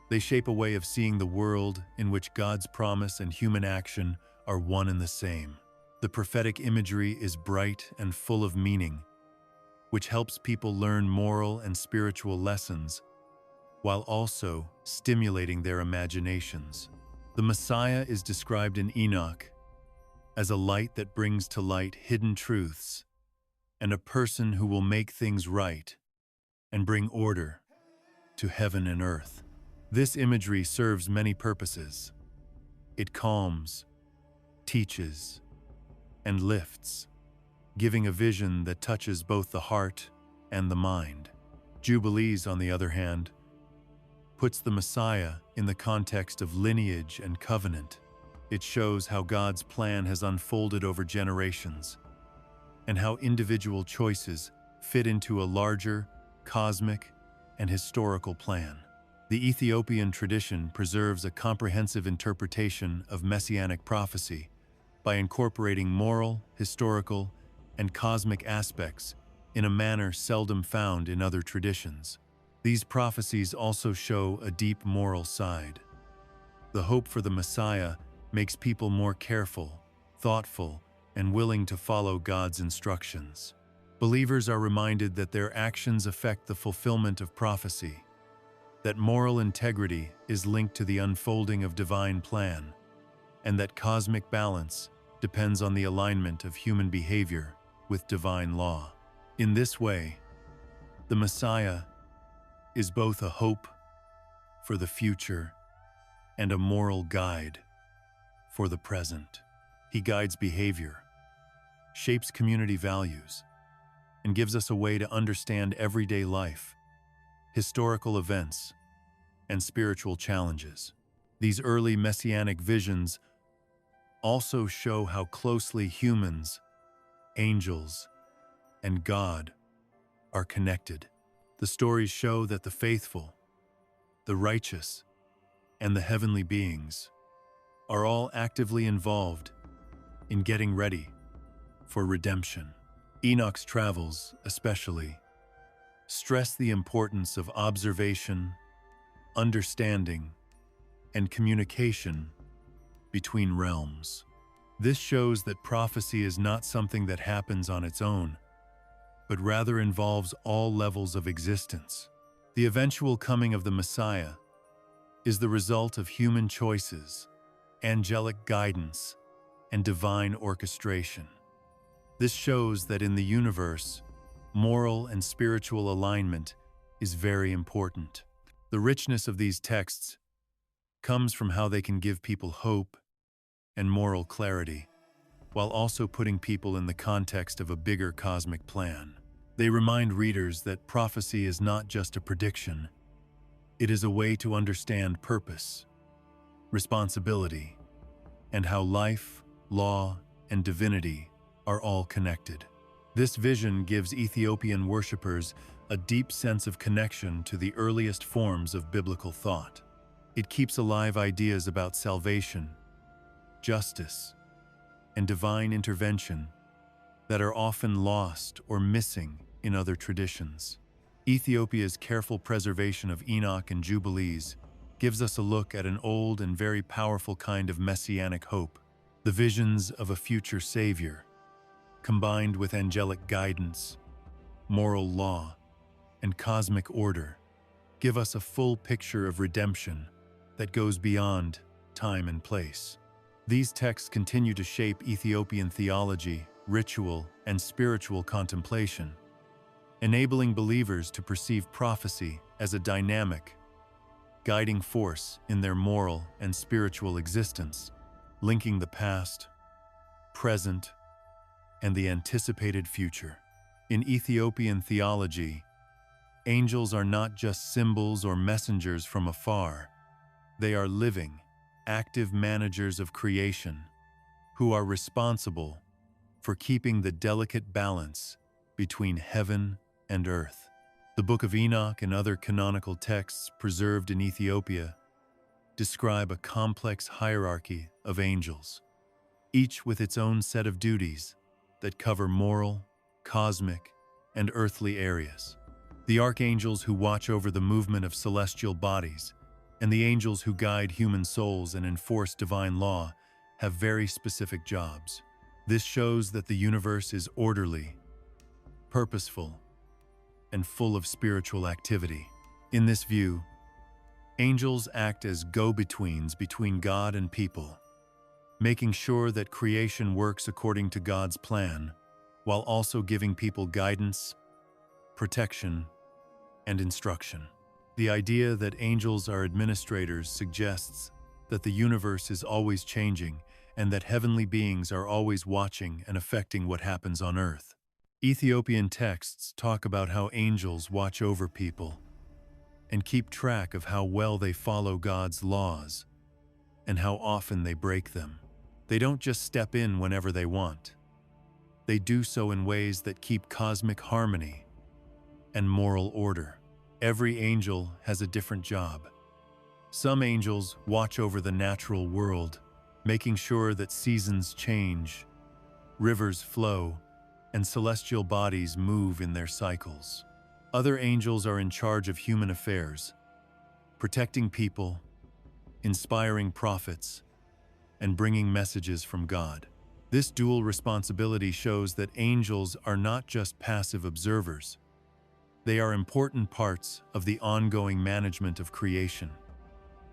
They shape a way of seeing the world in which God's promise and human action are one and the same. The prophetic imagery is bright and full of meaning, which helps people learn moral and spiritual lessons while also stimulating their imaginations. The Messiah is described in Enoch as a light that brings to light hidden truths and a person who will make things right and bring order to heaven and earth. This imagery serves many purposes. It calms, teaches, and lifts, giving a vision that touches both the heart and the mind. Jubilees, on the other hand, puts the Messiah in the context of lineage and covenant. It shows how God's plan has unfolded over generations and how individual choices fit into a larger, cosmic, and historical plan. The Ethiopian tradition preserves a comprehensive interpretation of messianic prophecy by incorporating moral, historical, and cosmic aspects in a manner seldom found in other traditions. These prophecies also show a deep moral side. The hope for the Messiah makes people more careful, thoughtful, and willing to follow God's instructions. Believers are reminded that their actions affect the fulfillment of prophecy, that moral integrity is linked to the unfolding of divine plan, and that cosmic balance depends on the alignment of human behavior with divine law. In this way, the Messiah is both a hope for the future and a moral guide for the present. He guides behavior, shapes community values, and gives us a way to understand everyday life, historical events, and spiritual challenges. These early messianic visions also show how closely humans, angels, and God are connected. The stories show that the faithful, the righteous, and the heavenly beings are all actively involved in getting ready for redemption. Enoch's travels, especially, stress the importance of observation understanding, and communication between realms. This shows that prophecy is not something that happens on its own, but rather involves all levels of existence. The eventual coming of the Messiah is the result of human choices, angelic guidance, and divine orchestration. This shows that in the universe, moral and spiritual alignment is very important. The richness of these texts comes from how they can give people hope and moral clarity, while also putting people in the context of a bigger cosmic plan. They remind readers that prophecy is not just a prediction. It is a way to understand purpose, responsibility, and how life, law, and divinity are all connected. This vision gives Ethiopian worshippers a deep sense of connection to the earliest forms of biblical thought. It keeps alive ideas about salvation, justice, and divine intervention that are often lost or missing in other traditions. Ethiopia's careful preservation of Enoch and Jubilees gives us a look at an old and very powerful kind of messianic hope. The visions of a future savior, combined with angelic guidance, moral law, and cosmic order, give us a full picture of redemption that goes beyond time and place. These texts continue to shape Ethiopian theology, ritual, and spiritual contemplation, enabling believers to perceive prophecy as a dynamic, guiding force in their moral and spiritual existence, linking the past, present, and the anticipated future. In Ethiopian theology, angels are not just symbols or messengers from afar. They are living, active managers of creation who are responsible for keeping the delicate balance between heaven and earth. The Book of Enoch and other canonical texts preserved in Ethiopia describe a complex hierarchy of angels, each with its own set of duties that cover moral, cosmic, and earthly areas. The archangels who watch over the movement of celestial bodies and the angels who guide human souls and enforce divine law have very specific jobs. This shows that the universe is orderly, purposeful, and full of spiritual activity. In this view, angels act as go-betweens between God and people, making sure that creation works according to God's plan, while also giving people guidance, protection, and instruction. The idea that angels are administrators suggests that the universe is always changing and that heavenly beings are always watching and affecting what happens on earth. Ethiopian texts talk about how angels watch over people and keep track of how well they follow God's laws and how often they break them. They don't just step in whenever they want. They do so in ways that keep cosmic harmony and moral order. Every angel has a different job. Some angels watch over the natural world, making sure that seasons change, rivers flow, and celestial bodies move in their cycles. Other angels are in charge of human affairs, protecting people, inspiring prophets, and bringing messages from God. This dual responsibility shows that angels are not just passive observers. They are important parts of the ongoing management of creation,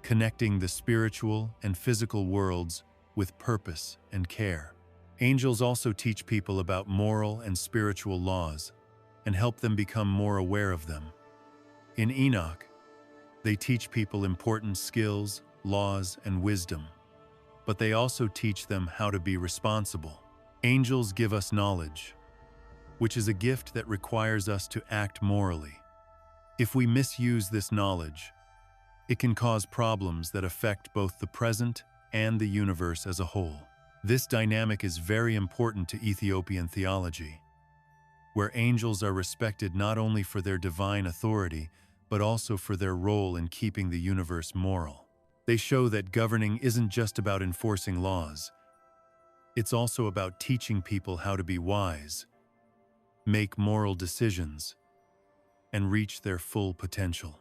connecting the spiritual and physical worlds with purpose and care. Angels also teach people about moral and spiritual laws and help them become more aware of them. In Enoch, they teach people important skills, laws, and wisdom, but they also teach them how to be responsible. Angels give us knowledge, which is a gift that requires us to act morally. If we misuse this knowledge, it can cause problems that affect both the present and the universe as a whole. This dynamic is very important to Ethiopian theology, where angels are respected not only for their divine authority, but also for their role in keeping the universe moral. They show that governing isn't just about enforcing laws. It's also about teaching people how to be wise, make moral decisions, and reach their full potential.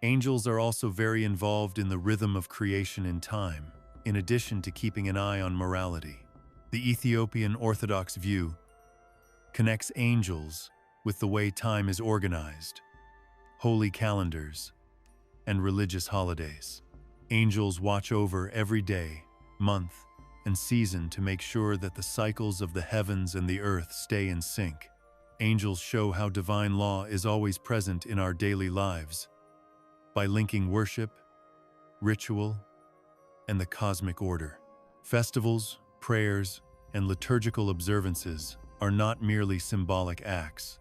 Angels are also very involved in the rhythm of creation in time, in addition to keeping an eye on morality. The Ethiopian Orthodox view connects angels with the way time is organized, holy calendars, and religious holidays. Angels watch over every day, month, and season to make sure that the cycles of the heavens and the earth stay in sync. Angels show how divine law is always present in our daily lives by linking worship, ritual, and the cosmic order. Festivals, prayers, and liturgical observances are not merely symbolic acts.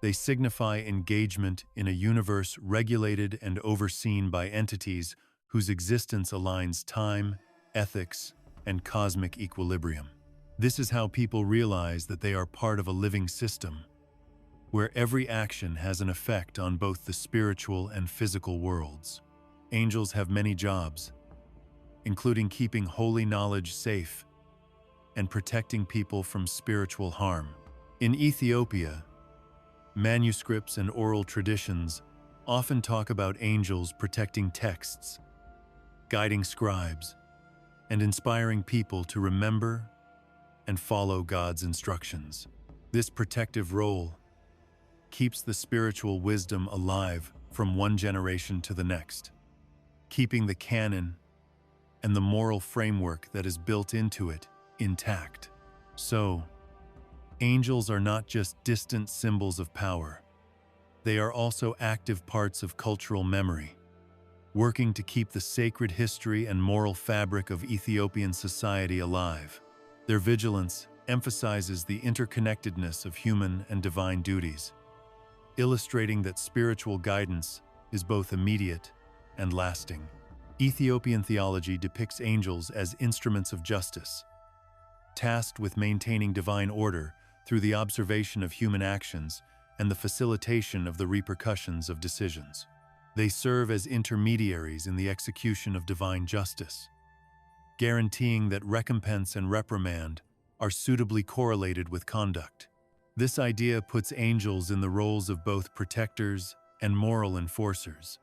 They signify engagement in a universe regulated and overseen by entities whose existence aligns time, ethics, and cosmic equilibrium. This is how people realize that they are part of a living system, where every action has an effect on both the spiritual and physical worlds. Angels have many jobs, including keeping holy knowledge safe and protecting people from spiritual harm. In Ethiopia, manuscripts and oral traditions often talk about angels protecting texts, guiding scribes, and inspiring people to remember and follow God's instructions. This protective role keeps the spiritual wisdom alive from one generation to the next, keeping the canon and the moral framework that is built into it intact. So, angels are not just distant symbols of power. They are also active parts of cultural memory, working to keep the sacred history and moral fabric of Ethiopian society alive. Their vigilance emphasizes the interconnectedness of human and divine duties, illustrating that spiritual guidance is both immediate and lasting. Ethiopian theology depicts angels as instruments of justice, tasked with maintaining divine order through the observation of human actions and the facilitation of the repercussions of decisions. They serve as intermediaries in the execution of divine justice, guaranteeing that recompense and reprimand are suitably correlated with conduct. This idea puts angels in the roles of both protectors and moral enforcers,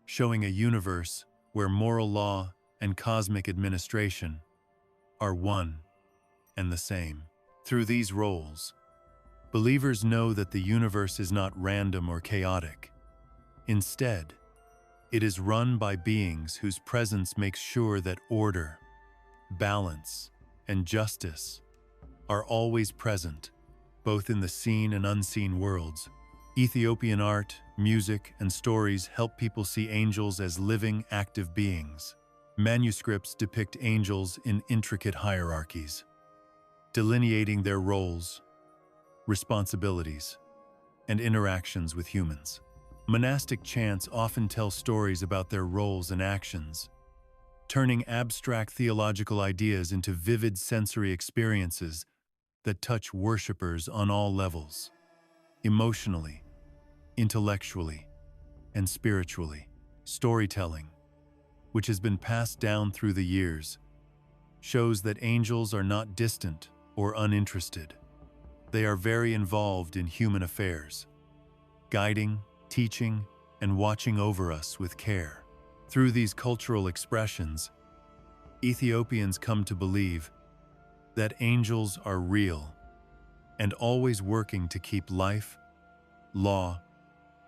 showing a universe where moral law and cosmic administration are one and the same. Through these roles, believers know that the universe is not random or chaotic. Instead, it is run by beings whose presence makes sure that order, balance, and justice are always present, both in the seen and unseen worlds. Ethiopian art, music, and stories help people see angels as living, active beings. Manuscripts depict angels in intricate hierarchies, delineating their roles, responsibilities, and interactions with humans. Monastic chants often tell stories about their roles and actions, turning abstract theological ideas into vivid sensory experiences that touch worshippers on all levels, emotionally, intellectually, and spiritually. Storytelling, which has been passed down through the years, shows that angels are not distant or uninterested. They are very involved in human affairs, guiding, teaching, and watching over us with care. Through these cultural expressions, Ethiopians come to believe that angels are real and always working to keep life, law,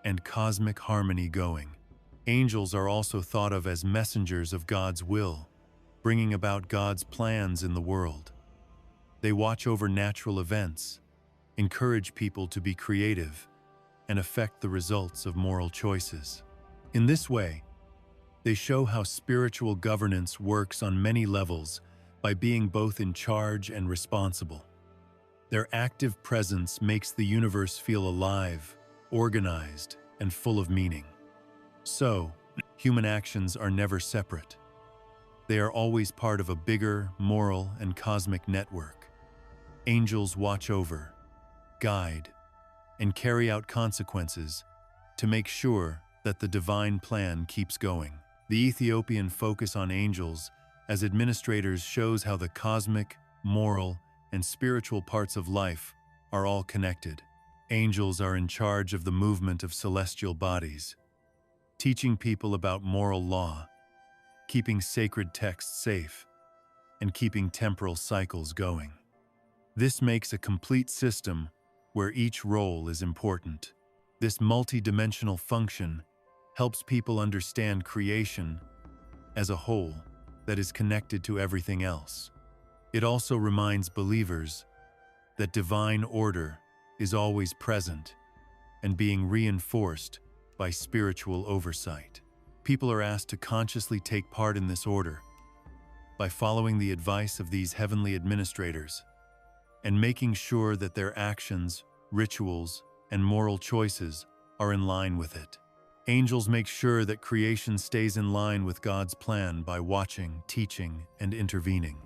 and cosmic harmony going. Angels are also thought of as messengers of God's will, bringing about God's plans in the world. They watch over natural events, encourage people to be creative, and affect the results of moral choices. In this way, they show how spiritual governance works on many levels by being both in charge and responsible. Their active presence makes the universe feel alive, organized, and full of meaning. So, human actions are never separate. They are always part of a bigger, moral, and cosmic network. Angels watch over, guide, and carry out consequences to make sure that the divine plan keeps going. The Ethiopian focus on angels as administrators shows how the cosmic, moral, and spiritual parts of life are all connected. Angels are in charge of the movement of celestial bodies, teaching people about moral law, keeping sacred texts safe, and keeping temporal cycles going. This makes a complete system where each role is important. This multi-dimensional function helps people understand creation as a whole that is connected to everything else. It also reminds believers that divine order is always present and being reinforced by spiritual oversight. People are asked to consciously take part in this order by following the advice of these heavenly administrators and making sure that their actions, rituals, and moral choices are in line with it. Angels make sure that creation stays in line with God's plan by watching, teaching, and intervening.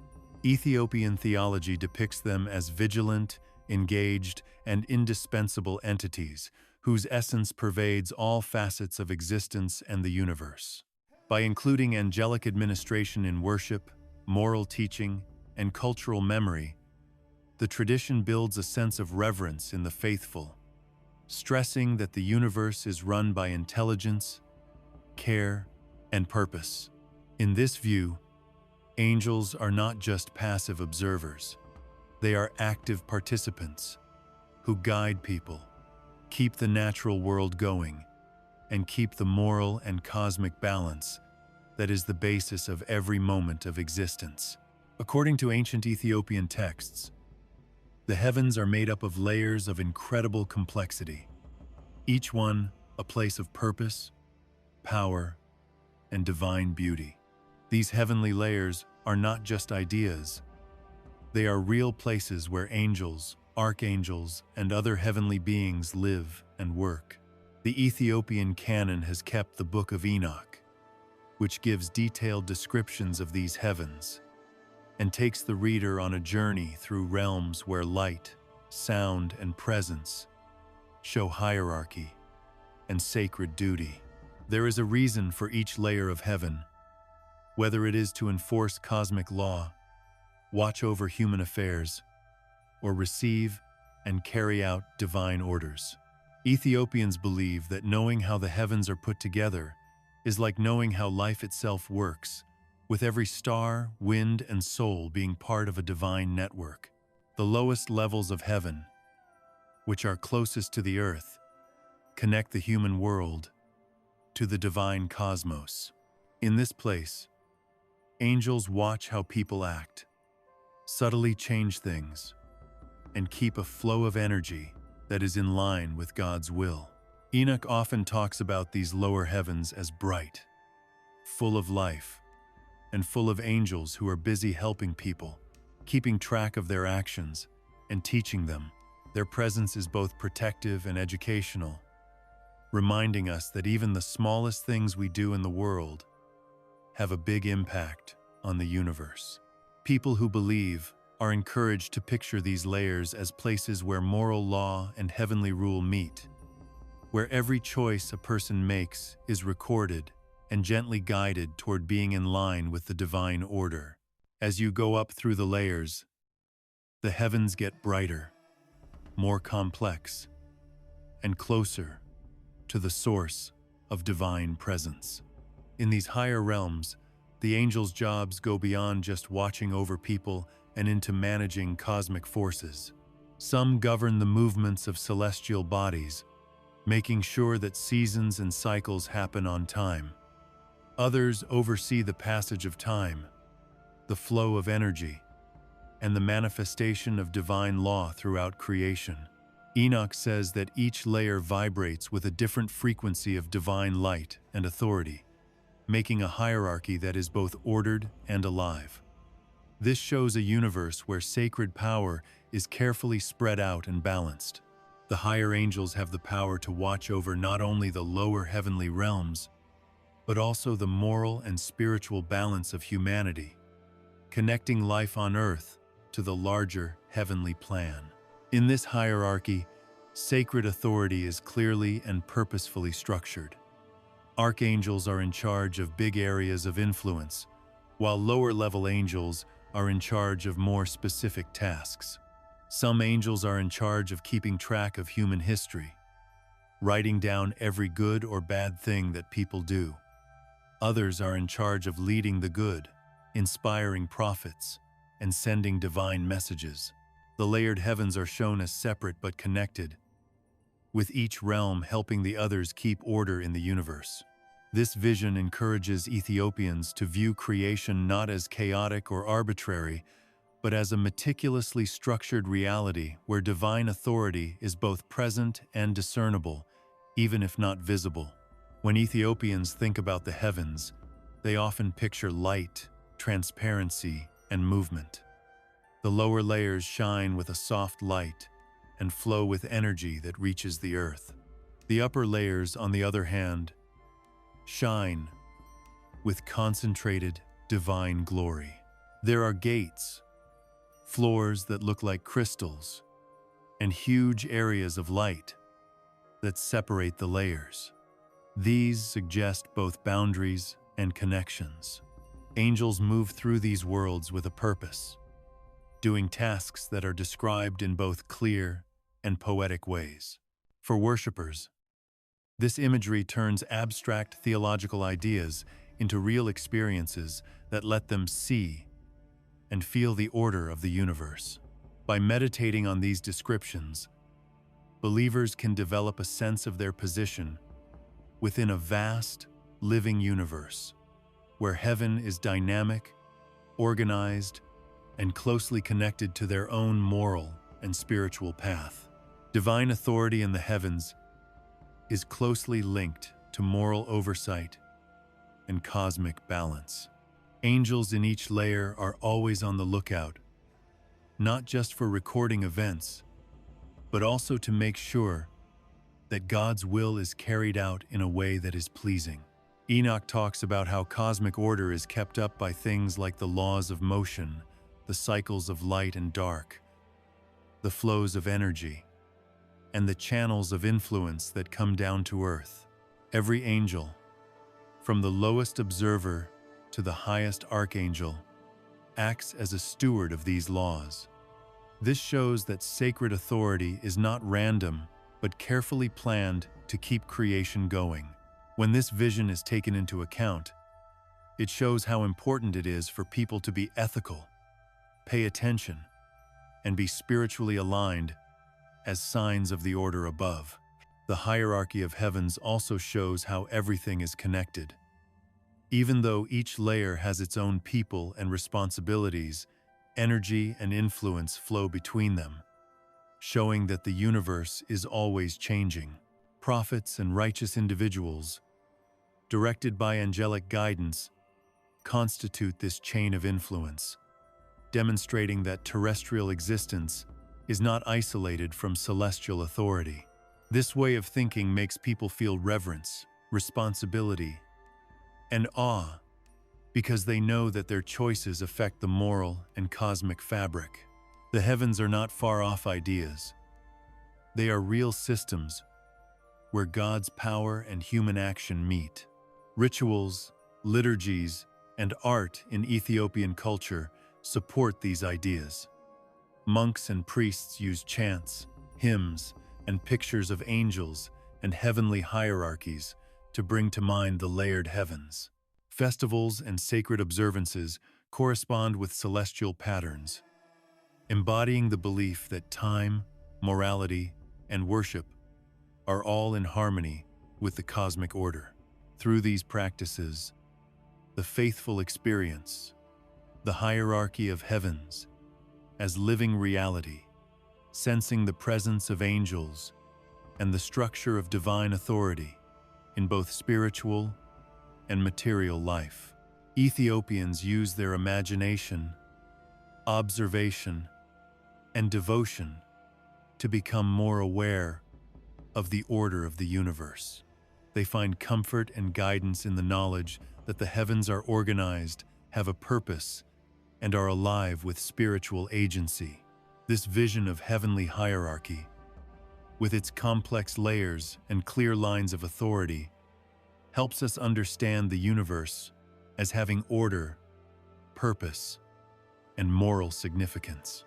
Ethiopian theology depicts them as vigilant, engaged, and indispensable entities whose essence pervades all facets of existence and the universe. By including angelic administration in worship, moral teaching, and cultural memory, the tradition builds a sense of reverence in the faithful, stressing that the universe is run by intelligence, care, and purpose. In this view, angels are not just passive observers. They are active participants who guide people, keep the natural world going, and keep the moral and cosmic balance that is the basis of every moment of existence. According to ancient Ethiopian texts, the heavens are made up of layers of incredible complexity, each one a place of purpose, power, and divine beauty. These heavenly layers are not just ideas. They are real places where angels, archangels, and other heavenly beings live and work. The Ethiopian canon has kept the Book of Enoch, which gives detailed descriptions of these heavens and takes the reader on a journey through realms where light, sound, and presence show hierarchy and sacred duty. There is a reason for each layer of heaven, whether it is to enforce cosmic law, watch over human affairs, or receive and carry out divine orders. Ethiopians believe that knowing how the heavens are put together is like knowing how life itself works, with every star, wind, and soul being part of a divine network. The lowest levels of heaven, which are closest to the earth, connect the human world to the divine cosmos. In this place, angels watch how people act, subtly change things, and keep a flow of energy that is in line with God's will. Enoch often talks about these lower heavens as bright, full of life, and full of angels who are busy helping people, keeping track of their actions, and teaching them. Their presence is both protective and educational, reminding us that even the smallest things we do in the world have a big impact on the universe. People who believe are encouraged to picture these layers as places where moral law and heavenly rule meet, where every choice a person makes is recorded and gently guided toward being in line with the divine order. As you go up through the layers, the heavens get brighter, more complex, and closer to the source of divine presence. In these higher realms, the angels' jobs go beyond just watching over people and into managing cosmic forces. Some govern the movements of celestial bodies, making sure that seasons and cycles happen on time. Others oversee the passage of time, the flow of energy, and the manifestation of divine law throughout creation. Enoch says that each layer vibrates with a different frequency of divine light and authority, making a hierarchy that is both ordered and alive. This shows a universe where sacred power is carefully spread out and balanced. The higher angels have the power to watch over not only the lower heavenly realms, but also the moral and spiritual balance of humanity, connecting life on earth to the larger heavenly plan. In this hierarchy, sacred authority is clearly and purposefully structured. Archangels are in charge of big areas of influence, while lower-level angels are in charge of more specific tasks. Some angels are in charge of keeping track of human history, writing down every good or bad thing that people do. Others are in charge of leading the good, inspiring prophets, and sending divine messages. The layered heavens are shown as separate but connected, with each realm helping the others keep order in the universe. This vision encourages Ethiopians to view creation not as chaotic or arbitrary, but as a meticulously structured reality where divine authority is both present and discernible, even if not visible. When Ethiopians think about the heavens, they often picture light, transparency, and movement. The lower layers shine with a soft light and flow with energy that reaches the earth. The upper layers, on the other hand, shine with concentrated divine glory. There are gates, floors that look like crystals, and huge areas of light that separate the layers. These suggest both boundaries and connections. Angels move through these worlds with a purpose, doing tasks that are described in both clear and poetic ways. For worshippers, this imagery turns abstract theological ideas into real experiences that let them see and feel the order of the universe. By meditating on these descriptions, believers can develop a sense of their position within a vast, living universe, where heaven is dynamic, organized, and closely connected to their own moral and spiritual path. Divine authority in the heavens is closely linked to moral oversight and cosmic balance. Angels in each layer are always on the lookout, not just for recording events, but also to make sure that God's will is carried out in a way that is pleasing. Enoch talks about how cosmic order is kept up by things like the laws of motion, the cycles of light and dark, the flows of energy, and the channels of influence that come down to earth. Every angel, from the lowest observer to the highest archangel, acts as a steward of these laws. This shows that sacred authority is not random, but carefully planned to keep creation going. When this vision is taken into account, it shows how important it is for people to be ethical, pay attention, and be spiritually aligned as signs of the order above. The hierarchy of heavens also shows how everything is connected. Even though each layer has its own people and responsibilities, energy and influence flow between them, showing that the universe is always changing. Prophets and righteous individuals, directed by angelic guidance, constitute this chain of influence, demonstrating that terrestrial existence is not isolated from celestial authority. This way of thinking makes people feel reverence, responsibility, and awe, because they know that their choices affect the moral and cosmic fabric. The heavens are not far-off ideas. They are real systems where God's power and human action meet. Rituals, liturgies, and art in Ethiopian culture support these ideas. Monks and priests use chants, hymns, and pictures of angels and heavenly hierarchies to bring to mind the layered heavens. Festivals and sacred observances correspond with celestial patterns, embodying the belief that time, morality, and worship are all in harmony with the cosmic order. Through these practices, the faithful experience the hierarchy of heavens as living reality, sensing the presence of angels and the structure of divine authority in both spiritual and material life. Ethiopians use their imagination, observation, and devotion to become more aware of the order of the universe. They find comfort and guidance in the knowledge that the heavens are organized, have a purpose, and are alive with spiritual agency. This vision of heavenly hierarchy, with its complex layers and clear lines of authority, helps us understand the universe as having order, purpose, and moral significance.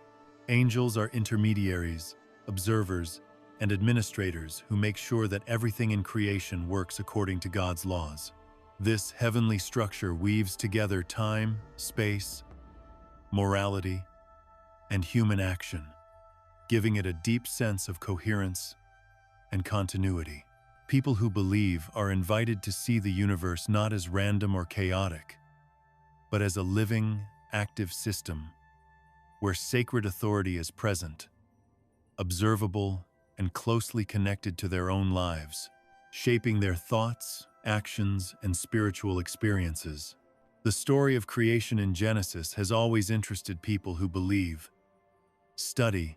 Angels are intermediaries, observers, and administrators who make sure that everything in creation works according to God's laws. This heavenly structure weaves together time, space, morality, and human action, giving it a deep sense of coherence and continuity. People who believe are invited to see the universe not as random or chaotic, but as a living, active system where sacred authority is present, observable, and closely connected to their own lives, shaping their thoughts, actions, and spiritual experiences. The story of creation in Genesis has always interested people who believe, study,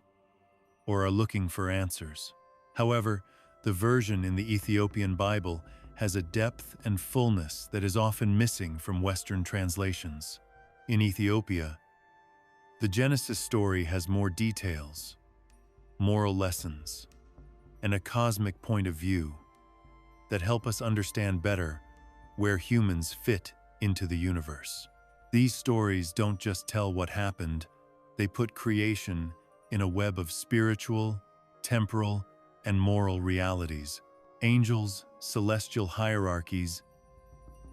or are looking for answers. However, the version in the Ethiopian Bible has a depth and fullness that is often missing from Western translations. In Ethiopia, the Genesis story has more details, moral lessons, and a cosmic point of view that help us understand better where humans fit into the universe. These stories don't just tell what happened, they put creation in a web of spiritual, temporal, and moral realities. Angels, celestial hierarchies,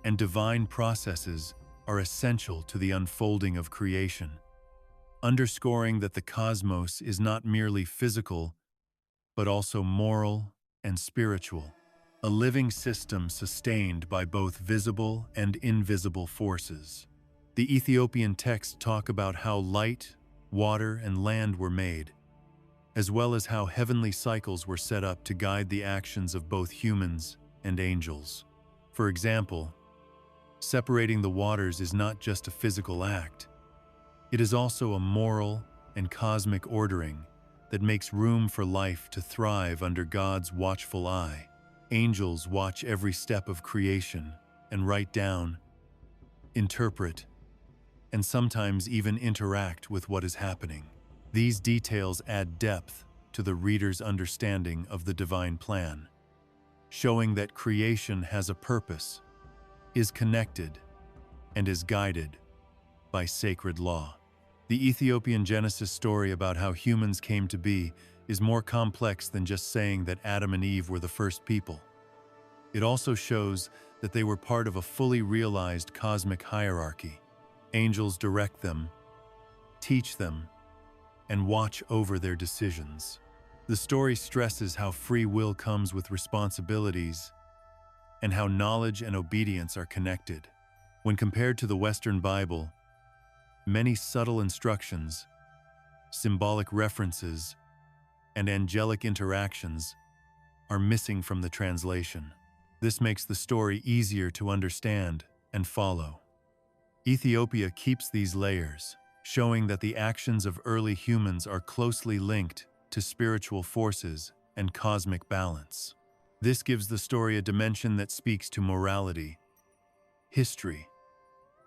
and divine processes are essential to the unfolding of creation, underscoring that the cosmos is not merely physical, but also moral and spiritual, a living system sustained by both visible and invisible forces. The Ethiopian texts talk about how light, water, and land were made, as well as how heavenly cycles were set up to guide the actions of both humans and angels. For example, separating the waters is not just a physical act. It is also a moral and cosmic ordering that makes room for life to thrive under God's watchful eye. Angels watch every step of creation and write down, interpret, and sometimes even interact with what is happening. These details add depth to the reader's understanding of the divine plan, showing that creation has a purpose, is connected, and is guided by sacred law. The Ethiopian Genesis story about how humans came to be is more complex than just saying that Adam and Eve were the first people. It also shows that they were part of a fully realized cosmic hierarchy. Angels direct them, teach them, and watch over their decisions. The story stresses how free will comes with responsibilities and how knowledge and obedience are connected. When compared to the Western Bible, many subtle instructions, symbolic references, and angelic interactions are missing from the translation. This makes the story easier to understand and follow. Ethiopia keeps these layers, showing that the actions of early humans are closely linked to spiritual forces and cosmic balance. This gives the story a dimension that speaks to morality, history,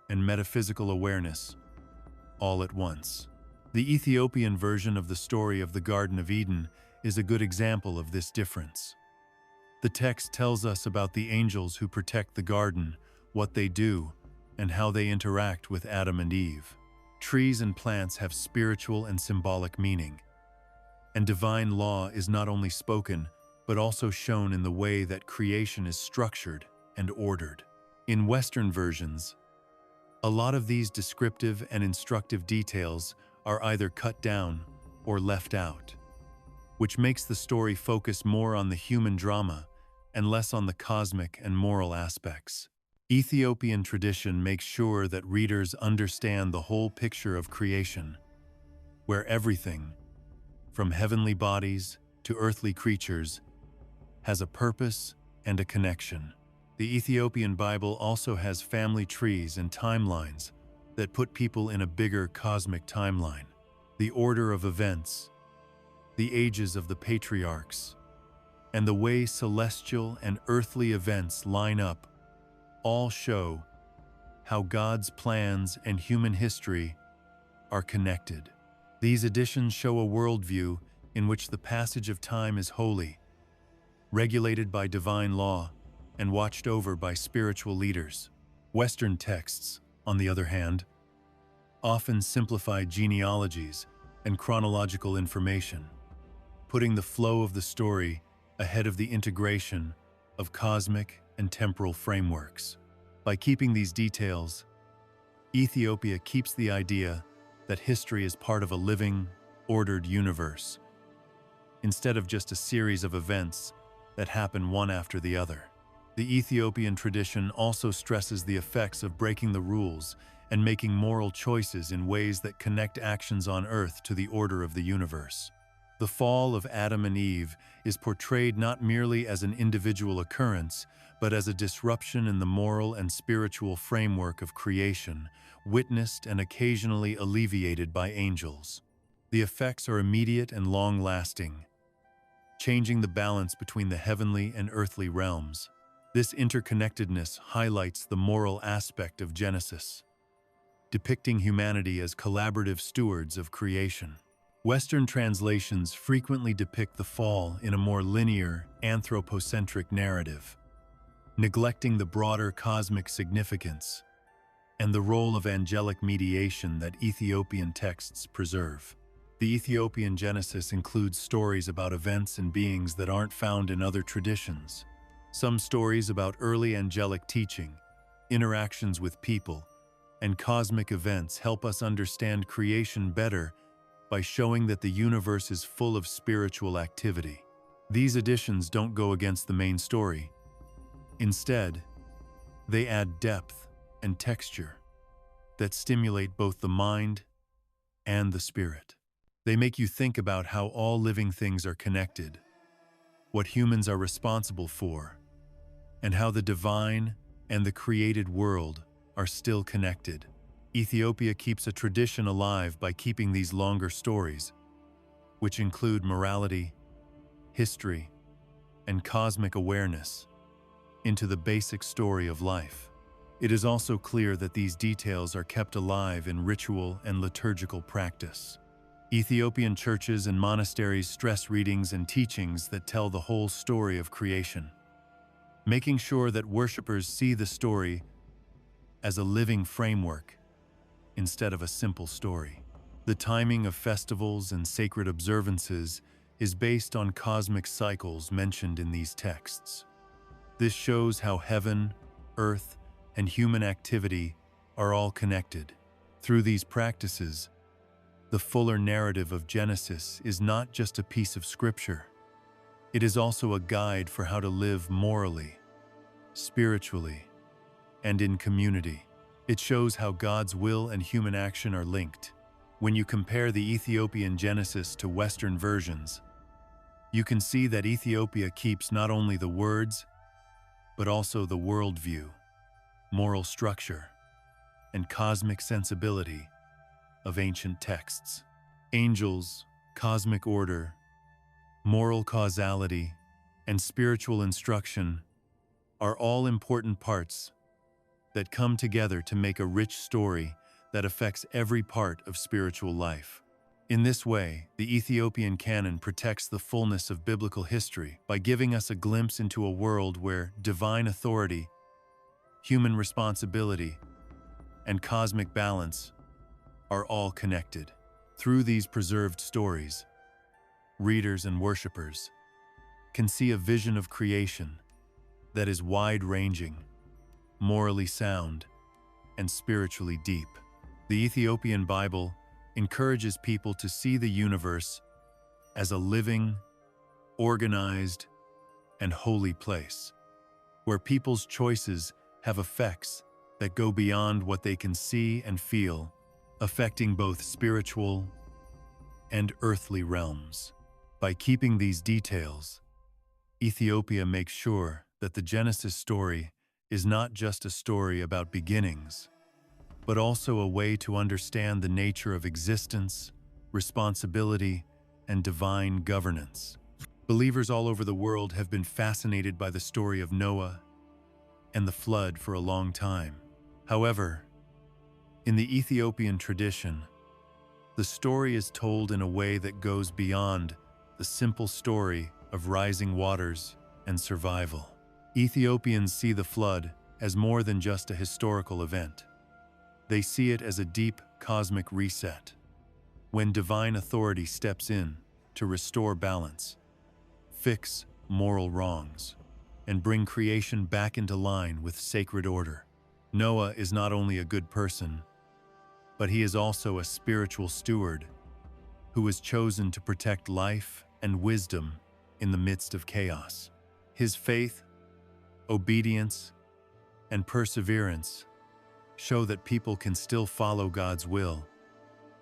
and metaphysical awareness all at once. The Ethiopian version of the story of the Garden of Eden is a good example of this difference. The text tells us about the angels who protect the garden, what they do, and how they interact with Adam and Eve. Trees and plants have spiritual and symbolic meaning, and divine law is not only spoken, but also shown in the way that creation is structured and ordered. In Western versions, a lot of these descriptive and instructive details are either cut down or left out, which makes the story focus more on the human drama and less on the cosmic and moral aspects. Ethiopian tradition makes sure that readers understand the whole picture of creation, where everything, from heavenly bodies to earthly creatures, has a purpose and a connection. The Ethiopian Bible also has family trees and timelines that put people in a bigger cosmic timeline. The order of events, the ages of the patriarchs, and the way celestial and earthly events line up all show how God's plans and human history are connected. These additions show a worldview in which the passage of time is holy, regulated by divine law, and watched over by spiritual leaders. Western texts, on the other hand, often simplify genealogies and chronological information, putting the flow of the story ahead of the integration of cosmic and temporal frameworks. By keeping these details, Ethiopia keeps the idea that history is part of a living, ordered universe, instead of just a series of events that happen one after the other. The Ethiopian tradition also stresses the effects of breaking the rules and making moral choices in ways that connect actions on earth to the order of the universe. The fall of Adam and Eve is portrayed not merely as an individual occurrence, but as a disruption in the moral and spiritual framework of creation, witnessed and occasionally alleviated by angels. The effects are immediate and long-lasting, changing the balance between the heavenly and earthly realms. This interconnectedness highlights the moral aspect of Genesis, depicting humanity as collaborative stewards of creation. Western translations frequently depict the fall in a more linear, anthropocentric narrative, neglecting the broader cosmic significance and the role of angelic mediation that Ethiopian texts preserve. The Ethiopian Genesis includes stories about events and beings that aren't found in other traditions. Some stories about early angelic teaching, interactions with people, and cosmic events help us understand creation better by showing that the universe is full of spiritual activity. These additions don't go against the main story. Instead, they add depth and texture that stimulate both the mind and the spirit. They make you think about how all living things are connected, what humans are responsible for, and how the divine and the created world are still connected. Ethiopia keeps a tradition alive by keeping these longer stories, which include morality, history, and cosmic awareness, into the basic story of life. It is also clear that these details are kept alive in ritual and liturgical practice. Ethiopian churches and monasteries stress readings and teachings that tell the whole story of creation, making sure that worshippers see the story as a living framework instead of a simple story. The timing of festivals and sacred observances is based on cosmic cycles mentioned in these texts. This shows how heaven, earth, and human activity are all connected. Through these practices, the fuller narrative of Genesis is not just a piece of scripture. It is also a guide for how to live morally, spiritually, and in community. It shows how God's will and human action are linked. When you compare the Ethiopian Genesis to Western versions, you can see that Ethiopia keeps not only the words, but also the worldview, moral structure, and cosmic sensibility of ancient texts. Angels, cosmic order, moral causality, and spiritual instruction are all important parts that come together to make a rich story that affects every part of spiritual life. In this way, the Ethiopian canon protects the fullness of biblical history by giving us a glimpse into a world where divine authority, human responsibility, and cosmic balance are all connected. Through these preserved stories, readers and worshippers can see a vision of creation that is wide-ranging, morally sound, and spiritually deep. The Ethiopian Bible encourages people to see the universe as a living, organized, and holy place, where people's choices have effects that go beyond what they can see and feel, affecting both spiritual and earthly realms. By keeping these details, Ethiopia makes sure that the Genesis story is not just a story about beginnings, but also a way to understand the nature of existence, responsibility, and divine governance. Believers all over the world have been fascinated by the story of Noah and the flood for a long time. However, in the Ethiopian tradition, the story is told in a way that goes beyond the simple story of rising waters and survival. Ethiopians see the flood as more than just a historical event. They see it as a deep cosmic reset, when divine authority steps in to restore balance, fix moral wrongs, and bring creation back into line with sacred order. Noah is not only a good person, but he is also a spiritual steward who was chosen to protect life and wisdom in the midst of chaos. His faith, obedience, and perseverance show that people can still follow God's will,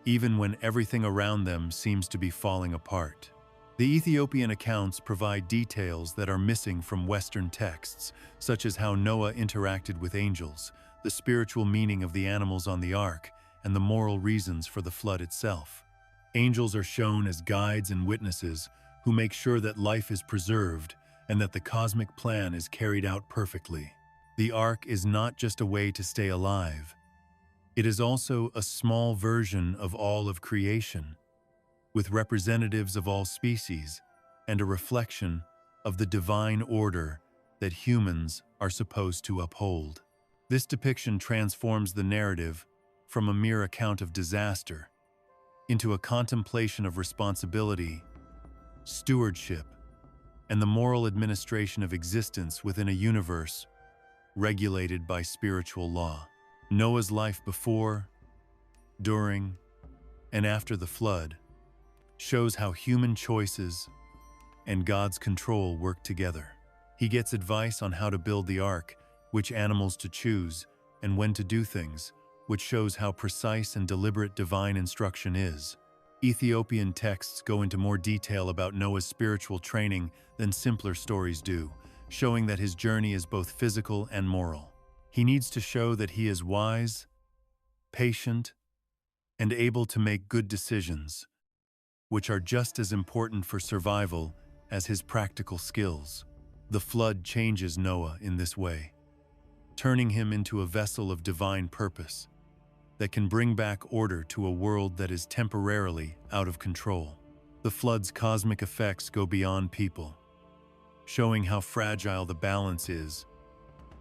even when everything around them seems to be falling apart. The Ethiopian accounts provide details that are missing from Western texts, such as how Noah interacted with angels, the spiritual meaning of the animals on the ark, and the moral reasons for the flood itself. Angels are shown as guides and witnesses who make sure that life is preserved and that the cosmic plan is carried out perfectly. The ark is not just a way to stay alive. It is also a small version of all of creation, with representatives of all species and a reflection of the divine order that humans are supposed to uphold. This depiction transforms the narrative from a mere account of disaster into a contemplation of responsibility, stewardship, and the moral administration of existence within a universe regulated by spiritual law. Noah's life before, during, and after the flood shows how human choices and God's control work together. He gets advice on how to build the ark, which animals to choose, and when to do things, which shows how precise and deliberate divine instruction is. Ethiopian texts go into more detail about Noah's spiritual training than simpler stories do, showing that his journey is both physical and moral. He needs to show that he is wise, patient, and able to make good decisions, which are just as important for survival as his practical skills. The flood changes Noah in this way, turning him into a vessel of divine purpose that can bring back order to a world that is temporarily out of control. The flood's cosmic effects go beyond people, showing how fragile the balance is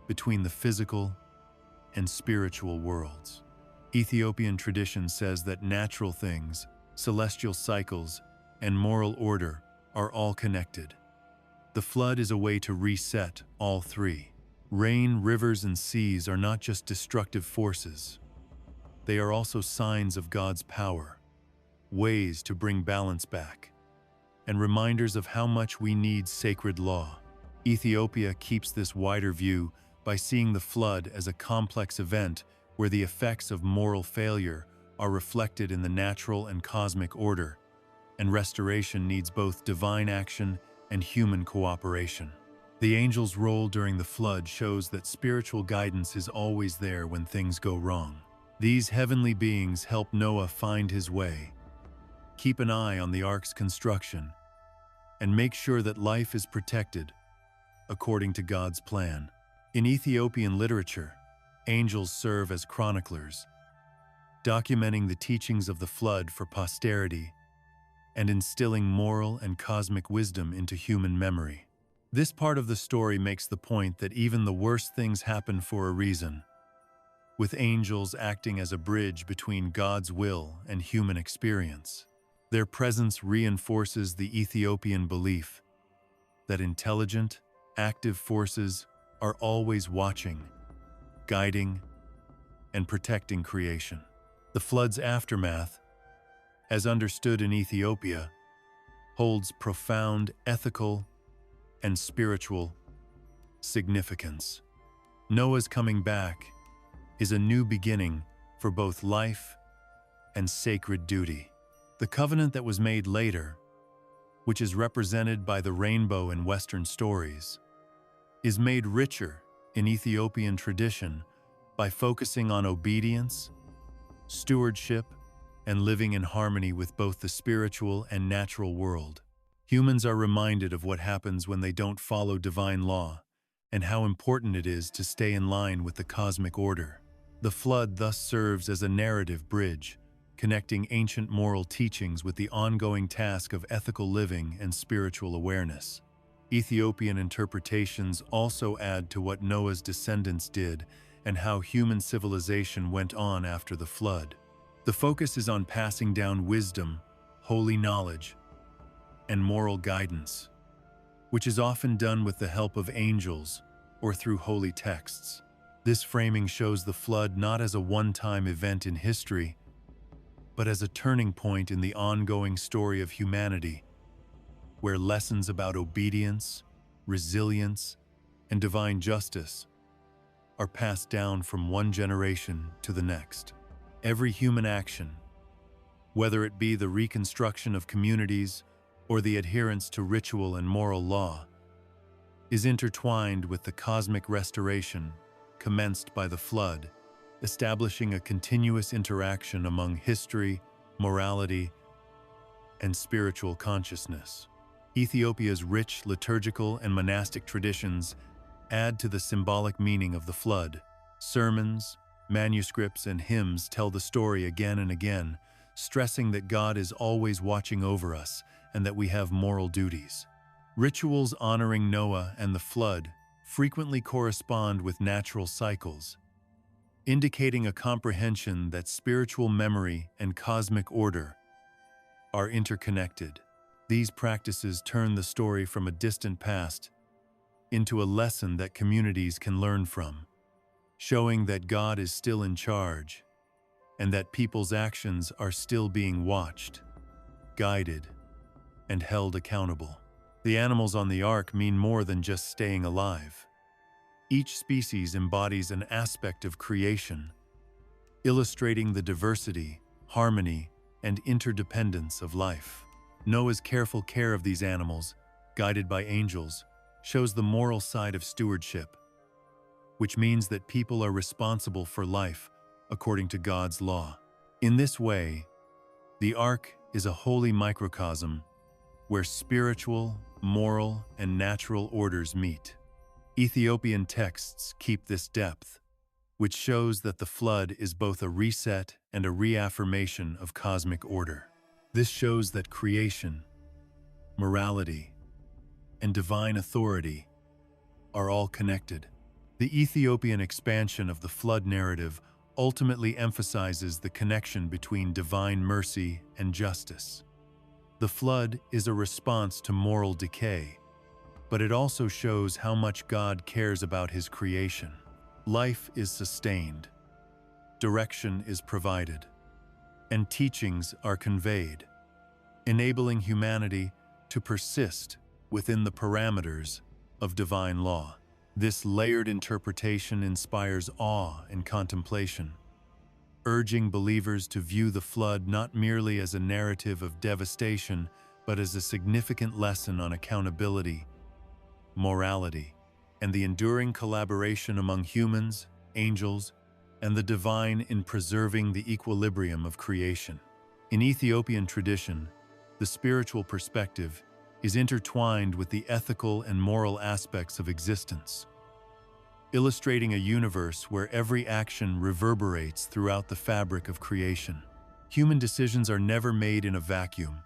between the physical and spiritual worlds. Ethiopian tradition says that natural things, celestial cycles, and moral order are all connected. The flood is a way to reset all three. Rain, rivers, and seas are not just destructive forces. They are also signs of God's power, ways to bring balance back, and reminders of how much we need sacred law. Ethiopia keeps this wider view by seeing the flood as a complex event where the effects of moral failure are reflected in the natural and cosmic order, and restoration needs both divine action and human cooperation. The angel's role during the flood shows that spiritual guidance is always there when things go wrong. These heavenly beings help Noah find his way, keep an eye on the ark's construction, and make sure that life is protected according to God's plan. In Ethiopian literature, angels serve as chroniclers, documenting the teachings of the flood for posterity and instilling moral and cosmic wisdom into human memory. This part of the story makes the point that even the worst things happen for a reason, with angels acting as a bridge between God's will and human experience. Their presence reinforces the Ethiopian belief that intelligent, active forces are always watching, guiding, and protecting creation. The flood's aftermath, as understood in Ethiopia, holds profound ethical and spiritual significance. Noah's coming back is a new beginning for both life and sacred duty. The covenant that was made later, which is represented by the rainbow in Western stories, is made richer in Ethiopian tradition by focusing on obedience, stewardship, and living in harmony with both the spiritual and natural world. Humans are reminded of what happens when they don't follow divine law and how important it is to stay in line with the cosmic order. The flood thus serves as a narrative bridge, connecting ancient moral teachings with the ongoing task of ethical living and spiritual awareness. Ethiopian interpretations also add to what Noah's descendants did and how human civilization went on after the flood. The focus is on passing down wisdom, holy knowledge, and moral guidance, which is often done with the help of angels or through holy texts. This framing shows the flood not as a one-time event in history, but as a turning point in the ongoing story of humanity, where lessons about obedience, resilience, and divine justice are passed down from one generation to the next. Every human action, whether it be the reconstruction of communities or the adherence to ritual and moral law, is intertwined with the cosmic restoration commenced by the flood, establishing a continuous interaction among history, morality, and spiritual consciousness. Ethiopia's rich liturgical and monastic traditions add to the symbolic meaning of the flood. Sermons, manuscripts, and hymns tell the story again and again, stressing that God is always watching over us and that we have moral duties. Rituals honoring Noah and the flood frequently correspond with natural cycles, indicating a comprehension that spiritual memory and cosmic order are interconnected. These practices turn the story from a distant past into a lesson that communities can learn from, showing that God is still in charge and that people's actions are still being watched, guided, and held accountable. The animals on the ark mean more than just staying alive. Each species embodies an aspect of creation, illustrating the diversity, harmony, and interdependence of life. Noah's careful care of these animals, guided by angels, shows the moral side of stewardship, which means that people are responsible for life according to God's law. In this way, the ark is a holy microcosm where spiritual, moral, and natural orders meet. Ethiopian texts keep this depth, which shows that the flood is both a reset and a reaffirmation of cosmic order. This shows that creation, morality, and divine authority are all connected. The Ethiopian expansion of the flood narrative ultimately emphasizes the connection between divine mercy and justice. The flood is a response to moral decay, but it also shows how much God cares about His creation. Life is sustained, direction is provided, and teachings are conveyed, enabling humanity to persist within the parameters of divine law. This layered interpretation inspires awe and contemplation, urging believers to view the flood not merely as a narrative of devastation, but as a significant lesson on accountability, morality, and the enduring collaboration among humans, angels, and the divine in preserving the equilibrium of creation. In Ethiopian tradition, the spiritual perspective is intertwined with the ethical and moral aspects of existence, illustrating a universe where every action reverberates throughout the fabric of creation. Human decisions are never made in a vacuum.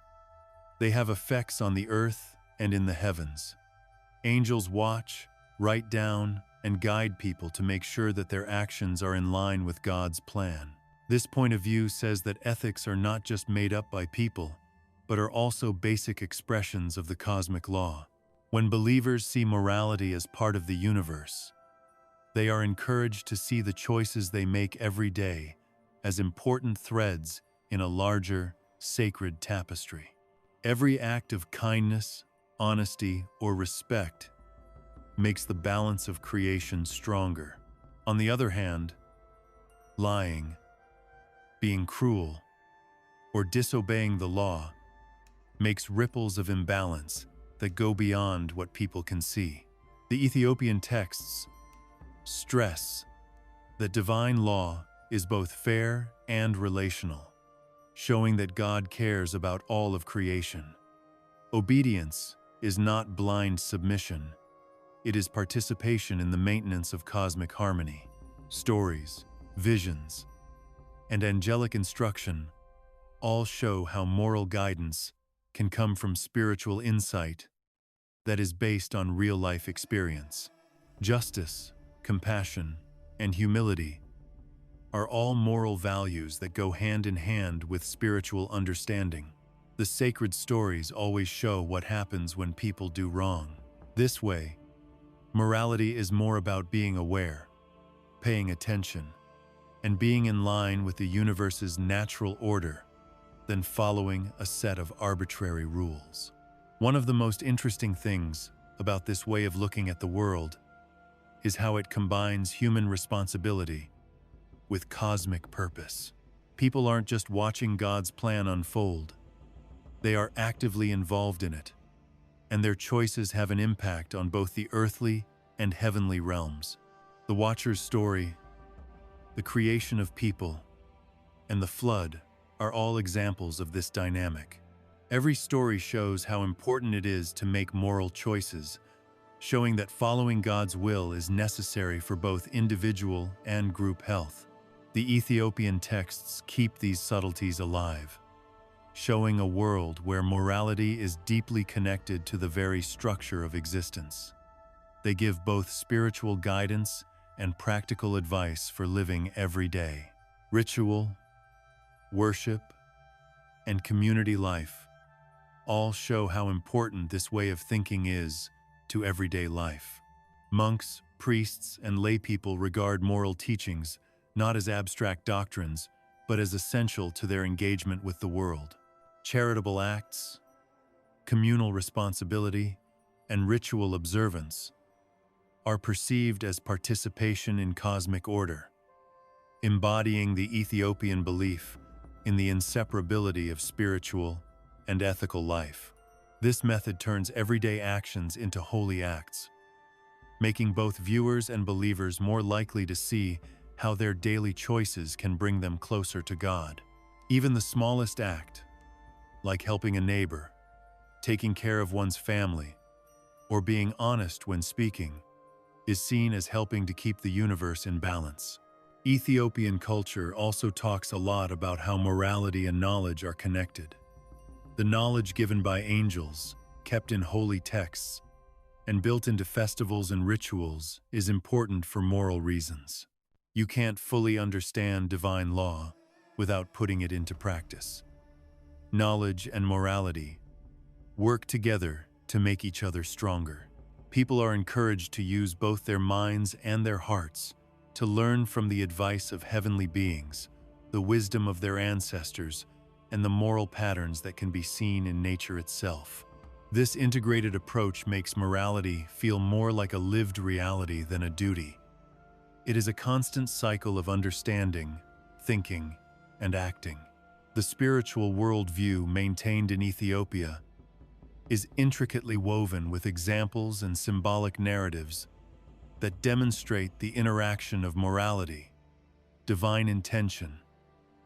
They have effects on the earth and in the heavens. Angels watch, write down, and guide people to make sure that their actions are in line with God's plan. This point of view says that ethics are not just made up by people, but are also basic expressions of the cosmic law. When believers see morality as part of the universe, they are encouraged to see the choices they make every day as important threads in a larger, sacred tapestry. Every act of kindness, honesty, or respect makes the balance of creation stronger. On the other hand, lying, being cruel, or disobeying the law makes ripples of imbalance that go beyond what people can see. The Ethiopian texts stress that divine law is both fair and relational, showing that God cares about all of creation. Obedience is not blind submission. It is participation in the maintenance of cosmic harmony. Stories, visions, and angelic instruction all show how moral guidance can come from spiritual insight that is based on real-life experience. Justice, compassion, and humility are all moral values that go hand in hand with spiritual understanding. The sacred stories always show what happens when people do wrong. This way, morality is more about being aware, paying attention, and being in line with the universe's natural order than following a set of arbitrary rules. One of the most interesting things about this way of looking at the world is how it combines human responsibility with cosmic purpose. People aren't just watching God's plan unfold, they are actively involved in it, and their choices have an impact on both the earthly and heavenly realms. The Watcher's story, the creation of people, and the flood are all examples of this dynamic. Every story shows how important it is to make moral choices, showing that following God's will is necessary for both individual and group health. The Ethiopian texts keep these subtleties alive, showing a world where morality is deeply connected to the very structure of existence. They give both spiritual guidance and practical advice for living every day. Ritual, worship, and community life all show how important this way of thinking is to everyday life. Monks, priests, and laypeople regard moral teachings not as abstract doctrines, but as essential to their engagement with the world. Charitable acts, communal responsibility, and ritual observance are perceived as participation in cosmic order, embodying the Ethiopian belief in the inseparability of spiritual and ethical life. This method turns everyday actions into holy acts, making both viewers and believers more likely to see how their daily choices can bring them closer to God. Even the smallest act, like helping a neighbor, taking care of one's family, or being honest when speaking, is seen as helping to keep the universe in balance. Ethiopian culture also talks a lot about how morality and knowledge are connected. The knowledge given by angels, kept in holy texts, and built into festivals and rituals is important for moral reasons. You can't fully understand divine law without putting it into practice. Knowledge and morality work together to make each other stronger. People are encouraged to use both their minds and their hearts to learn from the advice of heavenly beings, the wisdom of their ancestors, and the moral patterns that can be seen in nature itself. This integrated approach makes morality feel more like a lived reality than a duty. It is a constant cycle of understanding, thinking, and acting. The spiritual worldview maintained in Ethiopia is intricately woven with examples and symbolic narratives that demonstrate the interaction of morality, divine intention,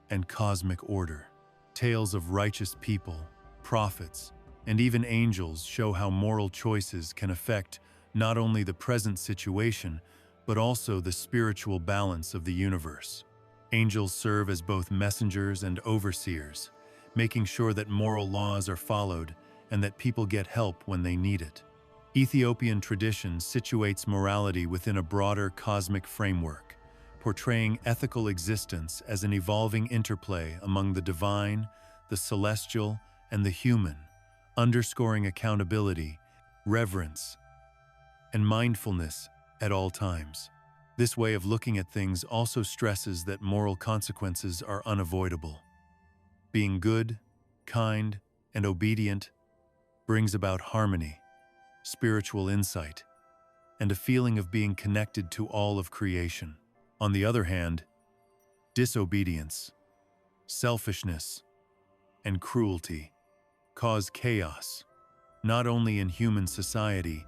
and cosmic order. Tales of righteous people, prophets, and even angels show how moral choices can affect not only the present situation, but also the spiritual balance of the universe. Angels serve as both messengers and overseers, making sure that moral laws are followed and that people get help when they need it. Ethiopian tradition situates morality within a broader cosmic framework, portraying ethical existence as an evolving interplay among the divine, the celestial, and the human, underscoring accountability, reverence, and mindfulness at all times. This way of looking at things also stresses that moral consequences are unavoidable. Being good, kind, and obedient brings about harmony, spiritual insight, and a feeling of being connected to all of creation. On the other hand, disobedience, selfishness, and cruelty cause chaos, not only in human society,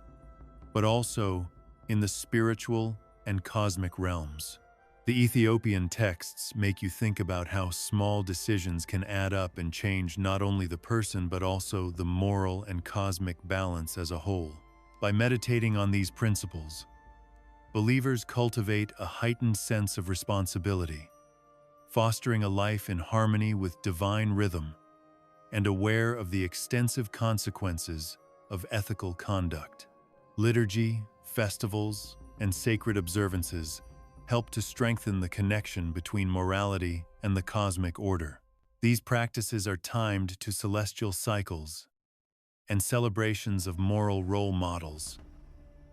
but also in the spiritual and cosmic realms. The Ethiopian texts make you think about how small decisions can add up and change not only the person but also the moral and cosmic balance as a whole. By meditating on these principles, believers cultivate a heightened sense of responsibility, fostering a life in harmony with divine rhythm and aware of the extensive consequences of ethical conduct. Liturgy, festivals, and sacred observances help to strengthen the connection between morality and the cosmic order. These practices are timed to celestial cycles and celebrations of moral role models,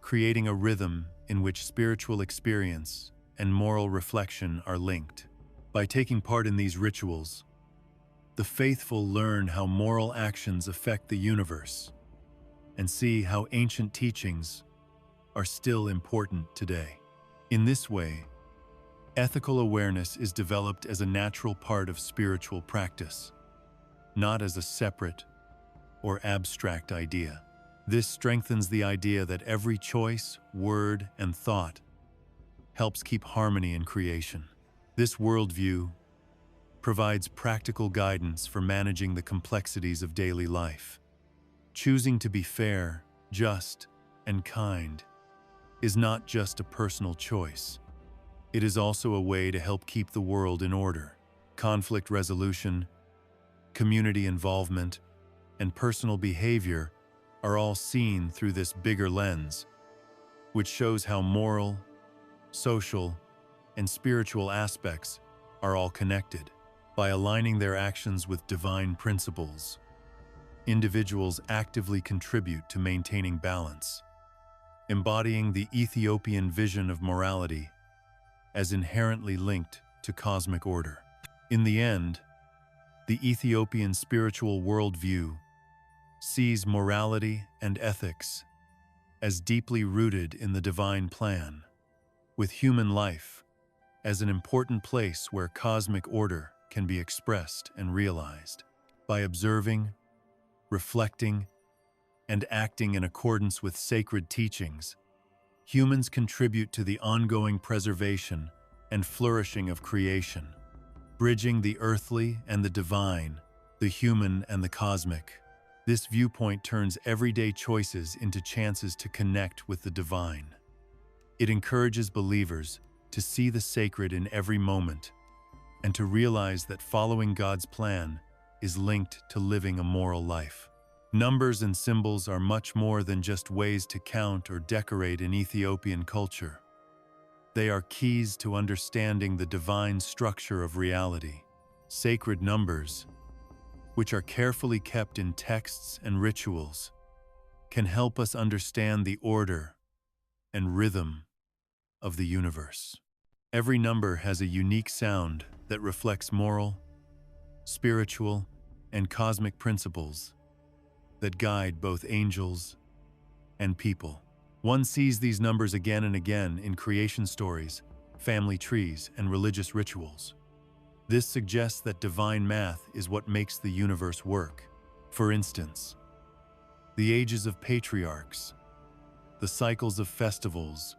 creating a rhythm in which spiritual experience and moral reflection are linked. By taking part in these rituals, the faithful learn how moral actions affect the universe and see how ancient teachings are still important today. In this way, ethical awareness is developed as a natural part of spiritual practice, not as a separate or abstract idea. This strengthens the idea that every choice, word, and thought helps keep harmony in creation. This worldview provides practical guidance for managing the complexities of daily life. Choosing to be fair, just, and kind is not just a personal choice. It is also a way to help keep the world in order. Conflict resolution, community involvement, and personal behavior are all seen through this bigger lens, which shows how moral, social, and spiritual aspects are all connected. By aligning their actions with divine principles, individuals actively contribute to maintaining balance, embodying the Ethiopian vision of morality as inherently linked to cosmic order. In the end, the Ethiopian spiritual worldview sees morality and ethics as deeply rooted in the divine plan, with human life as an important place where cosmic order can be expressed and realized. By observing, reflecting, and acting in accordance with sacred teachings, humans contribute to the ongoing preservation and flourishing of creation, bridging the earthly and the divine, the human and the cosmic. This viewpoint turns everyday choices into chances to connect with the divine. It encourages believers to see the sacred in every moment and to realize that following God's plan is linked to living a moral life. Numbers and symbols are much more than just ways to count or decorate in Ethiopian culture. They are keys to understanding the divine structure of reality. Sacred numbers, which are carefully kept in texts and rituals, can help us understand the order and rhythm of the universe. Every number has a unique sound that reflects moral, spiritual, and cosmic principles that guide both angels and people. One sees these numbers again and again in creation stories, family trees, and religious rituals. This suggests that divine math is what makes the universe work. For instance, the ages of patriarchs, the cycles of festivals,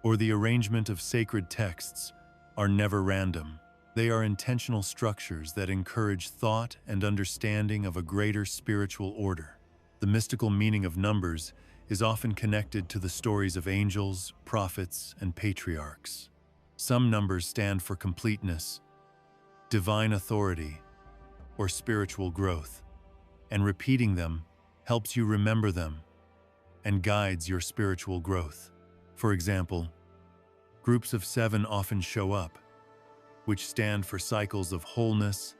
or the arrangement of sacred texts are never random. They are intentional structures that encourage thought and understanding of a greater spiritual order. The mystical meaning of numbers is often connected to the stories of angels, prophets, and patriarchs. Some numbers stand for completeness, divine authority, or spiritual growth, and repeating them helps you remember them and guides your spiritual growth. For example, groups of 7 often show up, which stand for cycles of wholeness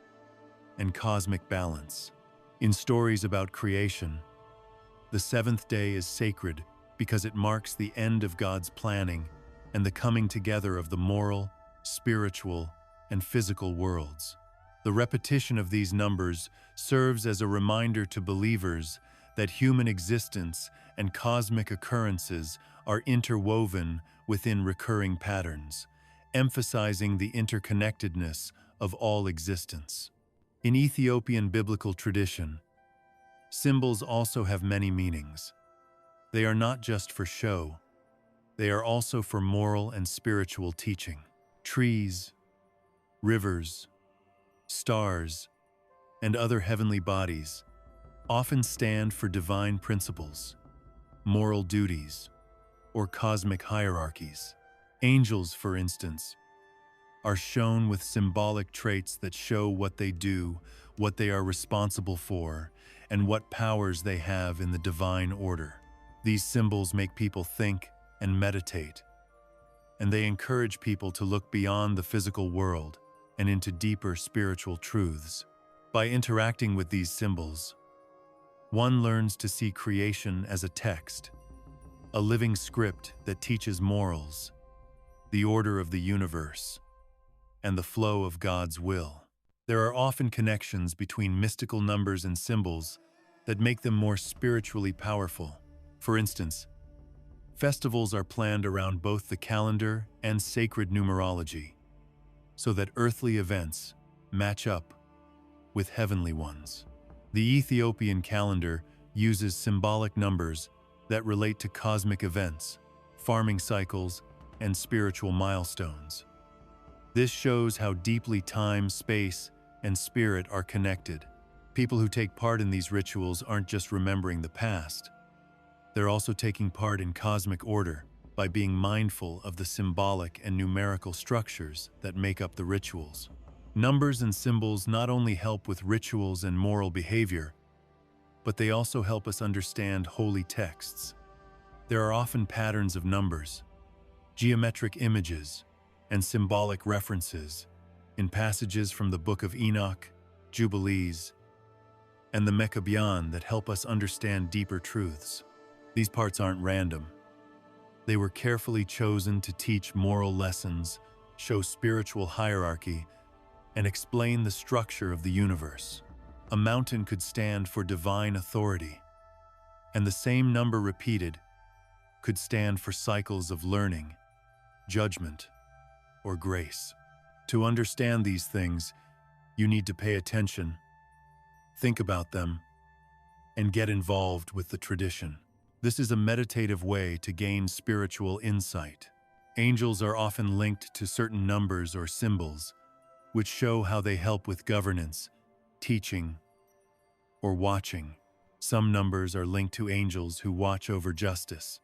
and cosmic balance. In stories about creation, the 7th day is sacred because it marks the end of God's planning and the coming together of the moral, spiritual, and physical worlds. The repetition of these numbers serves as a reminder to believers that human existence and cosmic occurrences are interwoven within recurring patterns, emphasizing the interconnectedness of all existence. In Ethiopian biblical tradition, symbols also have many meanings. They are not just for show, they are also for moral and spiritual teaching. Trees, rivers, stars, and other heavenly bodies often stand for divine principles, moral duties, or cosmic hierarchies. Angels, for instance, are shown with symbolic traits that show what they do, what they are responsible for, and what powers they have in the divine order. These symbols make people think and meditate, and they encourage people to look beyond the physical world and into deeper spiritual truths. By interacting with these symbols, one learns to see creation as a text, a living script that teaches morals, the order of the universe, and the flow of God's will. There are often connections between mystical numbers and symbols that make them more spiritually powerful. For instance, festivals are planned around both the calendar and sacred numerology, so that earthly events match up with heavenly ones. The Ethiopian calendar uses symbolic numbers that relate to cosmic events, farming cycles, and spiritual milestones. This shows how deeply time, space, and spirit are connected. People who take part in these rituals aren't just remembering the past. They're also taking part in cosmic order by being mindful of the symbolic and numerical structures that make up the rituals. Numbers and symbols not only help with rituals and moral behavior, but they also help us understand holy texts. There are often patterns of numbers, geometric images, and symbolic references in passages from the Book of Enoch, Jubilees, and the Maccabean that help us understand deeper truths. These parts aren't random. They were carefully chosen to teach moral lessons, show spiritual hierarchy, and explain the structure of the universe. A mountain could stand for divine authority, and the same number repeated could stand for cycles of learning, judgment, or grace. To understand these things, you need to pay attention, think about them, and get involved with the tradition. This is a meditative way to gain spiritual insight. Angels are often linked to certain numbers or symbols, which show how they help with governance, teaching, or watching. Some numbers are linked to angels who watch over justice,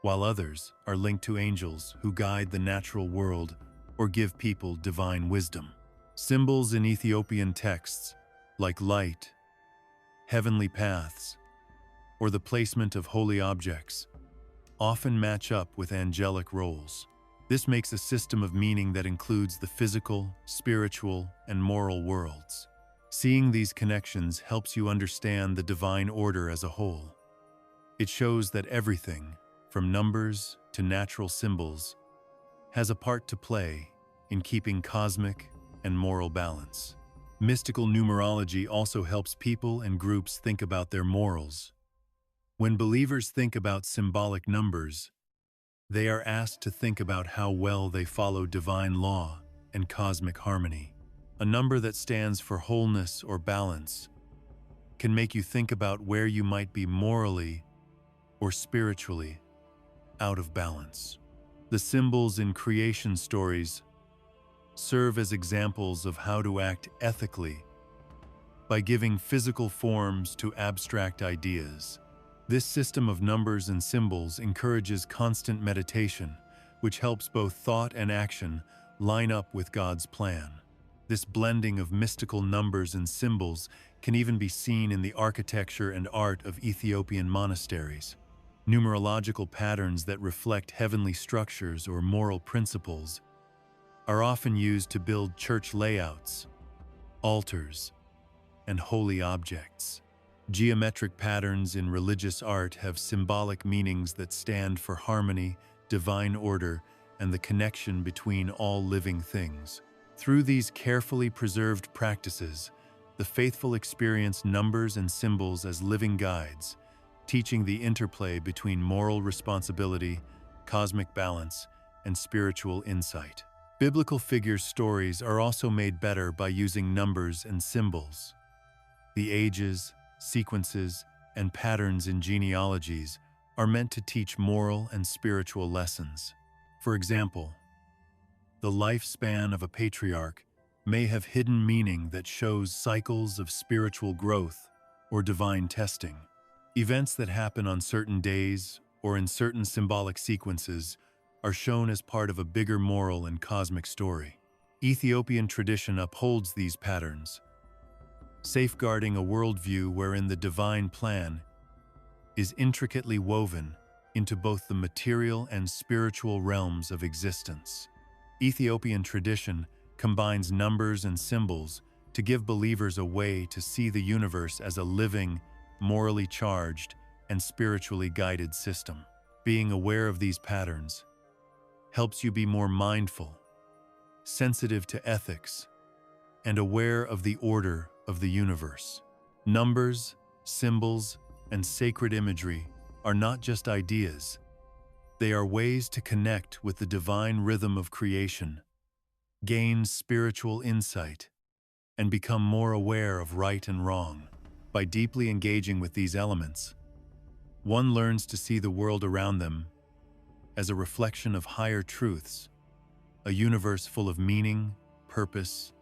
while others are linked to angels who guide the natural world or give people divine wisdom. Symbols in Ethiopian texts, like light, heavenly paths, or the placement of holy objects, often match up with angelic roles. This makes a system of meaning that includes the physical, spiritual, and moral worlds. Seeing these connections helps you understand the divine order as a whole. It shows that everything, from numbers to natural symbols, has a part to play in keeping cosmic and moral balance. Mystical numerology also helps people and groups think about their morals. When believers think about symbolic numbers, they are asked to think about how well they follow divine law and cosmic harmony. A number that stands for wholeness or balance can make you think about where you might be morally or spiritually out of balance. The symbols in creation stories serve as examples of how to act ethically by giving physical forms to abstract ideas. This system of numbers and symbols encourages constant meditation, which helps both thought and action line up with God's plan. This blending of mystical numbers and symbols can even be seen in the architecture and art of Ethiopian monasteries. Numerological patterns that reflect heavenly structures or moral principles are often used to build church layouts, altars, and holy objects. Geometric patterns in religious art have symbolic meanings that stand for harmony, divine order, and the connection between all living things. Through these carefully preserved practices, the faithful experience numbers and symbols as living guides, teaching the interplay between moral responsibility, cosmic balance, and spiritual insight. Biblical figure stories are also made better by using numbers and symbols. The ages, sequences, and patterns in genealogies are meant to teach moral and spiritual lessons. For example, the lifespan of a patriarch may have hidden meaning that shows cycles of spiritual growth or divine testing. Events that happen on certain days or in certain symbolic sequences are shown as part of a bigger moral and cosmic story. Ethiopian tradition upholds these patterns, safeguarding a worldview wherein the divine plan is intricately woven into both the material and spiritual realms of existence. Ethiopian tradition combines numbers and symbols to give believers a way to see the universe as a living, morally charged, and spiritually guided system. Being aware of these patterns helps you be more mindful, sensitive to ethics, and aware of the order of the universe. Numbers, symbols, and sacred imagery are not just ideas. They are ways to connect with the divine rhythm of creation, gain spiritual insight, and become more aware of right and wrong. By deeply engaging with these elements, one learns to see the world around them as a reflection of higher truths, a universe full of meaning, purpose,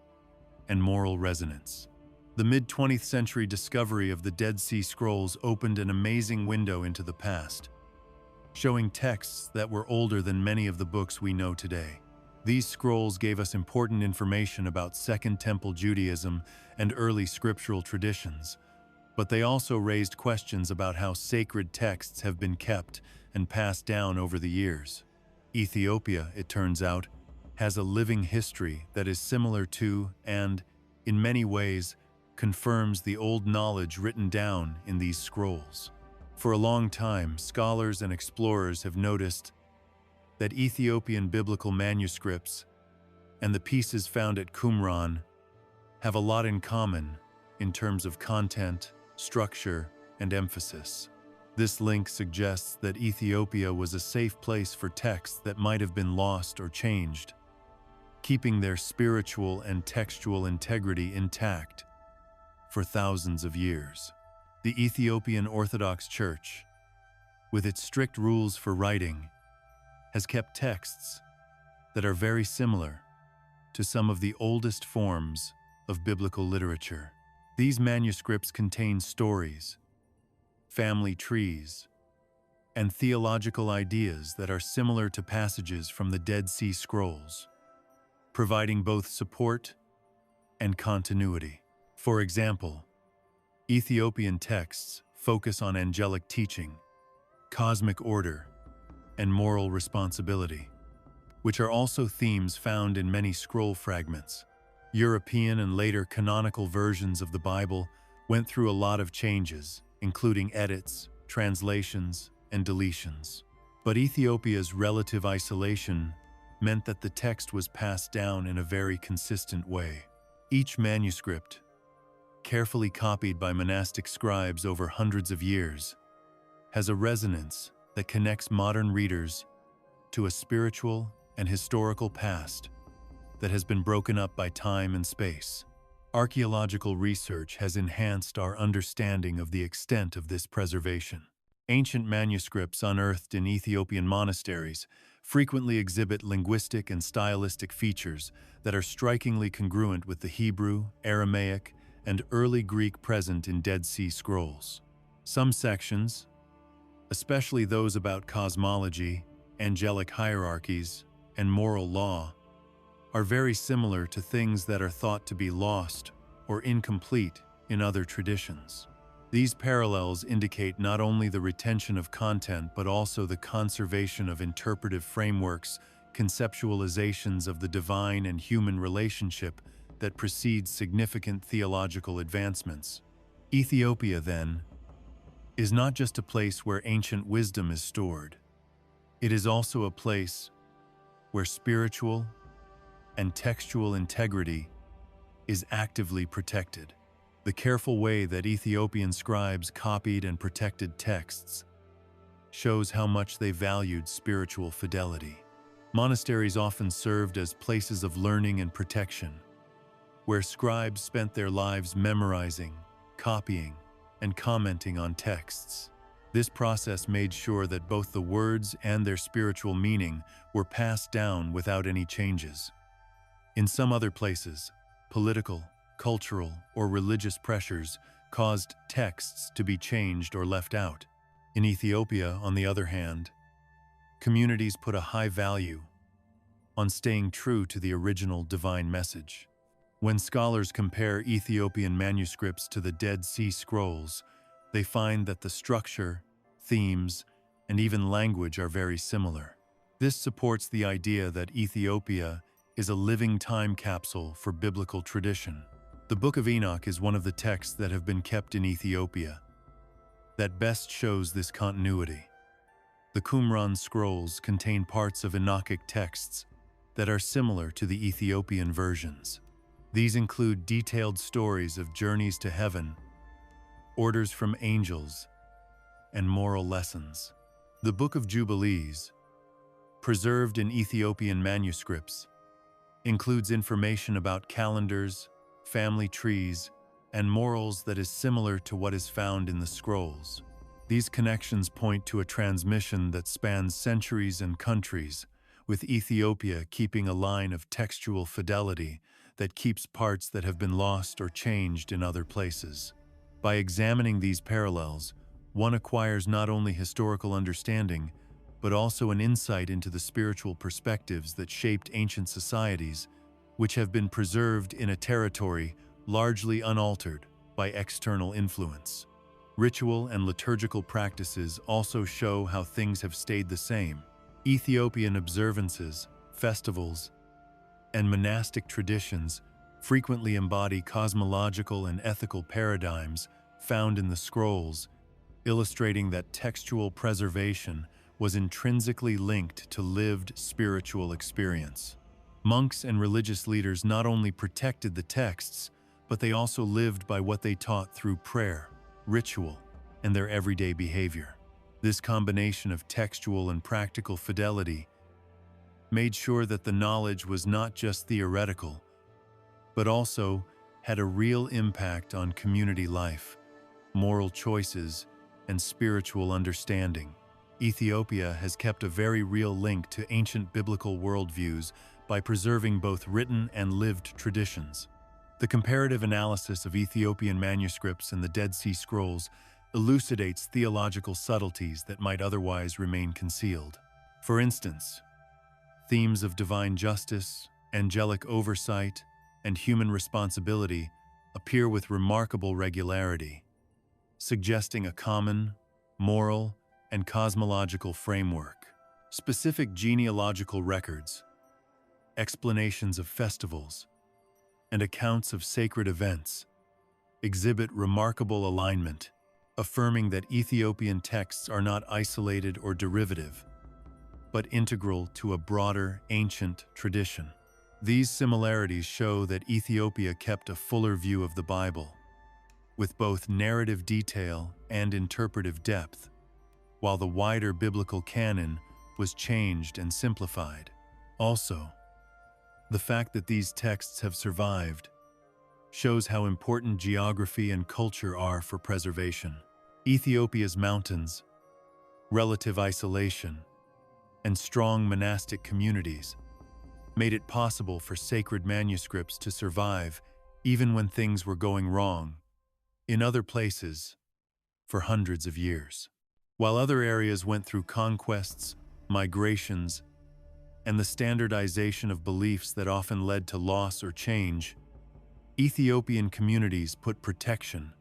and moral resonance. The mid-20th century discovery of the Dead Sea Scrolls opened an amazing window into the past, showing texts that were older than many of the books we know today. These scrolls gave us important information about Second Temple Judaism and early scriptural traditions, but they also raised questions about how sacred texts have been kept and passed down over the years. Ethiopia, it turns out, has a living history that is similar to and, in many ways, confirms the old knowledge written down in these scrolls. For a long time, scholars and explorers have noticed that Ethiopian biblical manuscripts and the pieces found at Qumran have a lot in common in terms of content, structure, and emphasis. This link suggests that Ethiopia was a safe place for texts that might have been lost or changed, keeping their spiritual and textual integrity intact for thousands of years. The Ethiopian Orthodox Church, with its strict rules for writing, has kept texts that are very similar to some of the oldest forms of biblical literature. These manuscripts contain stories, family trees, and theological ideas that are similar to passages from the Dead Sea Scrolls, providing both support and continuity. For example, Ethiopian texts focus on angelic teaching, cosmic order, and moral responsibility, which are also themes found in many scroll fragments. European and later canonical versions of the Bible went through a lot of changes, including edits, translations, and deletions. But Ethiopia's relative isolation meant that the text was passed down in a very consistent way. Each manuscript, carefully copied by monastic scribes over hundreds of years, has a resonance that connects modern readers to a spiritual and historical past that has been broken up by time and space. Archaeological research has enhanced our understanding of the extent of this preservation. Ancient manuscripts unearthed in Ethiopian monasteries frequently exhibit linguistic and stylistic features that are strikingly congruent with the Hebrew, Aramaic, and early Greek present in Dead Sea Scrolls. Some sections, especially those about cosmology, angelic hierarchies, and moral law, are very similar to things that are thought to be lost or incomplete in other traditions. These parallels indicate not only the retention of content but also the conservation of interpretive frameworks, conceptualizations of the divine and human relationship that precedes significant theological advancements. Ethiopia, then, is not just a place where ancient wisdom is stored. It is also a place where spiritual and textual integrity is actively protected. The careful way that Ethiopian scribes copied and protected texts shows how much they valued spiritual fidelity. Monasteries often served as places of learning and protection, where scribes spent their lives memorizing, copying, and commenting on texts. This process made sure that both the words and their spiritual meaning were passed down without any changes. In some other places, political, cultural, or religious pressures caused texts to be changed or left out. In Ethiopia, on the other hand, communities put a high value on staying true to the original divine message. When scholars compare Ethiopian manuscripts to the Dead Sea Scrolls, they find that the structure, themes, and even language are very similar. This supports the idea that Ethiopia is a living time capsule for biblical tradition. The Book of Enoch is one of the texts that have been kept in Ethiopia that best shows this continuity. The Qumran scrolls contain parts of Enochic texts that are similar to the Ethiopian versions. These include detailed stories of journeys to heaven, orders from angels, and moral lessons. The Book of Jubilees, preserved in Ethiopian manuscripts, includes information about calendars, family trees, and morals that is similar to what is found in the scrolls. These connections point to a transmission that spans centuries and countries, with Ethiopia keeping a line of textual fidelity that keeps parts that have been lost or changed in other places. By examining these parallels, one acquires not only historical understanding, but also an insight into the spiritual perspectives that shaped ancient societies, which have been preserved in a territory largely unaltered by external influence. Ritual and liturgical practices also show how things have stayed the same. Ethiopian observances, festivals, and monastic traditions frequently embody cosmological and ethical paradigms found in the scrolls, illustrating that textual preservation was intrinsically linked to lived spiritual experience. Monks and religious leaders not only protected the texts, but they also lived by what they taught through prayer, ritual, and their everyday behavior. This combination of textual and practical fidelity made sure that the knowledge was not just theoretical, but also had a real impact on community life, moral choices, and spiritual understanding. Ethiopia has kept a very real link to ancient biblical worldviews by preserving both written and lived traditions. The comparative analysis of Ethiopian manuscripts and the Dead Sea Scrolls elucidates theological subtleties that might otherwise remain concealed. For instance, themes of divine justice, angelic oversight, and human responsibility appear with remarkable regularity, suggesting a common, moral, and cosmological framework. Specific genealogical records, explanations of festivals, and accounts of sacred events exhibit remarkable alignment, affirming that Ethiopian texts are not isolated or derivative, but integral to a broader ancient tradition. These similarities show that Ethiopia kept a fuller view of the Bible, with both narrative detail and interpretive depth, while the wider biblical canon was changed and simplified. Also, the fact that these texts have survived shows how important geography and culture are for preservation. Ethiopia's mountains, relative isolation, and strong monastic communities made it possible for sacred manuscripts to survive even when things were going wrong in other places for hundreds of years. While other areas went through conquests, migrations, and the standardization of beliefs that often led to loss or change, Ethiopian communities put protection,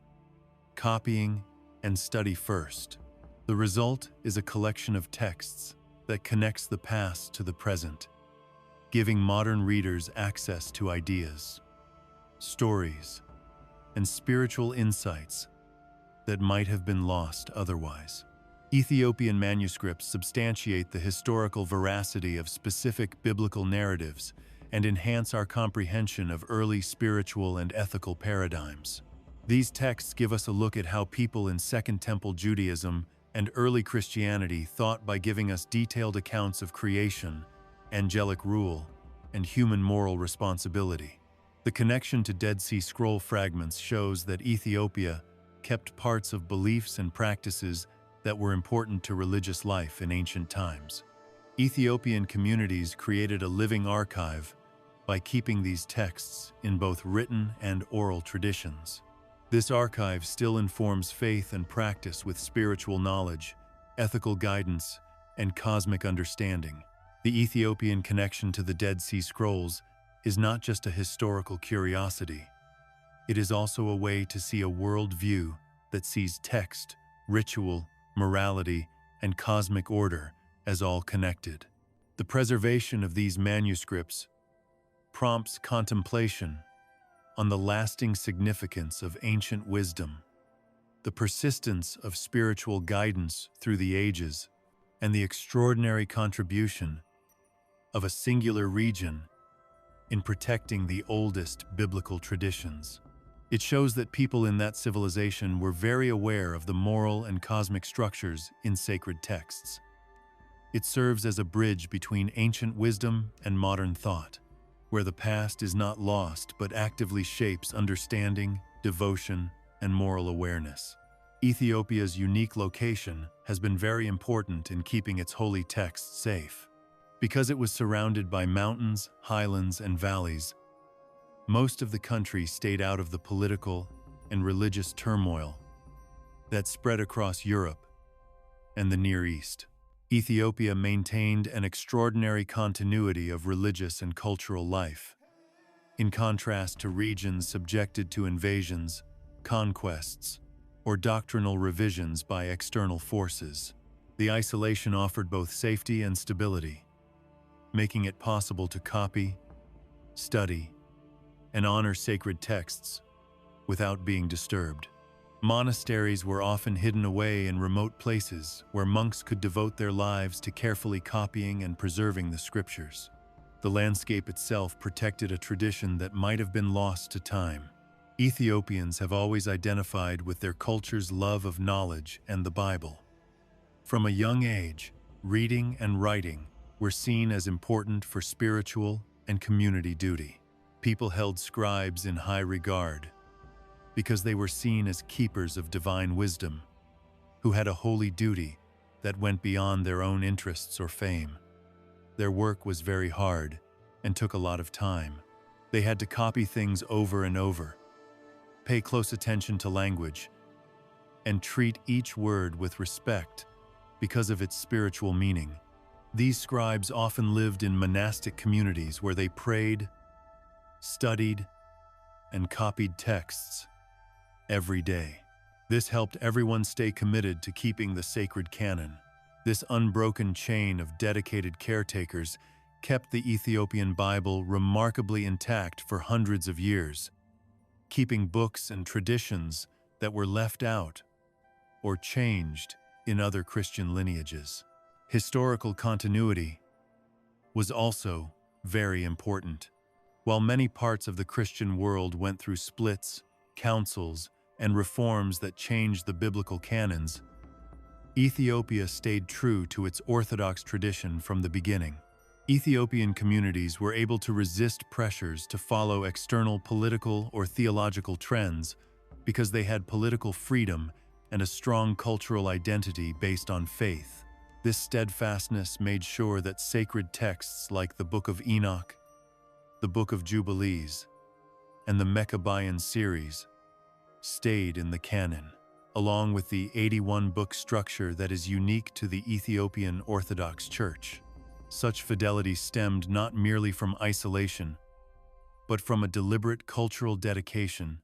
copying, and study first. The result is a collection of texts that connects the past to the present, giving modern readers access to ideas, stories, and spiritual insights that might have been lost otherwise. Ethiopian manuscripts substantiate the historical veracity of specific biblical narratives and enhance our comprehension of early spiritual and ethical paradigms. These texts give us a look at how people in Second Temple Judaism and early Christianity thought by giving us detailed accounts of creation, angelic rule, and human moral responsibility. The connection to Dead Sea Scroll fragments shows that Ethiopia kept parts of beliefs and practices that were important to religious life in ancient times. Ethiopian communities created a living archive by keeping these texts in both written and oral traditions. This archive still informs faith and practice with spiritual knowledge, ethical guidance, and cosmic understanding. The Ethiopian connection to the Dead Sea Scrolls is not just a historical curiosity. It is also a way to see a worldview that sees text, ritual, morality, and cosmic order as all connected. The preservation of these manuscripts prompts contemplation on the lasting significance of ancient wisdom, the persistence of spiritual guidance through the ages, and the extraordinary contribution of a singular region in protecting the oldest biblical traditions. It shows that people in that civilization were very aware of the moral and cosmic structures in sacred texts. It serves as a bridge between ancient wisdom and modern thought, where the past is not lost but actively shapes understanding, devotion, and moral awareness. Ethiopia's unique location has been very important in keeping its holy texts safe. Because it was surrounded by mountains, highlands, and valleys, most of the country stayed out of the political and religious turmoil that spread across Europe and the Near East. Ethiopia maintained an extraordinary continuity of religious and cultural life, in contrast to regions subjected to invasions, conquests, or doctrinal revisions by external forces. The isolation offered both safety and stability, making it possible to copy, study, and honor sacred texts without being disturbed. Monasteries were often hidden away in remote places where monks could devote their lives to carefully copying and preserving the scriptures. The landscape itself protected a tradition that might have been lost to time. Ethiopians have always identified with their culture's love of knowledge and the Bible. From a young age, reading and writing were seen as important for spiritual and community duty. People held scribes in high regard because they were seen as keepers of divine wisdom, who had a holy duty that went beyond their own interests or fame. Their work was very hard and took a lot of time. They had to copy things over and over, pay close attention to language, and treat each word with respect because of its spiritual meaning. These scribes often lived in monastic communities where they prayed, studied, and copied texts every day. This helped everyone stay committed to keeping the sacred canon. This unbroken chain of dedicated caretakers kept the Ethiopian Bible remarkably intact for hundreds of years, keeping books and traditions that were left out or changed in other Christian lineages. Historical continuity was also very important. While many parts of the Christian world went through splits, councils, and reforms that changed the biblical canons, Ethiopia stayed true to its Orthodox tradition from the beginning. Ethiopian communities were able to resist pressures to follow external political or theological trends because they had political freedom and a strong cultural identity based on faith. This steadfastness made sure that sacred texts like the Book of Enoch, the Book of Jubilees, and the Maccabean series stayed in the canon, along with the 81-book structure that is unique to the Ethiopian Orthodox Church. Such fidelity stemmed not merely from isolation, but from a deliberate cultural dedication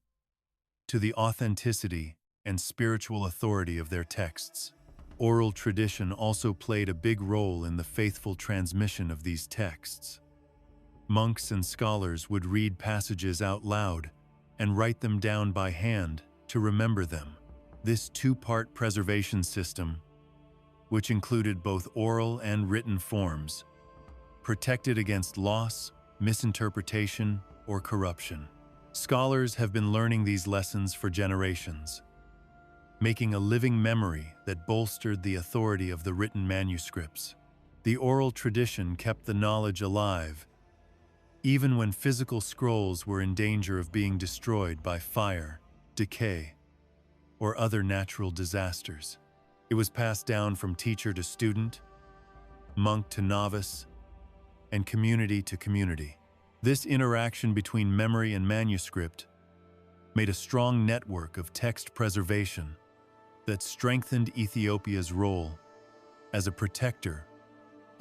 to the authenticity and spiritual authority of their texts. Oral tradition also played a big role in the faithful transmission of these texts. Monks and scholars would read passages out loud and write them down by hand to remember them. This two-part preservation system, which included both oral and written forms, protected against loss, misinterpretation, or corruption. Scholars have been learning these lessons for generations, making a living memory that bolstered the authority of the written manuscripts. The oral tradition kept the knowledge alive, even when physical scrolls were in danger of being destroyed by fire, decay, or other natural disasters. It was passed down from teacher to student, monk to novice, and community to community. This interaction between memory and manuscript made a strong network of text preservation that strengthened Ethiopia's role as a protector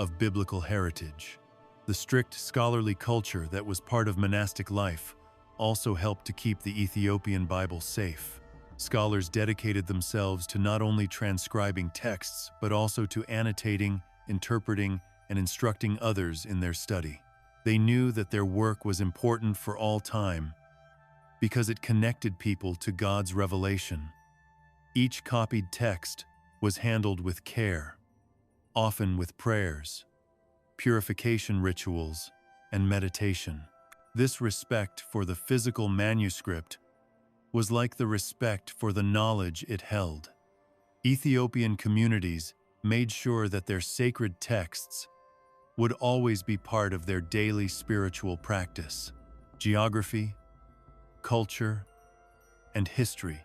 of biblical heritage. The strict scholarly culture that was part of monastic life also helped to keep the Ethiopian Bible safe. Scholars dedicated themselves to not only transcribing texts, but also to annotating, interpreting, and instructing others in their study. They knew that their work was important for all time, because it connected people to God's revelation. Each copied text was handled with care, often with prayers, purification rituals, and meditation. This respect for the physical manuscript was like the respect for the knowledge it held. Ethiopian communities made sure that their sacred texts would always be part of their daily spiritual practice. Geography, culture, and history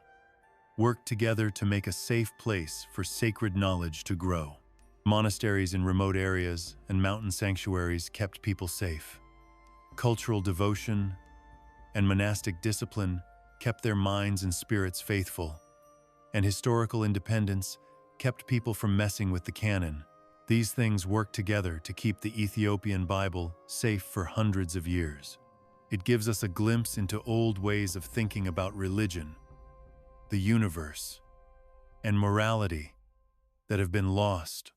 worked together to make a safe place for sacred knowledge to grow. Monasteries in remote areas and mountain sanctuaries kept people safe. Cultural devotion and monastic discipline kept their minds and spirits faithful, and historical independence kept people from messing with the canon. These things worked together to keep the Ethiopian Bible safe for hundreds of years. It gives us a glimpse into old ways of thinking about religion, the universe, and morality that have been lost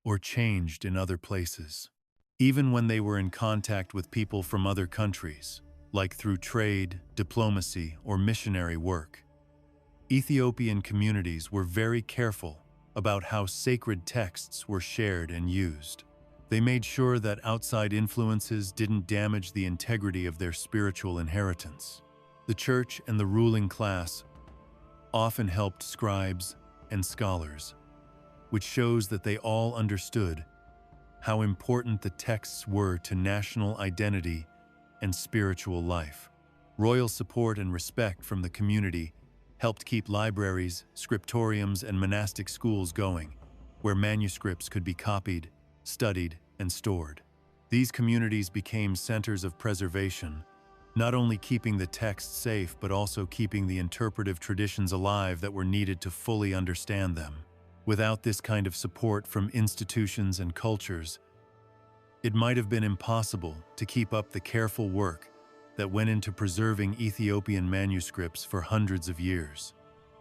or changed in other places. Even when they were in contact with people from other countries, like through trade, diplomacy, or missionary work, Ethiopian communities were very careful about how sacred texts were shared and used. They made sure that outside influences didn't damage the integrity of their spiritual inheritance. The church and the ruling class often helped scribes and scholars, which shows that they all understood how important the texts were to national identity and spiritual life. Royal support and respect from the community helped keep libraries, scriptoriums, and monastic schools going, where manuscripts could be copied, studied, and stored. These communities became centers of preservation, not only keeping the text safe but also keeping the interpretive traditions alive that were needed to fully understand them. Without this kind of support from institutions and cultures, it might have been impossible to keep up the careful work that went into preserving Ethiopian manuscripts for hundreds of years.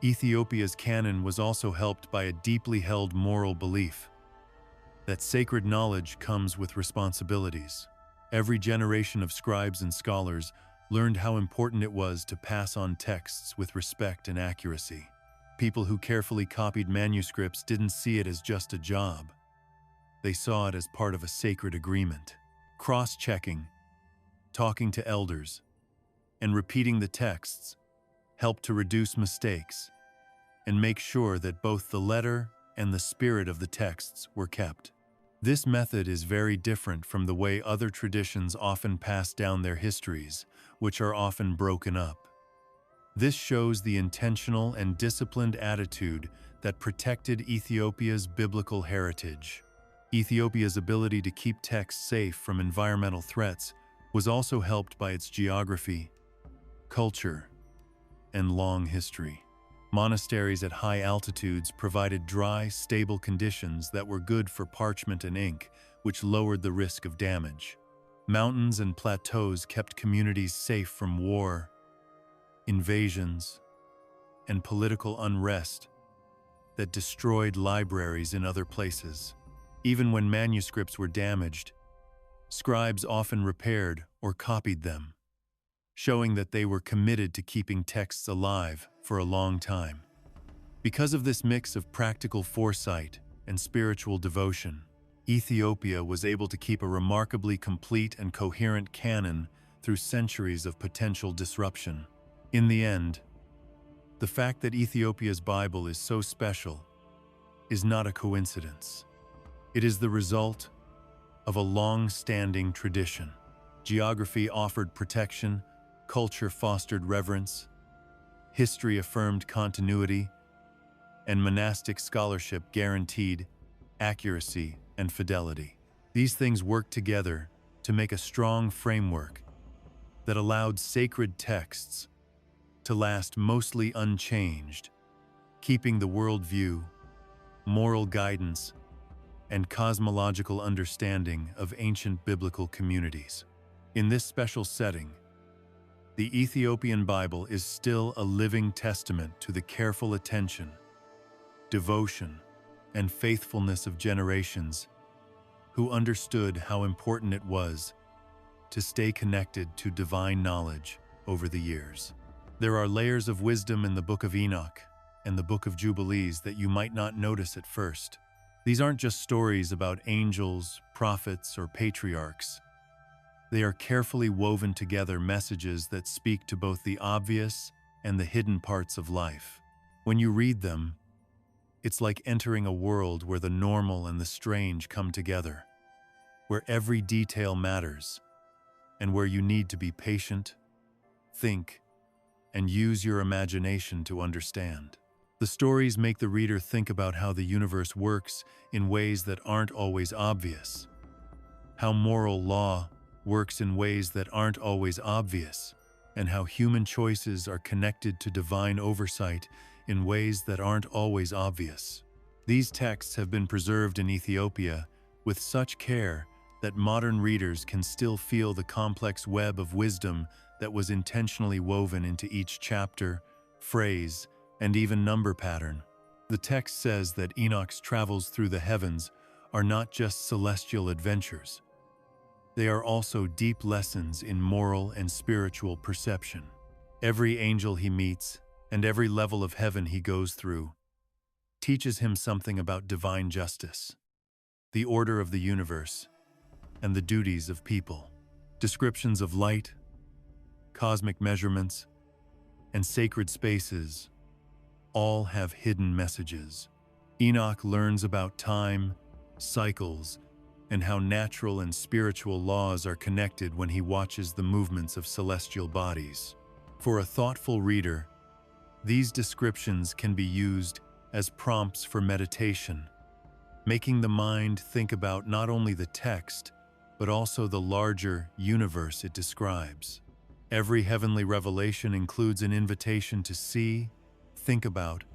Ethiopia's canon was also helped by a deeply held moral belief that sacred knowledge comes with responsibilities. Every generation of scribes and scholars learned how important it was to pass on texts with respect and accuracy. People who carefully copied manuscripts didn't see it as just a job. They saw it as part of a sacred agreement. Cross-checking, talking to elders, and repeating the texts helped to reduce mistakes and make sure that both the letter and the spirit of the texts were kept. This method is very different from the way other traditions often pass down their histories, which are often broken up. This shows the intentional and disciplined attitude that protected Ethiopia's biblical heritage. Ethiopia's ability to keep texts safe from environmental threats was also helped by its geography, culture, and long history. Monasteries at high altitudes provided dry, stable conditions that were good for parchment and ink, which lowered the risk of damage. Mountains and plateaus kept communities safe from war, invasions, and political unrest that destroyed libraries in other places. Even when manuscripts were damaged, scribes often repaired or copied them, showing that they were committed to keeping texts alive for a long time. Because of this mix of practical foresight and spiritual devotion, Ethiopia was able to keep a remarkably complete and coherent canon through centuries of potential disruption. In the end, the fact that Ethiopia's Bible is so special is not a coincidence. It is the result of a long-standing tradition. Geography offered protection, culture fostered reverence, history affirmed continuity, and monastic scholarship guaranteed accuracy and fidelity. These things worked together to make a strong framework that allowed sacred texts to last mostly unchanged, keeping the worldview, moral guidance, and cosmological understanding of ancient biblical communities. In this special setting, the Ethiopian Bible is still a living testament to the careful attention, devotion, and faithfulness of generations who understood how important it was to stay connected to divine knowledge over the years. There are layers of wisdom in the Book of Enoch and the Book of Jubilees that you might not notice at first. These aren't just stories about angels, prophets, or patriarchs. They are carefully woven together messages that speak to both the obvious and the hidden parts of life. When you read them, it's like entering a world where the normal and the strange come together, where every detail matters, and where you need to be patient, think, and use your imagination to understand. The stories make the reader think about how the universe works in ways that aren't always obvious, how moral law works in ways that aren't always obvious, and how human choices are connected to divine oversight in ways that aren't always obvious. These texts have been preserved in Ethiopia with such care that modern readers can still feel the complex web of wisdom that was intentionally woven into each chapter, phrase, and even number pattern. The text says that Enoch's travels through the heavens are not just celestial adventures. They are also deep lessons in moral and spiritual perception. Every angel he meets and every level of heaven he goes through teaches him something about divine justice, the order of the universe, and the duties of people. Descriptions of light, cosmic measurements, and sacred spaces all have hidden messages. Enoch learns about time, cycles, and how natural and spiritual laws are connected when he watches the movements of celestial bodies. For a thoughtful reader, these descriptions can be used as prompts for meditation, making the mind think about not only the text, but also the larger universe it describes. Every heavenly revelation includes an invitation to see, think about,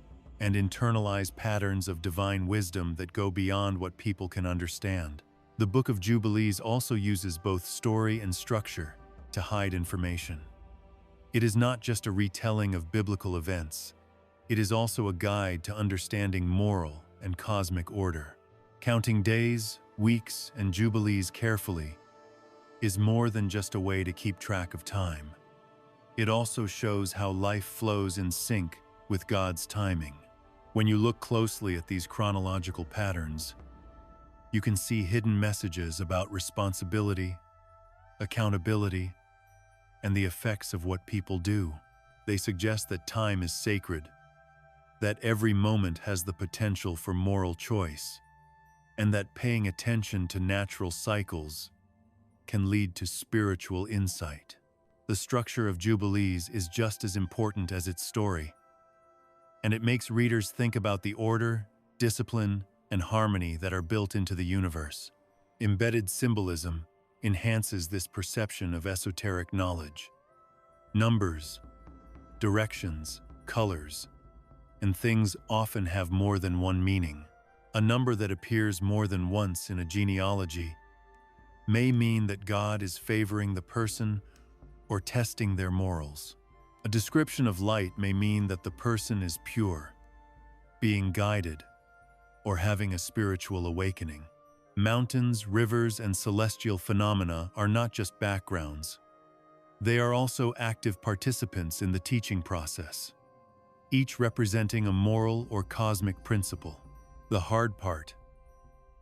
and internalize patterns of divine wisdom that go beyond what people can understand. The Book of Jubilees also uses both story and structure to hide information. It is not just a retelling of biblical events. It is also a guide to understanding moral and cosmic order. Counting days, weeks, and jubilees carefully is more than just a way to keep track of time. It also shows how life flows in sync with God's timing. When you look closely at these chronological patterns, you can see hidden messages about responsibility, accountability, and the effects of what people do. They suggest that time is sacred, that every moment has the potential for moral choice, and that paying attention to natural cycles can lead to spiritual insight. The structure of Jubilees is just as important as its story, and it makes readers think about the order, discipline, and harmony that are built into the universe. Embedded symbolism enhances this perception of esoteric knowledge. Numbers, directions, colors, and things often have more than one meaning. A number that appears more than once in a genealogy may mean that God is favoring the person or testing their morals. A description of light may mean that the person is pure, being guided, or having a spiritual awakening. Mountains, rivers, and celestial phenomena are not just backgrounds. They are also active participants in the teaching process, each representing a moral or cosmic principle. The hard part,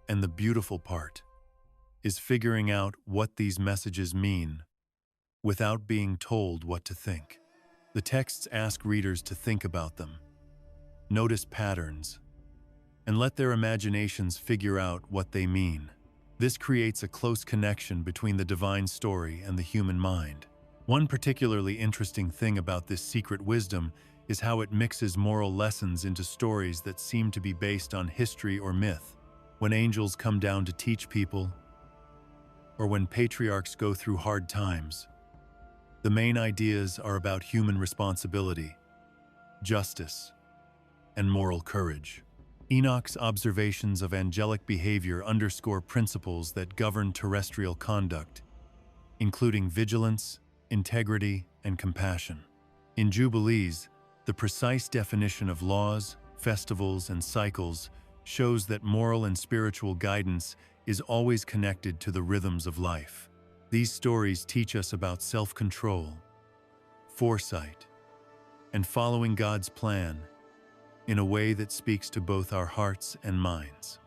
and the beautiful part, is figuring out what these messages mean without being told what to think. The texts ask readers to think about them, notice patterns, and let their imaginations figure out what they mean. This creates a close connection between the divine story and the human mind. One particularly interesting thing about this secret wisdom is how it mixes moral lessons into stories that seem to be based on history or myth. When angels come down to teach people, or when patriarchs go through hard times, the main ideas are about human responsibility, justice, and moral courage. Enoch's observations of angelic behavior underscore principles that govern terrestrial conduct, including vigilance, integrity, and compassion. In Jubilees, the precise definition of laws, festivals, and cycles shows that moral and spiritual guidance is always connected to the rhythms of life. These stories teach us about self-control, foresight, and following God's plan in a way that speaks to both our hearts and minds.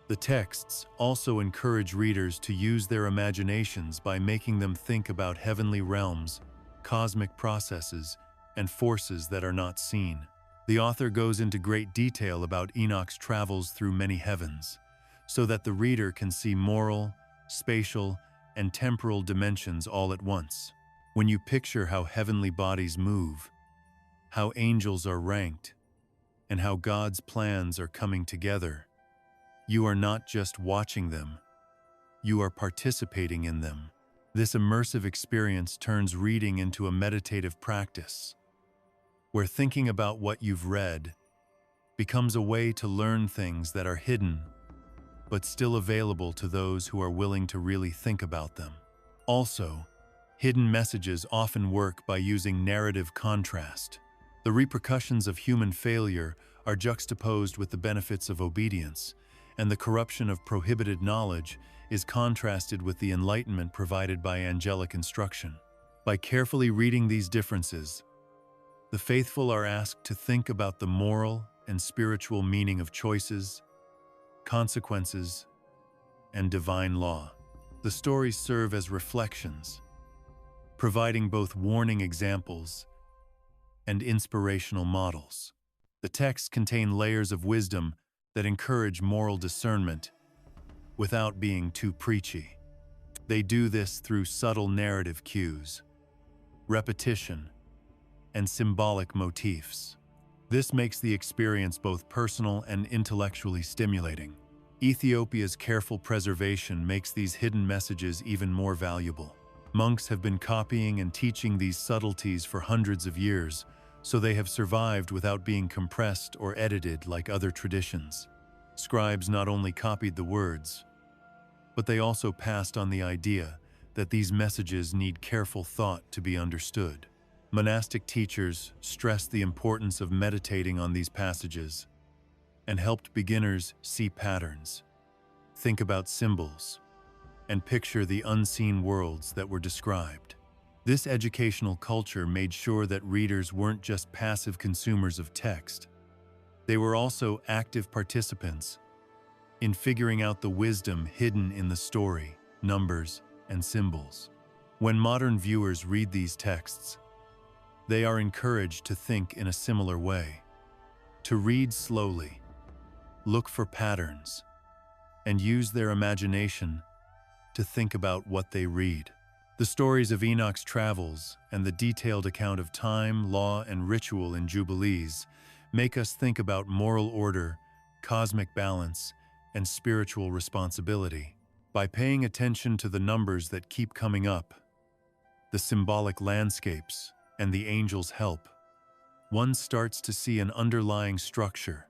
The texts also encourage readers to use their imaginations by making them think about heavenly realms, cosmic processes, and forces that are not seen. The author goes into great detail about Enoch's travels through many heavens, so that the reader can see moral, spatial, and temporal dimensions all at once. When you picture how heavenly bodies move, how angels are ranked, and how God's plans are coming together, you are not just watching them, you are participating in them. This immersive experience turns reading into a meditative practice, where thinking about what you've read becomes a way to learn things that are hidden, but still available to those who are willing to really think about them. Also, hidden messages often work by using narrative contrast. The repercussions of human failure are juxtaposed with the benefits of obedience, and the corruption of prohibited knowledge is contrasted with the enlightenment provided by angelic instruction. By carefully reading these differences, the faithful are asked to think about the moral and spiritual meaning of choices, consequences, and divine law. The stories serve as reflections, providing both warning examples and inspirational models. The texts contain layers of wisdom that encourage moral discernment without being too preachy. They do this through subtle narrative cues, repetition, and symbolic motifs. This makes the experience both personal and intellectually stimulating. Ethiopia's careful preservation makes these hidden messages even more valuable. Monks have been copying and teaching these subtleties for hundreds of years, so they have survived without being compressed or edited like other traditions. Scribes not only copied the words, but they also passed on the idea that these messages need careful thought to be understood. Monastic teachers stressed the importance of meditating on these passages and helped beginners see patterns, think about symbols, and picture the unseen worlds that were described. This educational culture made sure that readers weren't just passive consumers of text. They were also active participants in figuring out the wisdom hidden in the story, numbers, and symbols. When modern viewers read these texts, they are encouraged to think in a similar way, to read slowly, look for patterns, and use their imagination to think about what they read. The stories of Enoch's travels and the detailed account of time, law, and ritual in Jubilees make us think about moral order, cosmic balance, and spiritual responsibility. By paying attention to the numbers that keep coming up, the symbolic landscapes, and the angels' help, one starts to see an underlying structure,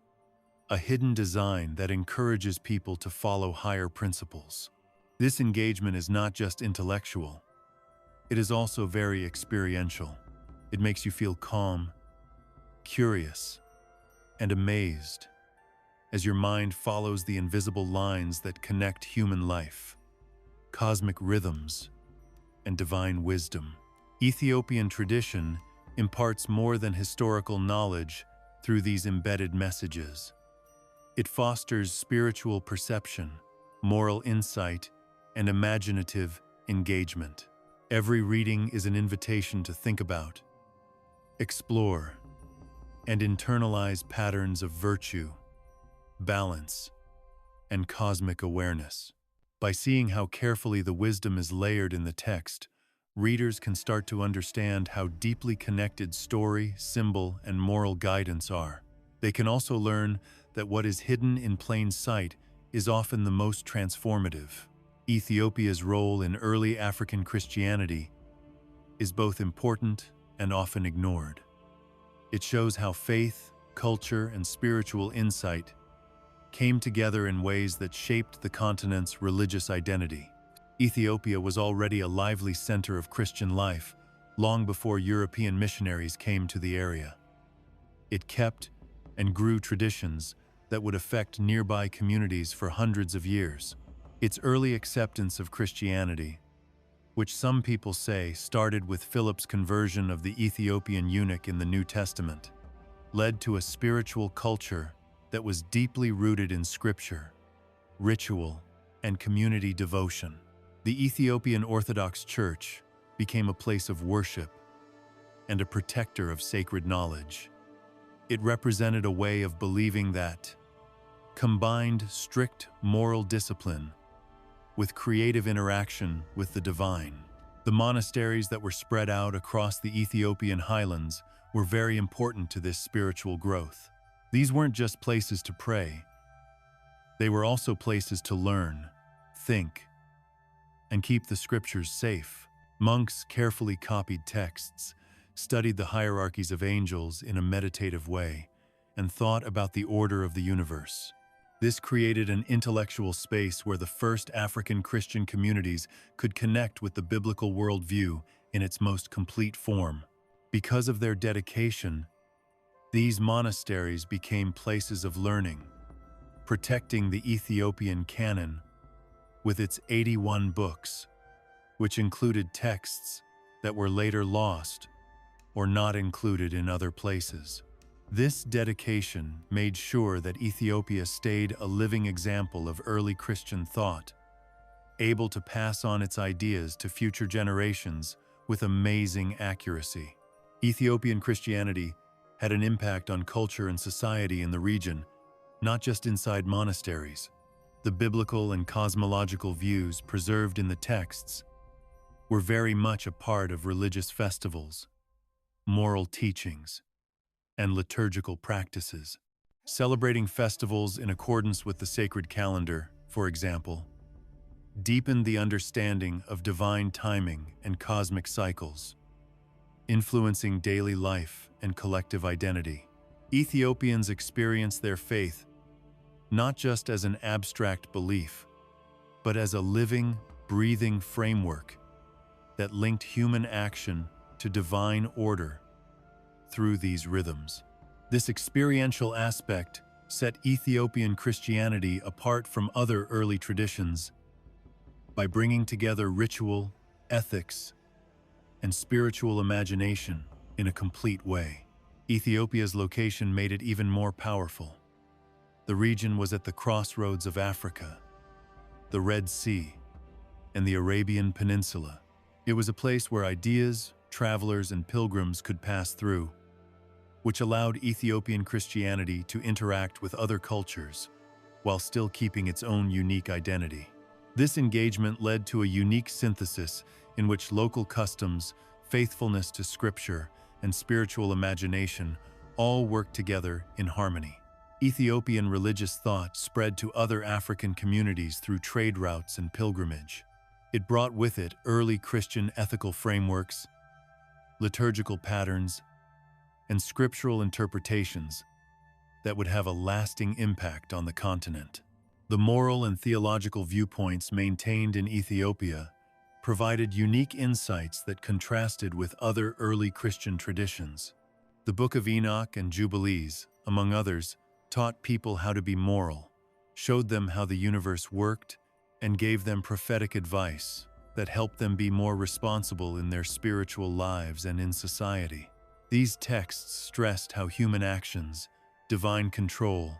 a hidden design that encourages people to follow higher principles. This engagement is not just intellectual, it is also very experiential. It makes you feel calm, curious, and amazed as your mind follows the invisible lines that connect human life, cosmic rhythms, and divine wisdom. Ethiopian tradition imparts more than historical knowledge through these embedded messages. It fosters spiritual perception, moral insight, and imaginative engagement. Every reading is an invitation to think about, explore, and internalize patterns of virtue, balance, and cosmic awareness. By seeing how carefully the wisdom is layered in the text, readers can start to understand how deeply connected story, symbol, and moral guidance are. They can also learn that what is hidden in plain sight is often the most transformative. Ethiopia's role in early African Christianity is both important and often ignored. It shows how faith, culture, and spiritual insight came together in ways that shaped the continent's religious identity. Ethiopia was already a lively center of Christian life long before European missionaries came to the area. It kept and grew traditions that would affect nearby communities for hundreds of years. Its early acceptance of Christianity which some people say started with Philip's conversion of the Ethiopian eunuch in the New Testament, led to a spiritual culture that was deeply rooted in scripture, ritual, and community devotion. The Ethiopian Orthodox Church became a place of worship and a protector of sacred knowledge. It represented a way of believing that combined strict moral discipline with creative interaction with the divine. The monasteries that were spread out across the Ethiopian highlands were very important to this spiritual growth. These weren't just places to pray. They were also places to learn, think, and keep the scriptures safe. Monks carefully copied texts, studied the hierarchies of angels in a meditative way, and thought about the order of the universe. This created an intellectual space where the first African Christian communities could connect with the biblical worldview in its most complete form. Because of their dedication, these monasteries became places of learning, protecting the Ethiopian canon with its 81 books, which included texts that were later lost or not included in other places. This dedication made sure that Ethiopia stayed a living example of early Christian thought, able to pass on its ideas to future generations with amazing accuracy. Ethiopian Christianity had an impact on culture and society in the region, not just inside monasteries. The biblical and cosmological views preserved in the texts were very much a part of religious festivals, moral teachings, and liturgical practices. Celebrating festivals in accordance with the sacred calendar, for example, deepened the understanding of divine timing and cosmic cycles, influencing daily life and collective identity. Ethiopians experienced their faith not just as an abstract belief, but as a living, breathing framework that linked human action to divine order through these rhythms. This experiential aspect set Ethiopian Christianity apart from other early traditions by bringing together ritual, ethics, and spiritual imagination in a complete way. Ethiopia's location made it even more powerful. The region was at the crossroads of Africa, the Red Sea, and the Arabian Peninsula. It was a place where ideas, travelers, and pilgrims could pass through, which allowed Ethiopian Christianity to interact with other cultures while still keeping its own unique identity. This engagement led to a unique synthesis in which local customs, faithfulness to scripture, and spiritual imagination all worked together in harmony. Ethiopian religious thought spread to other African communities through trade routes and pilgrimage. It brought with it early Christian ethical frameworks, liturgical patterns, and scriptural interpretations that would have a lasting impact on the continent. The moral and theological viewpoints maintained in Ethiopia provided unique insights that contrasted with other early Christian traditions. The Book of Enoch and Jubilees, among others, taught people how to be moral, showed them how the universe worked, and gave them prophetic advice that helped them be more responsible in their spiritual lives and in society. These texts stressed how human actions, divine control,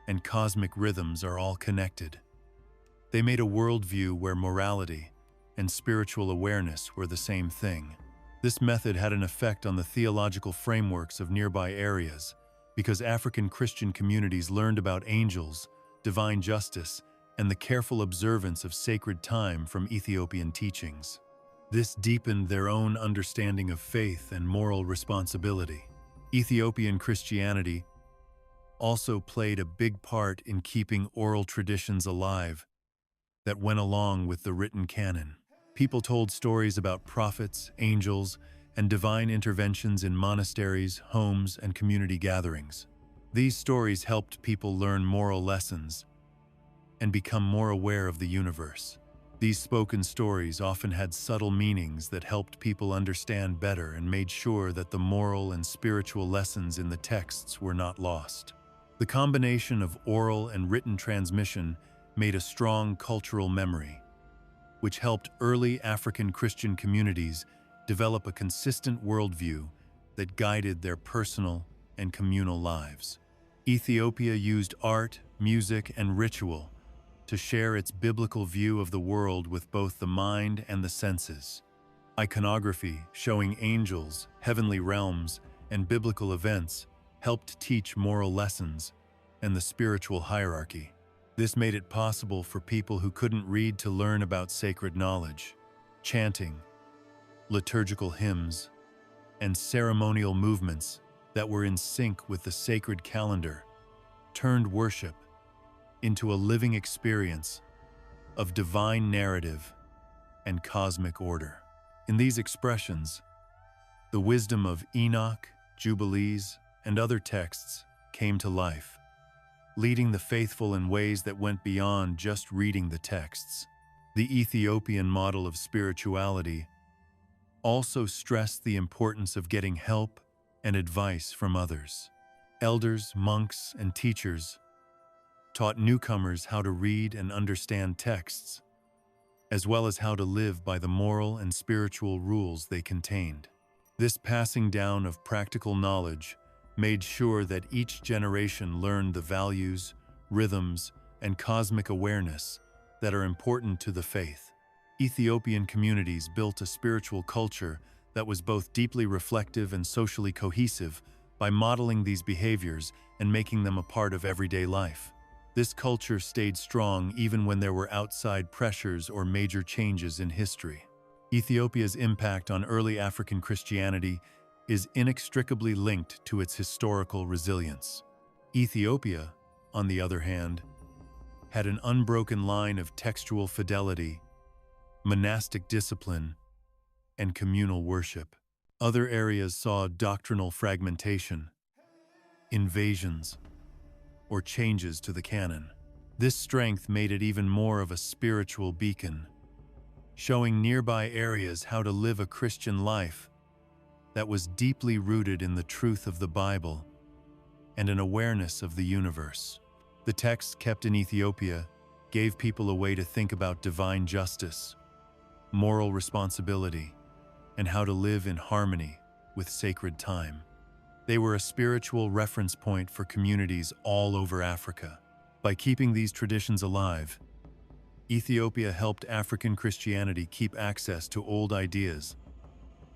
and cosmic rhythms are all connected. They made a worldview where morality and spiritual awareness were the same thing. This method had an effect on the theological frameworks of nearby areas, because African Christian communities learned about angels, divine justice, and the careful observance of sacred time from Ethiopian teachings. This deepened their own understanding of faith and moral responsibility. Ethiopian Christianity also played a big part in keeping oral traditions alive that went along with the written canon. People told stories about prophets, angels, and divine interventions in monasteries, homes, and community gatherings. These stories helped people learn moral lessons and become more aware of the universe. These spoken stories often had subtle meanings that helped people understand better and made sure that the moral and spiritual lessons in the texts were not lost. The combination of oral and written transmission made a strong cultural memory, which helped early African Christian communities develop a consistent worldview that guided their personal and communal lives. Ethiopia used art, music, and ritual to share its biblical view of the world with both the mind and the senses. Iconography showing angels, heavenly realms, and biblical events helped teach moral lessons and the spiritual hierarchy. This made it possible for people who couldn't read to learn about sacred knowledge. Chanting, liturgical hymns, and ceremonial movements that were in sync with the sacred calendar turned worship into a living experience of divine narrative and cosmic order. In these expressions, the wisdom of Enoch, Jubilees, and other texts came to life, leading the faithful in ways that went beyond just reading the texts. The Ethiopian model of spirituality also stressed the importance of getting help and advice from others. Elders, monks, and teachers taught newcomers how to read and understand texts, as well as how to live by the moral and spiritual rules they contained. This passing down of practical knowledge made sure that each generation learned the values, rhythms, and cosmic awareness that are important to the faith. Ethiopian communities built a spiritual culture that was both deeply reflective and socially cohesive by modeling these behaviors and making them a part of everyday life. This culture stayed strong even when there were outside pressures or major changes in history. Ethiopia's impact on early African Christianity is inextricably linked to its historical resilience. Ethiopia, on the other hand, had an unbroken line of textual fidelity, monastic discipline, and communal worship. Other areas saw doctrinal fragmentation, invasions, or changes to the canon. This strength made it even more of a spiritual beacon, showing nearby areas how to live a Christian life that was deeply rooted in the truth of the Bible and an awareness of the universe. The texts kept in Ethiopia gave people a way to think about divine justice, moral responsibility, and how to live in harmony with sacred time. They were a spiritual reference point for communities all over Africa. By keeping these traditions alive, Ethiopia helped African Christianity keep access to old ideas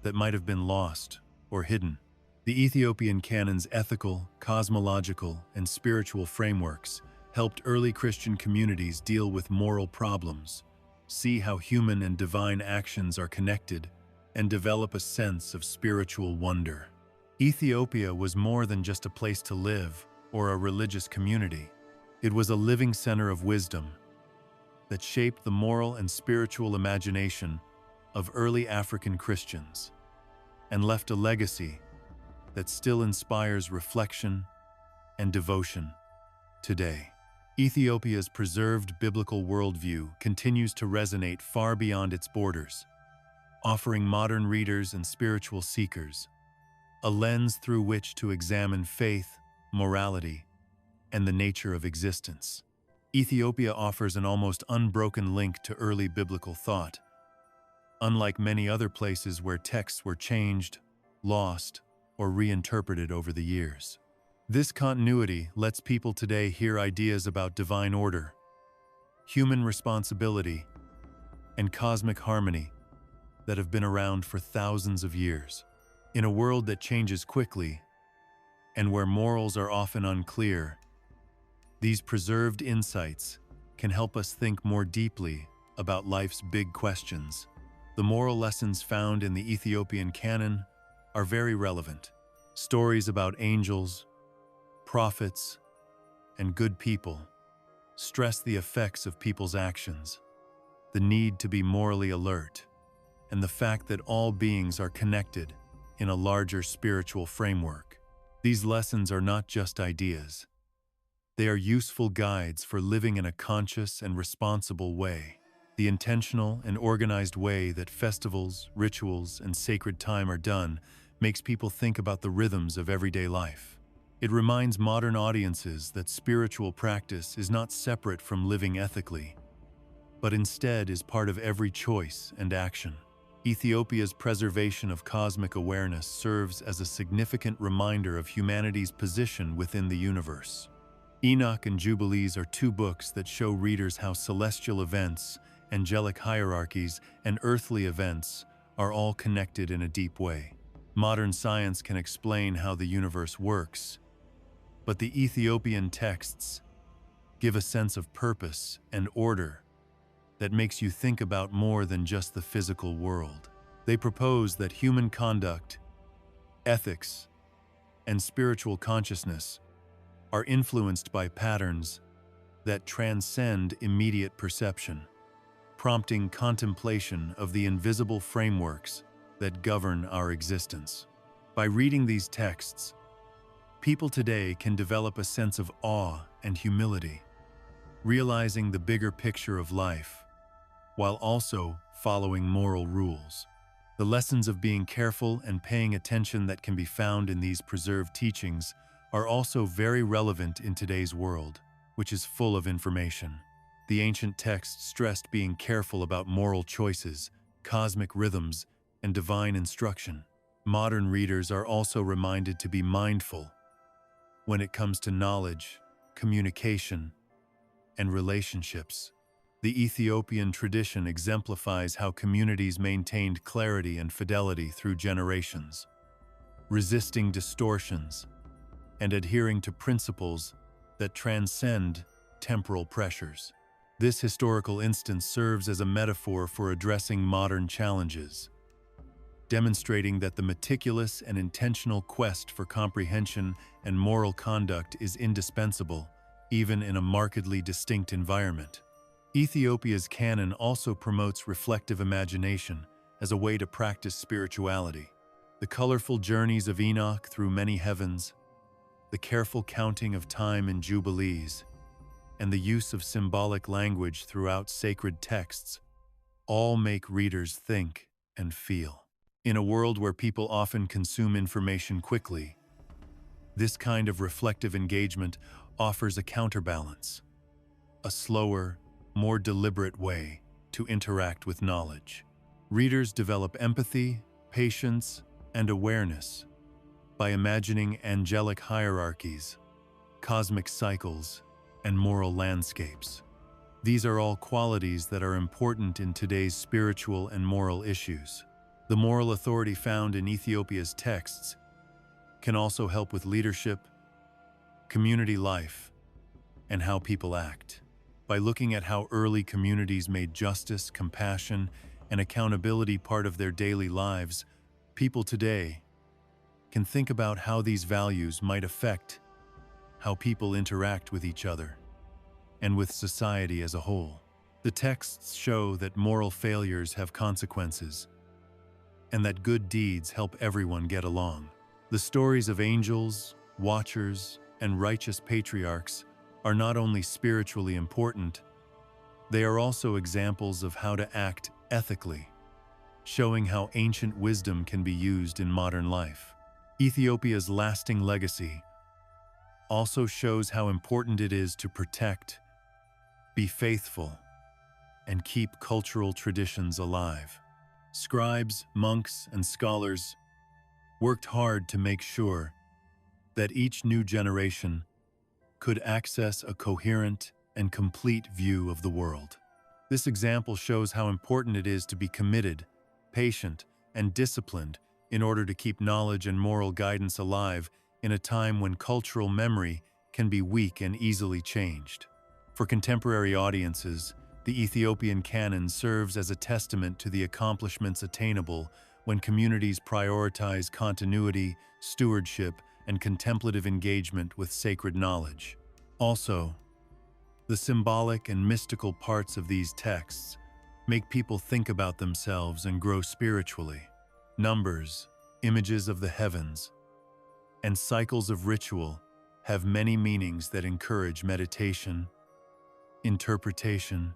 that might have been lost or hidden. The Ethiopian canon's ethical, cosmological, and spiritual frameworks helped early Christian communities deal with moral problems, see how human and divine actions are connected, and develop a sense of spiritual wonder. Ethiopia was more than just a place to live or a religious community. It was a living center of wisdom that shaped the moral and spiritual imagination of early African Christians and left a legacy that still inspires reflection and devotion today. Ethiopia's preserved biblical worldview continues to resonate far beyond its borders, offering modern readers and spiritual seekers a lens through which to examine faith, morality, and the nature of existence. Ethiopia offers an almost unbroken link to early biblical thought, unlike many other places where texts were changed, lost, or reinterpreted over the years. This continuity lets people today hear ideas about divine order, human responsibility, and cosmic harmony that have been around for thousands of years. In a world that changes quickly and where morals are often unclear, these preserved insights can help us think more deeply about life's big questions. The moral lessons found in the Ethiopian canon are very relevant. Stories about angels, prophets, and good people stress the effects of people's actions, the need to be morally alert, and the fact that all beings are connected in a larger spiritual framework. These lessons are not just ideas. They are useful guides for living in a conscious and responsible way. The intentional and organized way that festivals, rituals, and sacred time are done makes people think about the rhythms of everyday life. It reminds modern audiences that spiritual practice is not separate from living ethically, but instead is part of every choice and action. Ethiopia's preservation of cosmic awareness serves as a significant reminder of humanity's position within the universe. Enoch and Jubilees are two books that show readers how celestial events, angelic hierarchies, and earthly events are all connected in a deep way. Modern science can explain how the universe works, but the Ethiopian texts give a sense of purpose and order that makes you think about more than just the physical world. They propose that human conduct, ethics, and spiritual consciousness are influenced by patterns that transcend immediate perception, prompting contemplation of the invisible frameworks that govern our existence. By reading these texts, people today can develop a sense of awe and humility, realizing the bigger picture of life, while also following moral rules. The lessons of being careful and paying attention that can be found in these preserved teachings are also very relevant in today's world, which is full of information. The ancient texts stressed being careful about moral choices, cosmic rhythms, and divine instruction. Modern readers are also reminded to be mindful when it comes to knowledge, communication, and relationships. The Ethiopian tradition exemplifies how communities maintained clarity and fidelity through generations, resisting distortions and adhering to principles that transcend temporal pressures. This historical instance serves as a metaphor for addressing modern challenges, demonstrating that the meticulous and intentional quest for comprehension and moral conduct is indispensable, even in a markedly distinct environment. Ethiopia's canon also promotes reflective imagination as a way to practice spirituality. The colorful journeys of Enoch through many heavens, the careful counting of time in Jubilees, and the use of symbolic language throughout sacred texts all make readers think and feel. In a world where people often consume information quickly, this kind of reflective engagement offers a counterbalance, a slower, more deliberate way to interact with knowledge. Readers develop empathy, patience, and awareness by imagining angelic hierarchies, cosmic cycles, and moral landscapes. These are all qualities that are important in today's spiritual and moral issues. The moral authority found in Ethiopia's texts can also help with leadership, community life, and how people act. By looking at how early communities made justice, compassion, and accountability part of their daily lives, people today can think about how these values might affect how people interact with each other and with society as a whole. The texts show that moral failures have consequences and that good deeds help everyone get along. The stories of angels, watchers, and righteous patriarchs are not only spiritually important, they are also examples of how to act ethically, showing how ancient wisdom can be used in modern life. Ethiopia's lasting legacy also shows how important it is to protect, be faithful, and keep cultural traditions alive. Scribes, monks, and scholars worked hard to make sure that each new generation could access a coherent and complete view of the world. This example shows how important it is to be committed, patient, and disciplined in order to keep knowledge and moral guidance alive in a time when cultural memory can be weak and easily changed. For contemporary audiences, the Ethiopian canon serves as a testament to the accomplishments attainable when communities prioritize continuity, stewardship, and contemplative engagement with sacred knowledge. Also, the symbolic and mystical parts of these texts make people think about themselves and grow spiritually. Numbers, images of the heavens, and cycles of ritual have many meanings that encourage meditation, interpretation,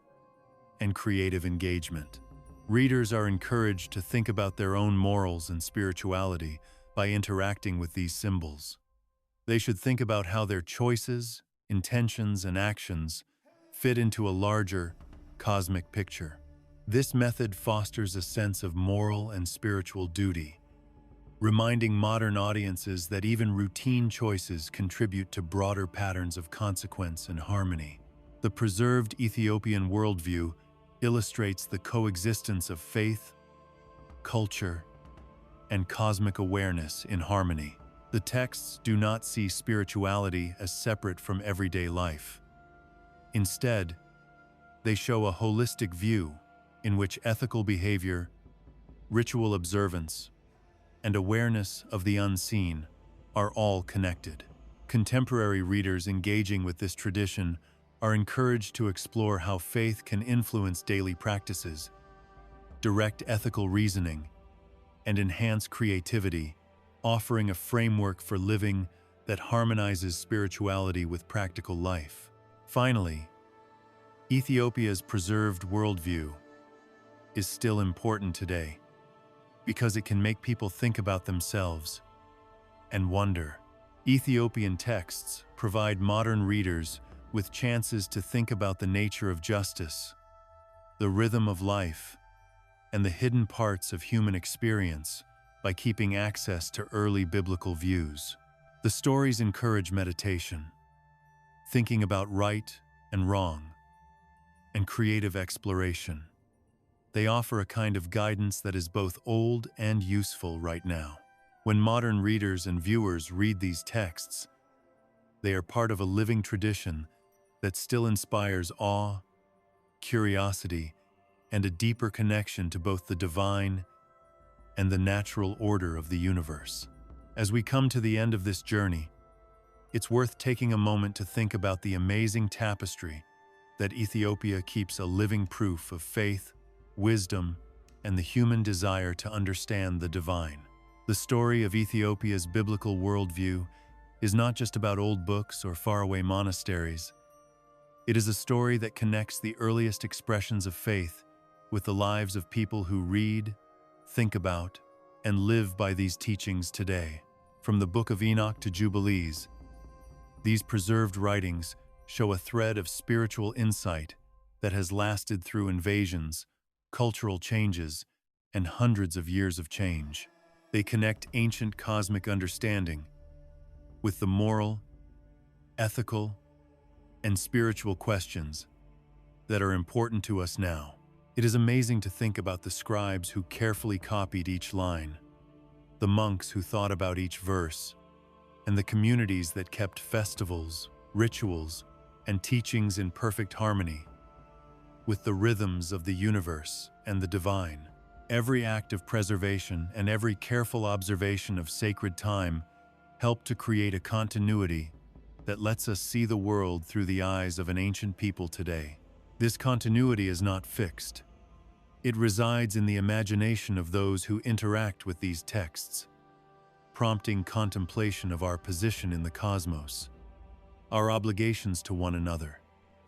and creative engagement. Readers are encouraged to think about their own morals and spirituality by interacting with these symbols. They should think about how their choices, intentions, and actions fit into a larger cosmic picture. This method fosters a sense of moral and spiritual duty, reminding modern audiences that even routine choices contribute to broader patterns of consequence and harmony. The preserved Ethiopian worldview illustrates the coexistence of faith, culture, and cosmic awareness in harmony. The texts do not see spirituality as separate from everyday life. Instead, they show a holistic view in which ethical behavior, ritual observance, and awareness of the unseen are all connected. Contemporary readers engaging with this tradition are encouraged to explore how faith can influence daily practices, direct ethical reasoning, and enhance creativity, offering a framework for living that harmonizes spirituality with practical life. Finally, Ethiopia's preserved worldview is still important today because it can make people think about themselves and wonder. Ethiopian texts provide modern readers with chances to think about the nature of justice, the rhythm of life, and the hidden parts of human experience by keeping access to early biblical views. The stories encourage meditation, thinking about right and wrong, and creative exploration. They offer a kind of guidance that is both old and useful right now. When modern readers and viewers read these texts, they are part of a living tradition that still inspires awe, curiosity, and a deeper connection to both the divine and the natural order of the universe. As we come to the end of this journey, it's worth taking a moment to think about the amazing tapestry that Ethiopia keeps, a living proof of faith, wisdom, and the human desire to understand the divine. The story of Ethiopia's biblical worldview is not just about old books or faraway monasteries. It is a story that connects the earliest expressions of faith with the lives of people who read, think about, and live by these teachings today. From the Book of Enoch to Jubilees, these preserved writings show a thread of spiritual insight that has lasted through invasions, cultural changes, and hundreds of years of change. They connect ancient cosmic understanding with the moral, ethical, and spiritual questions that are important to us now. It is amazing to think about the scribes who carefully copied each line, the monks who thought about each verse, and the communities that kept festivals, rituals, and teachings in perfect harmony with the rhythms of the universe and the divine. Every act of preservation and every careful observation of sacred time help to create a continuity that lets us see the world through the eyes of an ancient people today. This continuity is not fixed. It resides in the imagination of those who interact with these texts, prompting contemplation of our position in the cosmos, our obligations to one another,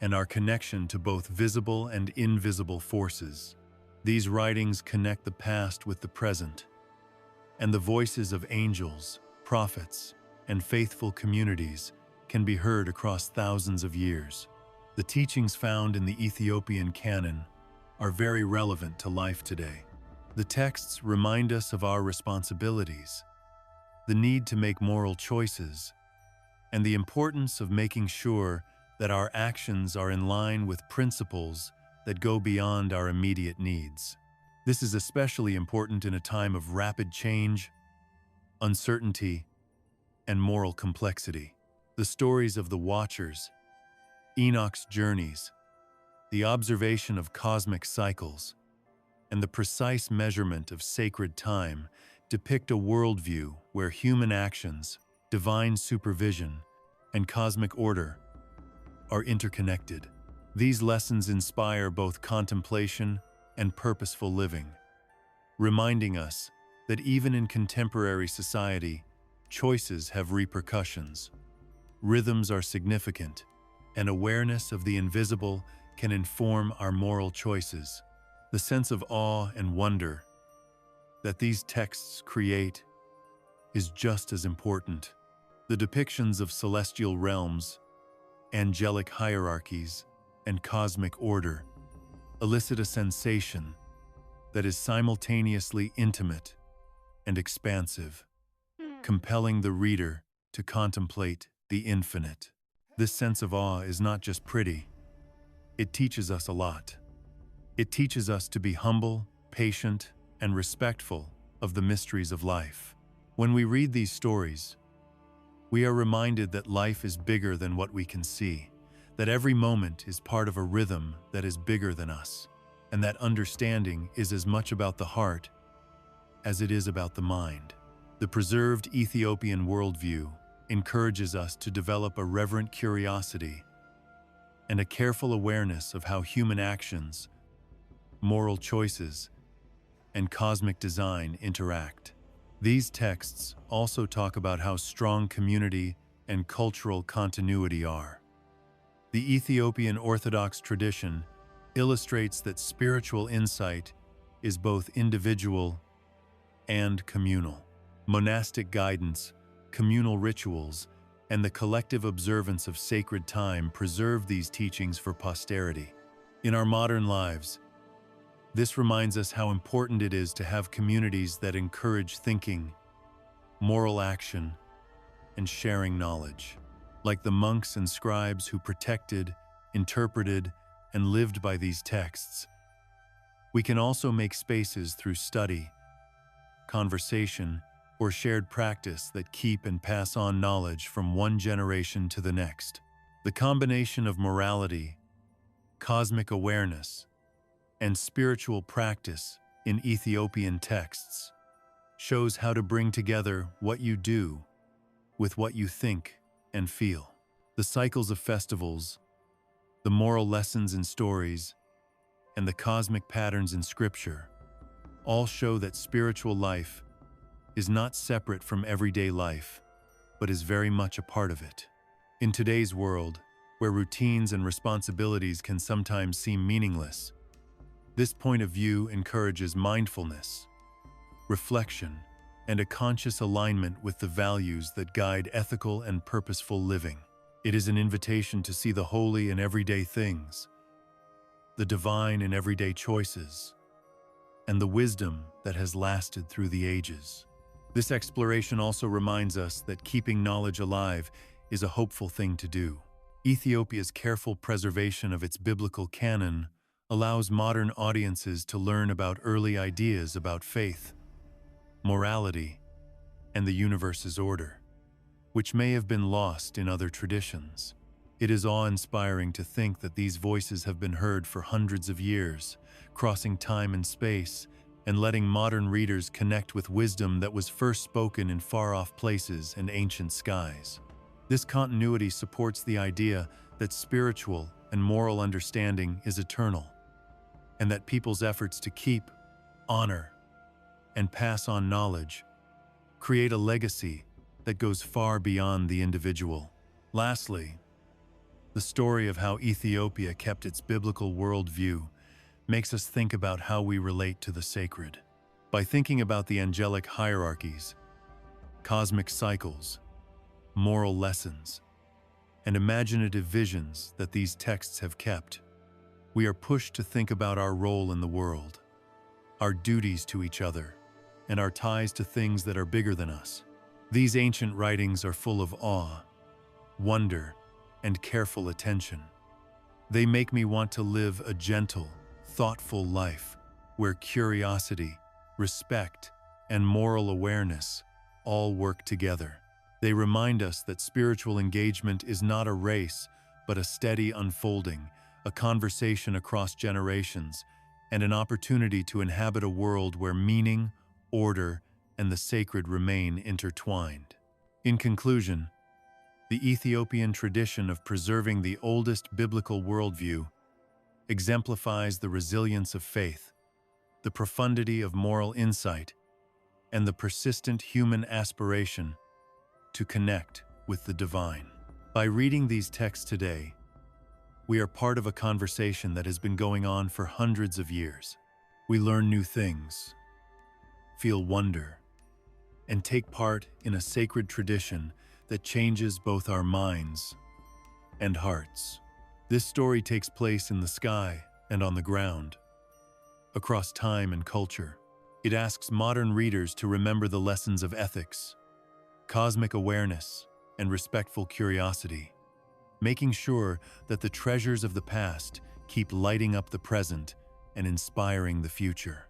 and our connection to both visible and invisible forces. These writings connect the past with the present, and the voices of angels, prophets, and faithful communities can be heard across thousands of years. The teachings found in the Ethiopian canon are very relevant to life today. The texts remind us of our responsibilities, the need to make moral choices, and the importance of making sure that our actions are in line with principles that go beyond our immediate needs. This is especially important in a time of rapid change, uncertainty, and moral complexity. The stories of the Watchers, Enoch's journeys, the observation of cosmic cycles, and the precise measurement of sacred time depict a worldview where human actions, divine supervision, and cosmic order are interconnected. These lessons inspire both contemplation and purposeful living, reminding us that even in contemporary society, choices have repercussions. Rhythms are significant, and awareness of the invisible can inform our moral choices. The sense of awe and wonder that these texts create is just as important. The depictions of celestial realms, angelic hierarchies, and cosmic order elicit a sensation that is simultaneously intimate and expansive, compelling the reader to contemplate the infinite. This sense of awe is not just pretty, it teaches us a lot. It teaches us to be humble, patient, and respectful of the mysteries of life. When we read these stories, we are reminded that life is bigger than what we can see, that every moment is part of a rhythm that is bigger than us, and that understanding is as much about the heart as it is about the mind. The preserved Ethiopian worldview encourages us to develop a reverent curiosity and a careful awareness of how human actions, moral choices, and cosmic design interact. These texts also talk about how strong community and cultural continuity are. The Ethiopian Orthodox tradition illustrates that spiritual insight is both individual and communal. Monastic guidance, communal rituals, and the collective observance of sacred time preserve these teachings for posterity. In our modern lives, this reminds us how important it is to have communities that encourage thinking, moral action, and sharing knowledge. Like the monks and scribes who protected, interpreted, and lived by these texts, we can also make spaces through study, conversation, or shared practice that keep and pass on knowledge from one generation to the next. The combination of morality, cosmic awareness, and spiritual practice in Ethiopian texts shows how to bring together what you do with what you think and feel. The cycles of festivals, the moral lessons in stories, and the cosmic patterns in Scripture all show that spiritual life is not separate from everyday life, but is very much a part of it. In today's world, where routines and responsibilities can sometimes seem meaningless, this point of view encourages mindfulness, reflection, and a conscious alignment with the values that guide ethical and purposeful living. It is an invitation to see the holy in everyday things, the divine in everyday choices, and the wisdom that has lasted through the ages. This exploration also reminds us that keeping knowledge alive is a hopeful thing to do. Ethiopia's careful preservation of its biblical canon allows modern audiences to learn about early ideas about faith, morality, and the universe's order, which may have been lost in other traditions. It is awe-inspiring to think that these voices have been heard for hundreds of years, crossing time and space, and letting modern readers connect with wisdom that was first spoken in far-off places and ancient skies. This continuity supports the idea that spiritual and moral understanding is eternal, and that people's efforts to keep, honor, and pass on knowledge create a legacy that goes far beyond the individual. Lastly, the story of how Ethiopia kept its biblical worldview makes us think about how we relate to the sacred. By thinking about the angelic hierarchies, cosmic cycles, moral lessons, and imaginative visions that these texts have kept, we are pushed to think about our role in the world, our duties to each other, and our ties to things that are bigger than us. These ancient writings are full of awe, wonder, and careful attention. They make me want to live a gentle, thoughtful life where curiosity, respect, and moral awareness all work together. They remind us that spiritual engagement is not a race, but a steady unfolding, a conversation across generations, and an opportunity to inhabit a world where meaning, order, and the sacred remain intertwined. In conclusion, the Ethiopian tradition of preserving the oldest biblical worldview exemplifies the resilience of faith, the profundity of moral insight, and the persistent human aspiration to connect with the divine. By reading these texts today, we are part of a conversation that has been going on for hundreds of years. We learn new things, feel wonder, and take part in a sacred tradition that changes both our minds and hearts. This story takes place in the sky and on the ground, across time and culture. It asks modern readers to remember the lessons of ethics, cosmic awareness, and respectful curiosity, making sure that the treasures of the past keep lighting up the present and inspiring the future.